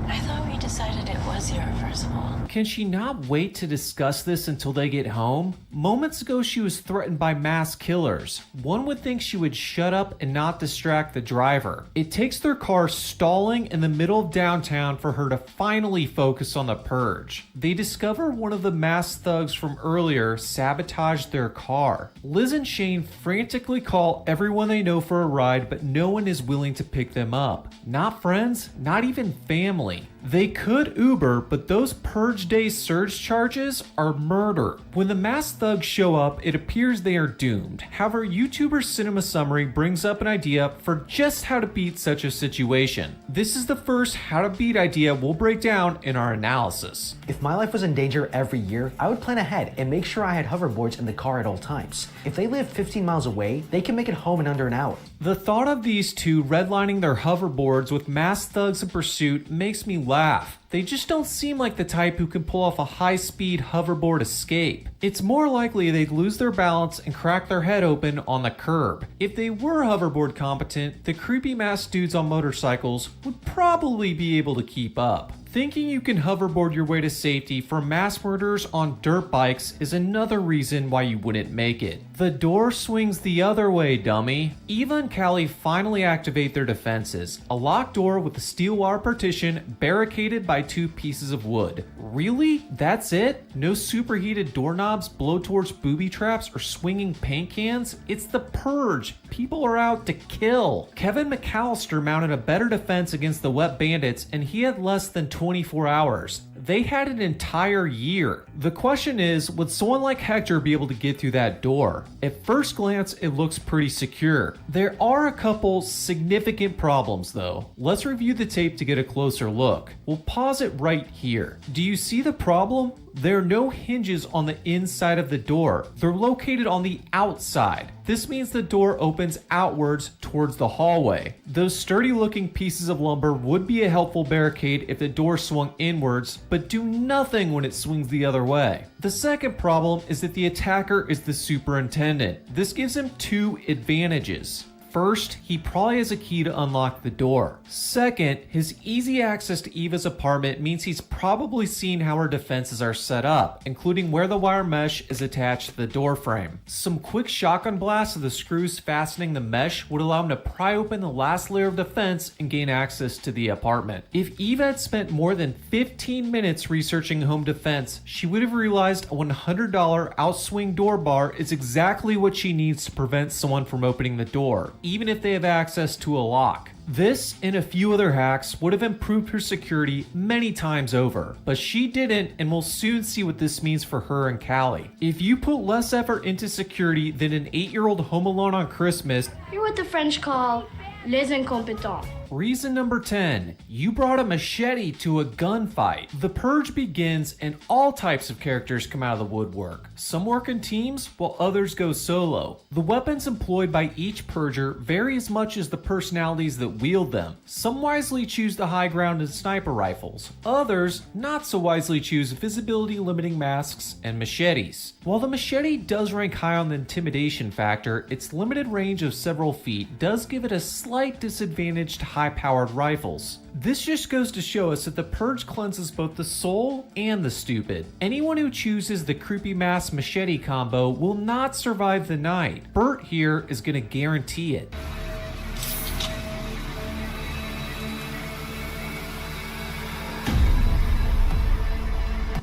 I thought we decided it was irreversible. Can she not wait to discuss this until they get home? Moments ago, she was threatened by mass killers. One would think she would shut up and not distract the driver. It takes their car stalling in the middle of downtown for her to finally focus on the purge. They discover one of the masked thugs from earlier sabotaged their car. Liz and Shane frantically call everyone they know for a ride, but no one is willing to pick them up. Not friends, not even family. They could Uber, but those Purge Day surge charges are murder. When the masked thugs show up, it appears they are doomed. However, YouTuber Cinema Summary brings up an idea for just how to beat such a situation. This is the first how to beat idea we'll break down in our analysis. If my life was in danger every year, I would plan ahead and make sure I had hoverboards in the car at all times. If they live 15 miles away, they can make it home in under an hour. The thought of these two redlining their hoverboards with masked thugs in pursuit makes me laugh. They just don't seem like the type who can pull off a high-speed hoverboard escape. It's more likely they'd lose their balance and crack their head open on the curb. If they were hoverboard competent, the creepy masked dudes on motorcycles would probably be able to keep up. Thinking you can hoverboard your way to safety from mass murderers on dirt bikes is another reason why you wouldn't make it. The door swings the other way, dummy. Eva and Callie finally activate their defenses. A locked door with a steel wire partition barricaded by 2 pieces of wood. Really? That's it? No superheated doorknobs, blowtorch booby traps, or swinging paint cans? It's the Purge. People are out to kill. Kevin McAllister mounted a better defense against the wet bandits, and he had less than 24 hours. They had an entire year. The question is, would someone like Hector be able to get through that door? At first glance, it looks pretty secure. There are a couple significant problems though. Let's review the tape to get a closer look. We'll pause it right here. Do you see the problem? There are no hinges on the inside of the door. They're located on the outside. This means the door opens outwards towards the hallway. Those sturdy looking pieces of lumber would be a helpful barricade if the door swung inwards, but do nothing when it swings the other way. The second problem is that the attacker is the superintendent. This gives him 2 advantages. First, he probably has a key to unlock the door. Second, his easy access to Eva's apartment means he's probably seen how her defenses are set up, including where the wire mesh is attached to the door frame. Some quick shotgun blasts of the screws fastening the mesh would allow him to pry open the last layer of defense and gain access to the apartment. If Eva had spent more than 15 minutes researching home defense, she would have realized a $100 outswing door bar is exactly what she needs to prevent someone from opening the door, even if they have access to a lock. This and a few other hacks would have improved her security many times over, but she didn't, and we'll soon see what this means for her and Callie. If you put less effort into security than an 8-year-old home alone on Christmas, you're what the French call les incompetents. Reason number 10, you brought a machete to a gunfight. The Purge begins and all types of characters come out of the woodwork. Some work in teams while others go solo. The weapons employed by each Purger vary as much as the personalities that wield them. Some wisely choose the high ground and sniper rifles. Others not so wisely choose visibility limiting masks and machetes. While the machete does rank high on the intimidation factor, its limited range of several feet does give it a slight disadvantage to high-powered rifles. This just goes to show us that the Purge cleanses both the soul and the stupid. Anyone who chooses the creepy mask machete combo will not survive the night. Bert here is gonna guarantee it.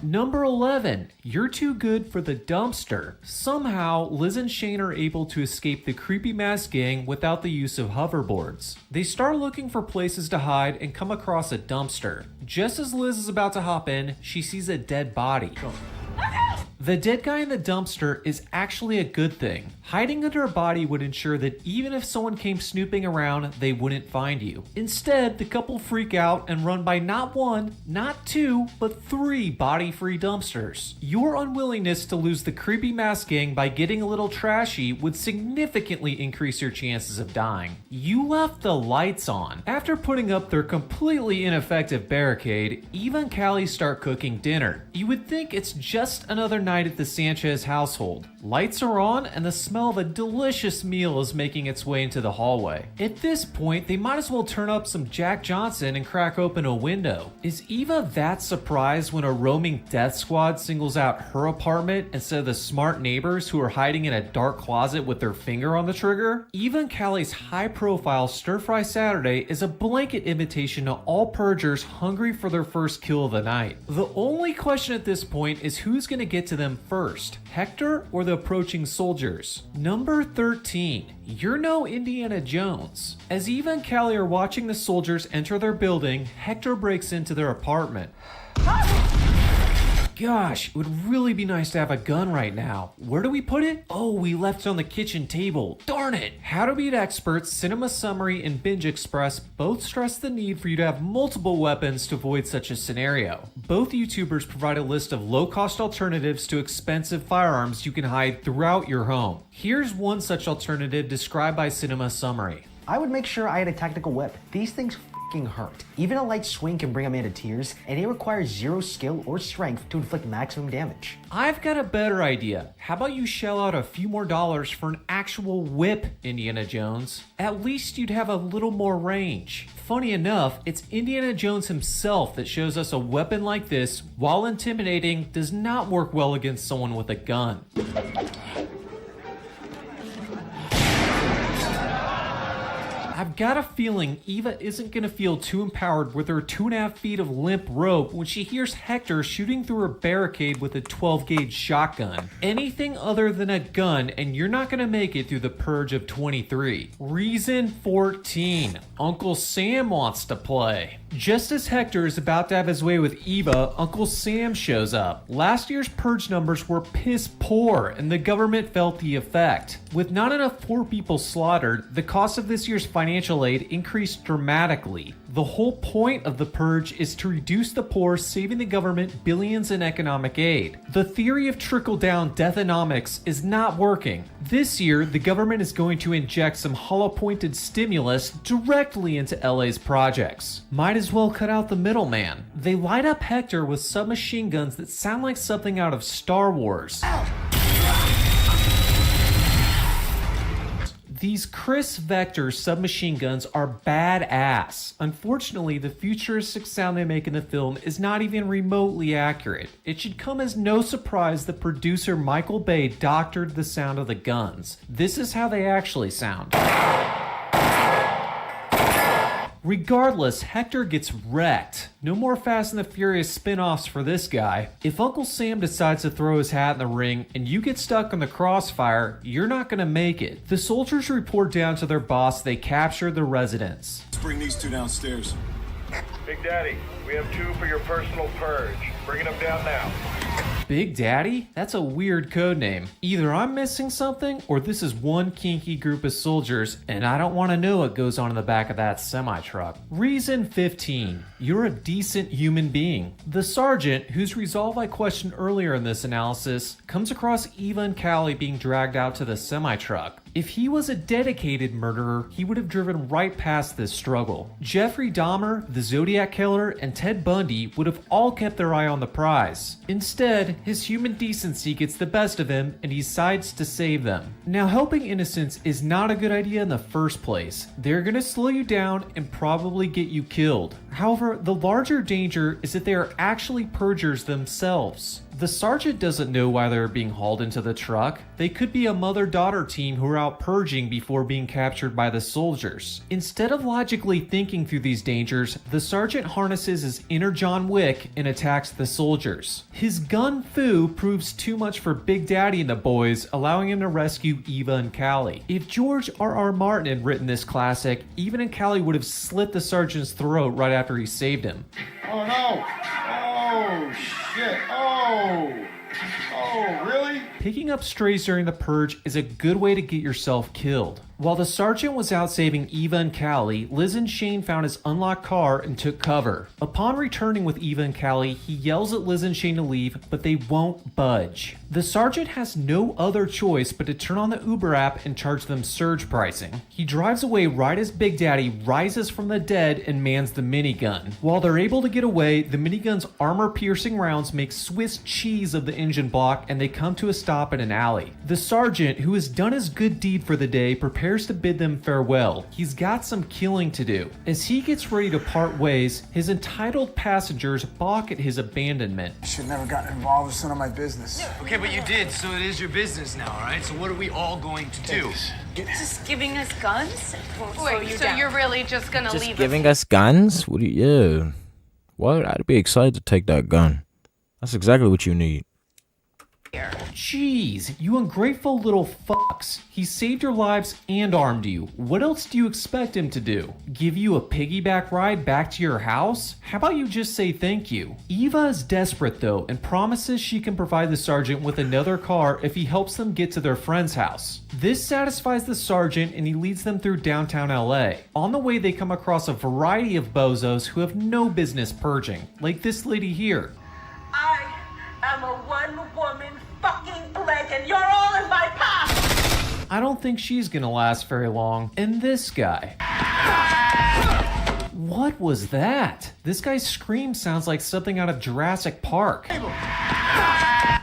Number 11, you're too good for the dumpster. Somehow, Liz and Shane are able to escape the creepy mask gang without the use of hoverboards. They start looking for places to hide and come across a dumpster. Just as Liz is about to hop in, she sees a dead body. The dead guy in the dumpster is actually a good thing. Hiding under a body would ensure that even if someone came snooping around, they wouldn't find you. Instead, the couple freak out and run by not 1, not 2, but 3 body-free dumpsters. Your unwillingness to lose the creepy mask gang by getting a little trashy would significantly increase your chances of dying. You left the lights on. After putting up their completely ineffective barricade, Eva and Callie start cooking dinner. You would think it's just another night at the Sanchez household. Lights are on and the smell of a delicious meal is making its way into the hallway. At this point, they might as well turn up some Jack Johnson and crack open a window. Is Eva that surprised when a roaming death squad singles out her apartment instead of the smart neighbors who are hiding in a dark closet with their finger on the trigger? Eva and Callie's high-profile stir-fry Saturday is a blanket invitation to all purgers hungry for their first kill of the night. The only question at this point is who's going to get to to them first, Hector or the approaching soldiers? Number 13. You're no Indiana Jones. As Eva and Callie are watching the soldiers enter their building, Hector breaks into their apartment. Gosh, it would really be nice to have a gun right now. Where do we put it? Oh, we left it on the kitchen table. Darn it! How to Beat Experts, Cinema Summary, and Binge Express both stress the need for you to have multiple weapons to avoid such a scenario. Both YouTubers provide a list of low-cost alternatives to expensive firearms you can hide throughout your home. Here's one such alternative described by Cinema Summary. I would make sure I had a tactical whip. These things hurt. Even a light swing can bring a man to tears, and it requires zero skill or strength to inflict maximum damage. I've got a better idea. How about you shell out a few more dollars for an actual whip, Indiana Jones? At least you'd have a little more range. Funny enough, it's Indiana Jones himself that shows us a weapon like this, while intimidating, does not work well against someone with a gun. I've got a feeling Eva isn't going to feel too empowered with her 2.5 feet of limp rope when she hears Hector shooting through her barricade with a 12-gauge shotgun. Anything other than a gun and you're not going to make it through the Purge of 23. Reason 14. Uncle Sam wants to play. Just as Hector is about to have his way with Eva, Uncle Sam shows up. Last year's Purge numbers were piss poor and the government felt the effect. With not enough poor people slaughtered, the cost of this year's financial aid increased dramatically. The whole point of the Purge is to reduce the poor, saving the government billions in economic aid. The theory of trickle-down deathonomics is not working. This year, the government is going to inject some hollow-pointed stimulus directly into LA's projects. Might as well cut out the middleman. They light up Hector with submachine guns that sound like something out of Star Wars. These Chris Vector submachine guns are badass. Unfortunately, the futuristic sound they make in the film is not even remotely accurate. It should come as no surprise that producer Michael Bay doctored the sound of the guns. This is how they actually sound. Regardless, Hector gets wrecked. No more Fast and the Furious spin-offs for this guy. If Uncle Sam decides to throw his hat in the ring and you get stuck in the crossfire, you're not gonna make it. The soldiers report down to their boss they captured the residence. Let's bring these two downstairs. Big Daddy, we have 2 for your personal purge. Bringing them down now. Big Daddy? That's a weird code name. Either I'm missing something, or this is one kinky group of soldiers, and I don't want to know what goes on in the back of that semi-truck. Reason 15. You're a decent human being. The sergeant, whose resolve I questioned earlier in this analysis, comes across Eva and Callie being dragged out to the semi-truck. If he was a dedicated murderer, he would have driven right past this struggle. Jeffrey Dahmer, the Zodiac Killer, and Ted Bundy would have all kept their eye on the prize. Instead, his human decency gets the best of him and he decides to save them. Now, helping innocents is not a good idea in the first place. They're gonna slow you down and probably get you killed. However, the larger danger is that they are actually purgers themselves. The sergeant doesn't know why they're being hauled into the truck. They could be a mother-daughter team who are out purging before being captured by the soldiers. Instead of logically thinking through these dangers, the sergeant harnesses his inner John Wick and attacks the soldiers. His gun fu proves too much for Big Daddy and the boys, allowing him to rescue Eva and Callie. If George R.R. Martin had written this classic, Eva and Callie would have slit the sergeant's throat right after he saved him. Oh no! Oh shit! Oh! Oh, really? Picking up strays during the purge is a good way to get yourself killed. While the sergeant was out saving Eva and Callie, Liz and Shane found his unlocked car and took cover. Upon returning with Eva and Callie, he yells at Liz and Shane to leave, but they won't budge. The sergeant has no other choice but to turn on the Uber app and charge them surge pricing. He drives away right as Big Daddy rises from the dead and mans the minigun. While they're able to get away, the minigun's armor-piercing rounds make Swiss cheese of the engine block and they come to a stop in an alley. The sergeant, who has done his good deed for the day, prepares to bid them farewell. He's got some killing to do. As he gets ready to part ways, his entitled passengers balk at his abandonment. I should never gotten involved with some of my business. Okay, but you did, so it is your business now, all right? So what are we all going to do? Just giving us guns? Wait, so you're really just gonna Just leave giving us guns? What do you, yeah. What? I'd be excited to take that gun. That's exactly what you need. here. Jeez, you ungrateful little fucks. He saved your lives and armed you. What else do you expect him to do? Give you a piggyback ride back to your house? How about you just say thank you? Eva is desperate though and promises she can provide the sergeant with another car if he helps them get to their friend's house. This satisfies the sergeant and he leads them through downtown LA. On the way they come across a variety of bozos who have no business purging, like this lady here. I am a one-woman fucking plague and you're all in my path! I don't think she's gonna last very long. And this guy. What was that? This guy's scream sounds like something out of Jurassic Park.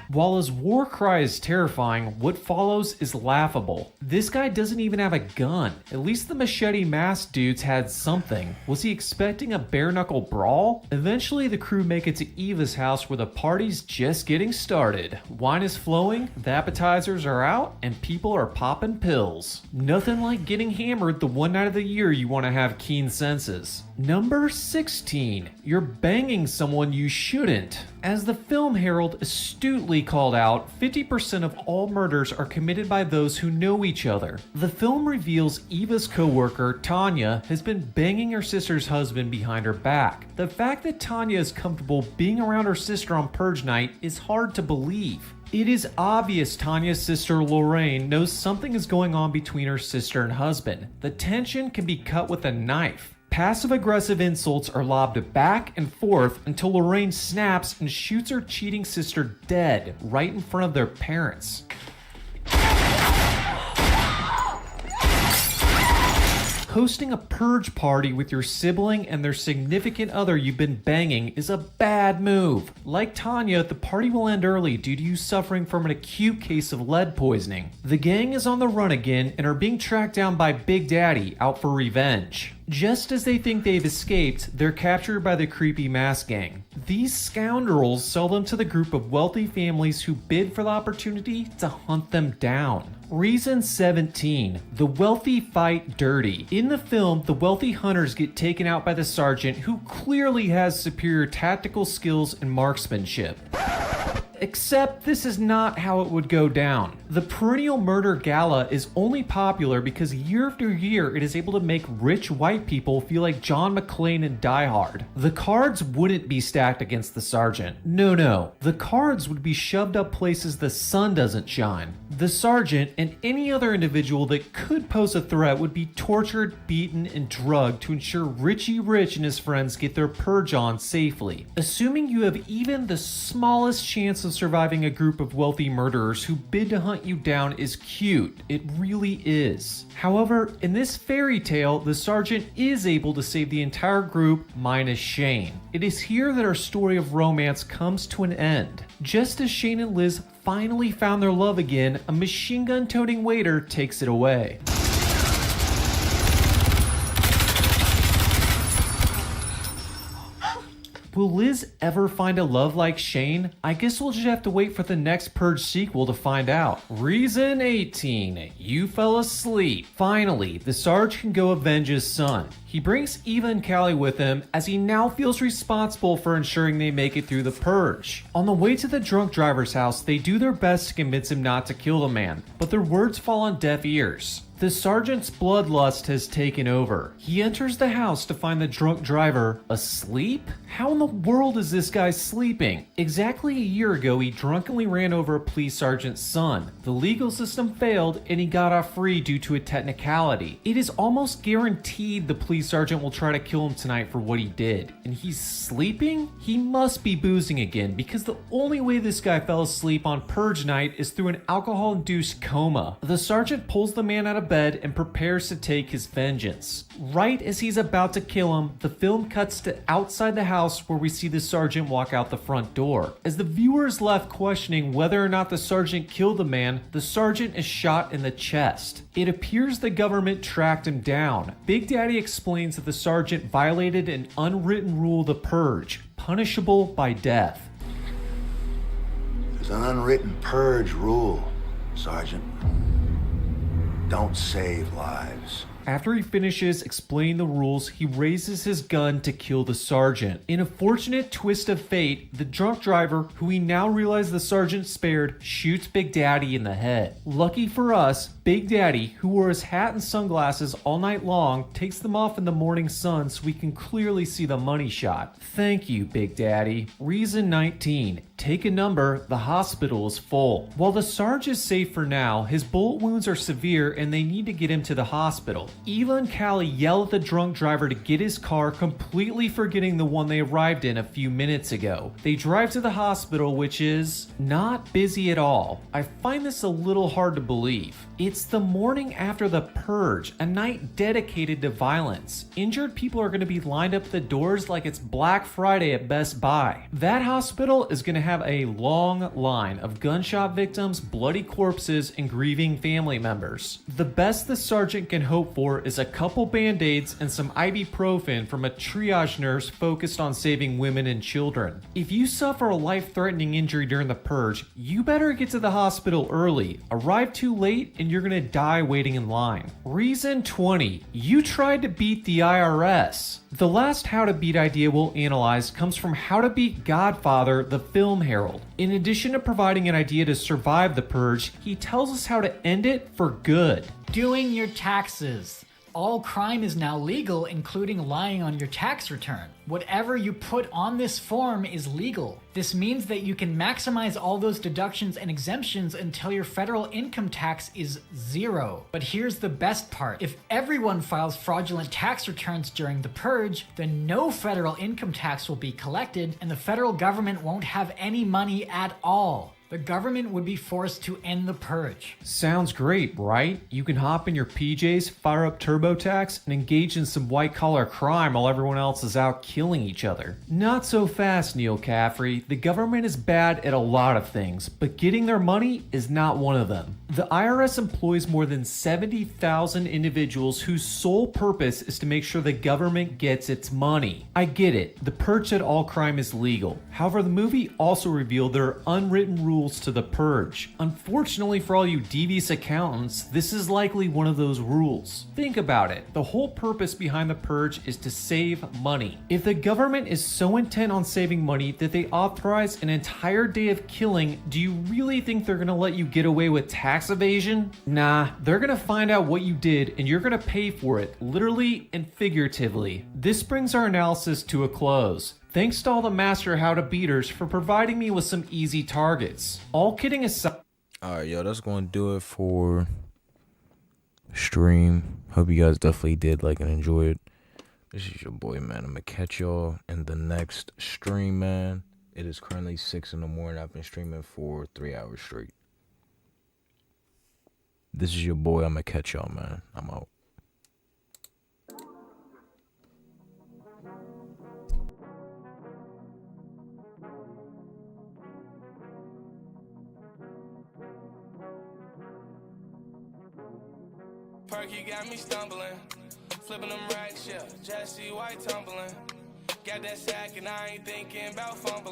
While his war cry is terrifying, what follows is laughable. This guy doesn't even have a gun. At least the machete masked dudes had something. Was he expecting a bare knuckle brawl? Eventually the crew make it to Eva's house where the party's just getting started. Wine is flowing, the appetizers are out, and people are popping pills. Nothing like getting hammered the one night of the year you want to have keen senses. Number 16. You're banging someone you shouldn't. As the film Herald astutely called out, 50% of all murders are committed by those who know each other. The film reveals Eva's co-worker, Tanya, has been banging her sister's husband behind her back. The fact that Tanya is comfortable being around her sister on Purge Night is hard to believe. It is obvious Tanya's sister Lorraine knows something is going on between her sister and husband. The tension can be cut with a knife. Passive-aggressive insults are lobbed back and forth until Lorraine snaps and shoots her cheating sister dead right in front of their parents. Hosting a purge party with your sibling and their significant other you've been banging is a bad move. Like Tanya, the party will end early due to you suffering from an acute case of lead poisoning. The gang is on the run again and are being tracked down by Big Daddy out for revenge. Just as they think they've escaped, they're captured by the creepy mask gang. These scoundrels sell them to the group of wealthy families who bid for the opportunity to hunt them down. Reason 17. The wealthy fight dirty. In the film, the wealthy hunters get taken out by the sergeant who clearly has superior tactical skills and marksmanship. Except this is not how it would go down. The perennial murder gala is only popular because year after year it is able to make rich white people feel like John McClane in Die Hard. The cards wouldn't be stacked against the sergeant. No. The cards would be shoved up places the sun doesn't shine. The sergeant and any other individual that could pose a threat would be tortured, beaten, and drugged to ensure Richie Rich and his friends get their purge on safely. Assuming you have even the smallest chance of surviving a group of wealthy murderers who bid to hunt you down is cute. It really is. However, in this fairy tale, the sergeant is able to save the entire group minus Shane. It is here that our story of romance comes to an end. Just as Shane and Liz finally found their love again, a machine gun toting waiter takes it away. Will Liz ever find a love like Shane? I guess we'll just have to wait for the next Purge sequel to find out. Reason 18. You fell asleep. Finally, the Sarge can go avenge his son. He brings Eva and Callie with him as he now feels responsible for ensuring they make it through the Purge. On the way to the drunk driver's house, they do their best to convince him not to kill the man, but their words fall on deaf ears. The sergeant's bloodlust has taken over. He enters the house to find the drunk driver asleep? How in the world is this guy sleeping? Exactly a year ago, he drunkenly ran over a police sergeant's son. The legal system failed and he got off free due to a technicality. It is almost guaranteed the police sergeant will try to kill him tonight for what he did. And he's sleeping? He must be boozing again because the only way this guy fell asleep on Purge Night is through an alcohol-induced coma. The sergeant pulls the man out of bed and prepares to take his vengeance. Right as he's about to kill him, the film cuts to outside the house where we see the sergeant walk out the front door. As the viewer is left questioning whether or not the sergeant killed the man, the sergeant is shot in the chest. It appears the government tracked him down. Big Daddy explains that the sergeant violated an unwritten rule of the Purge, punishable by death. There's an unwritten Purge rule, Sergeant. Don't save lives. After he finishes explaining the rules, he raises his gun to kill the sergeant. In a fortunate twist of fate, the drunk driver, who we now realize the sergeant spared, shoots Big Daddy in the head. Lucky for us, Big Daddy, who wore his hat and sunglasses all night long, takes them off in the morning sun so we can clearly see the money shot. Thank you, Big Daddy. Reason 19. Take a number, the hospital is full. While the Sarge is safe for now, his bullet wounds are severe and they need to get him to the hospital. Eva and Callie yell at the drunk driver to get his car, completely forgetting the one they arrived in a few minutes ago. They drive to the hospital, which is not busy at all. I find this a little hard to believe. It's the morning after the Purge, a night dedicated to violence. Injured people are going to be lined up at the doors like it's Black Friday at Best Buy. That hospital is going to have a long line of gunshot victims, bloody corpses, and grieving family members. The best the sergeant can hope for is a couple band-aids and some ibuprofen from a triage nurse focused on saving women and children. If you suffer a life-threatening injury during the Purge, you better get to the hospital early. Arrive too late and you're gonna die waiting in line. Reason 20. You tried to beat the IRS. The last How to Beat idea we'll analyze comes from How to Beat Godfather, the film herald. In addition to providing an idea to survive the Purge, he tells us how to end it for good. Doing your taxes. All crime is now legal, including lying on your tax return. Whatever you put on this form is legal. This means that you can maximize all those deductions and exemptions until your federal income tax is 0. But here's the best part. If everyone files fraudulent tax returns during the Purge, then no federal income tax will be collected and the federal government won't have any money at all. The government would be forced to end the Purge. Sounds great, right? You can hop in your PJs, fire up TurboTax, and engage in some white-collar crime while everyone else is out killing each other. Not so fast, Neil Caffrey. The government is bad at a lot of things, but getting their money is not one of them. The IRS employs more than 70,000 individuals whose sole purpose is to make sure the government gets its money. I get it. The Purge said all crime is legal. However, the movie also revealed there are unwritten rules to the Purge. Unfortunately for all you devious accountants, this is likely one of those rules. Think about it. The whole purpose behind the Purge is to save money. If the government is so intent on saving money that they authorize an entire day of killing, do you really think they're gonna let you get away with tax evasion? Nah, they're gonna find out what you did and you're gonna pay for it, literally and figuratively. This brings our analysis to a close. Thanks to all the Master How to Beaters for providing me with some easy targets. All kidding aside. Alright, yo, that's going to do it for stream. Hope you guys definitely did like and enjoyed. This is your boy, man. I'm going to catch y'all in the next stream, man. It is currently 6 in the morning. I've been streaming for 3 hours straight. This is your boy. I'm going to catch y'all, man. I'm out. Perky got me stumbling, flipping them racks, yeah. Jesse White tumbling. Got that sack and I ain't thinking about fumbling.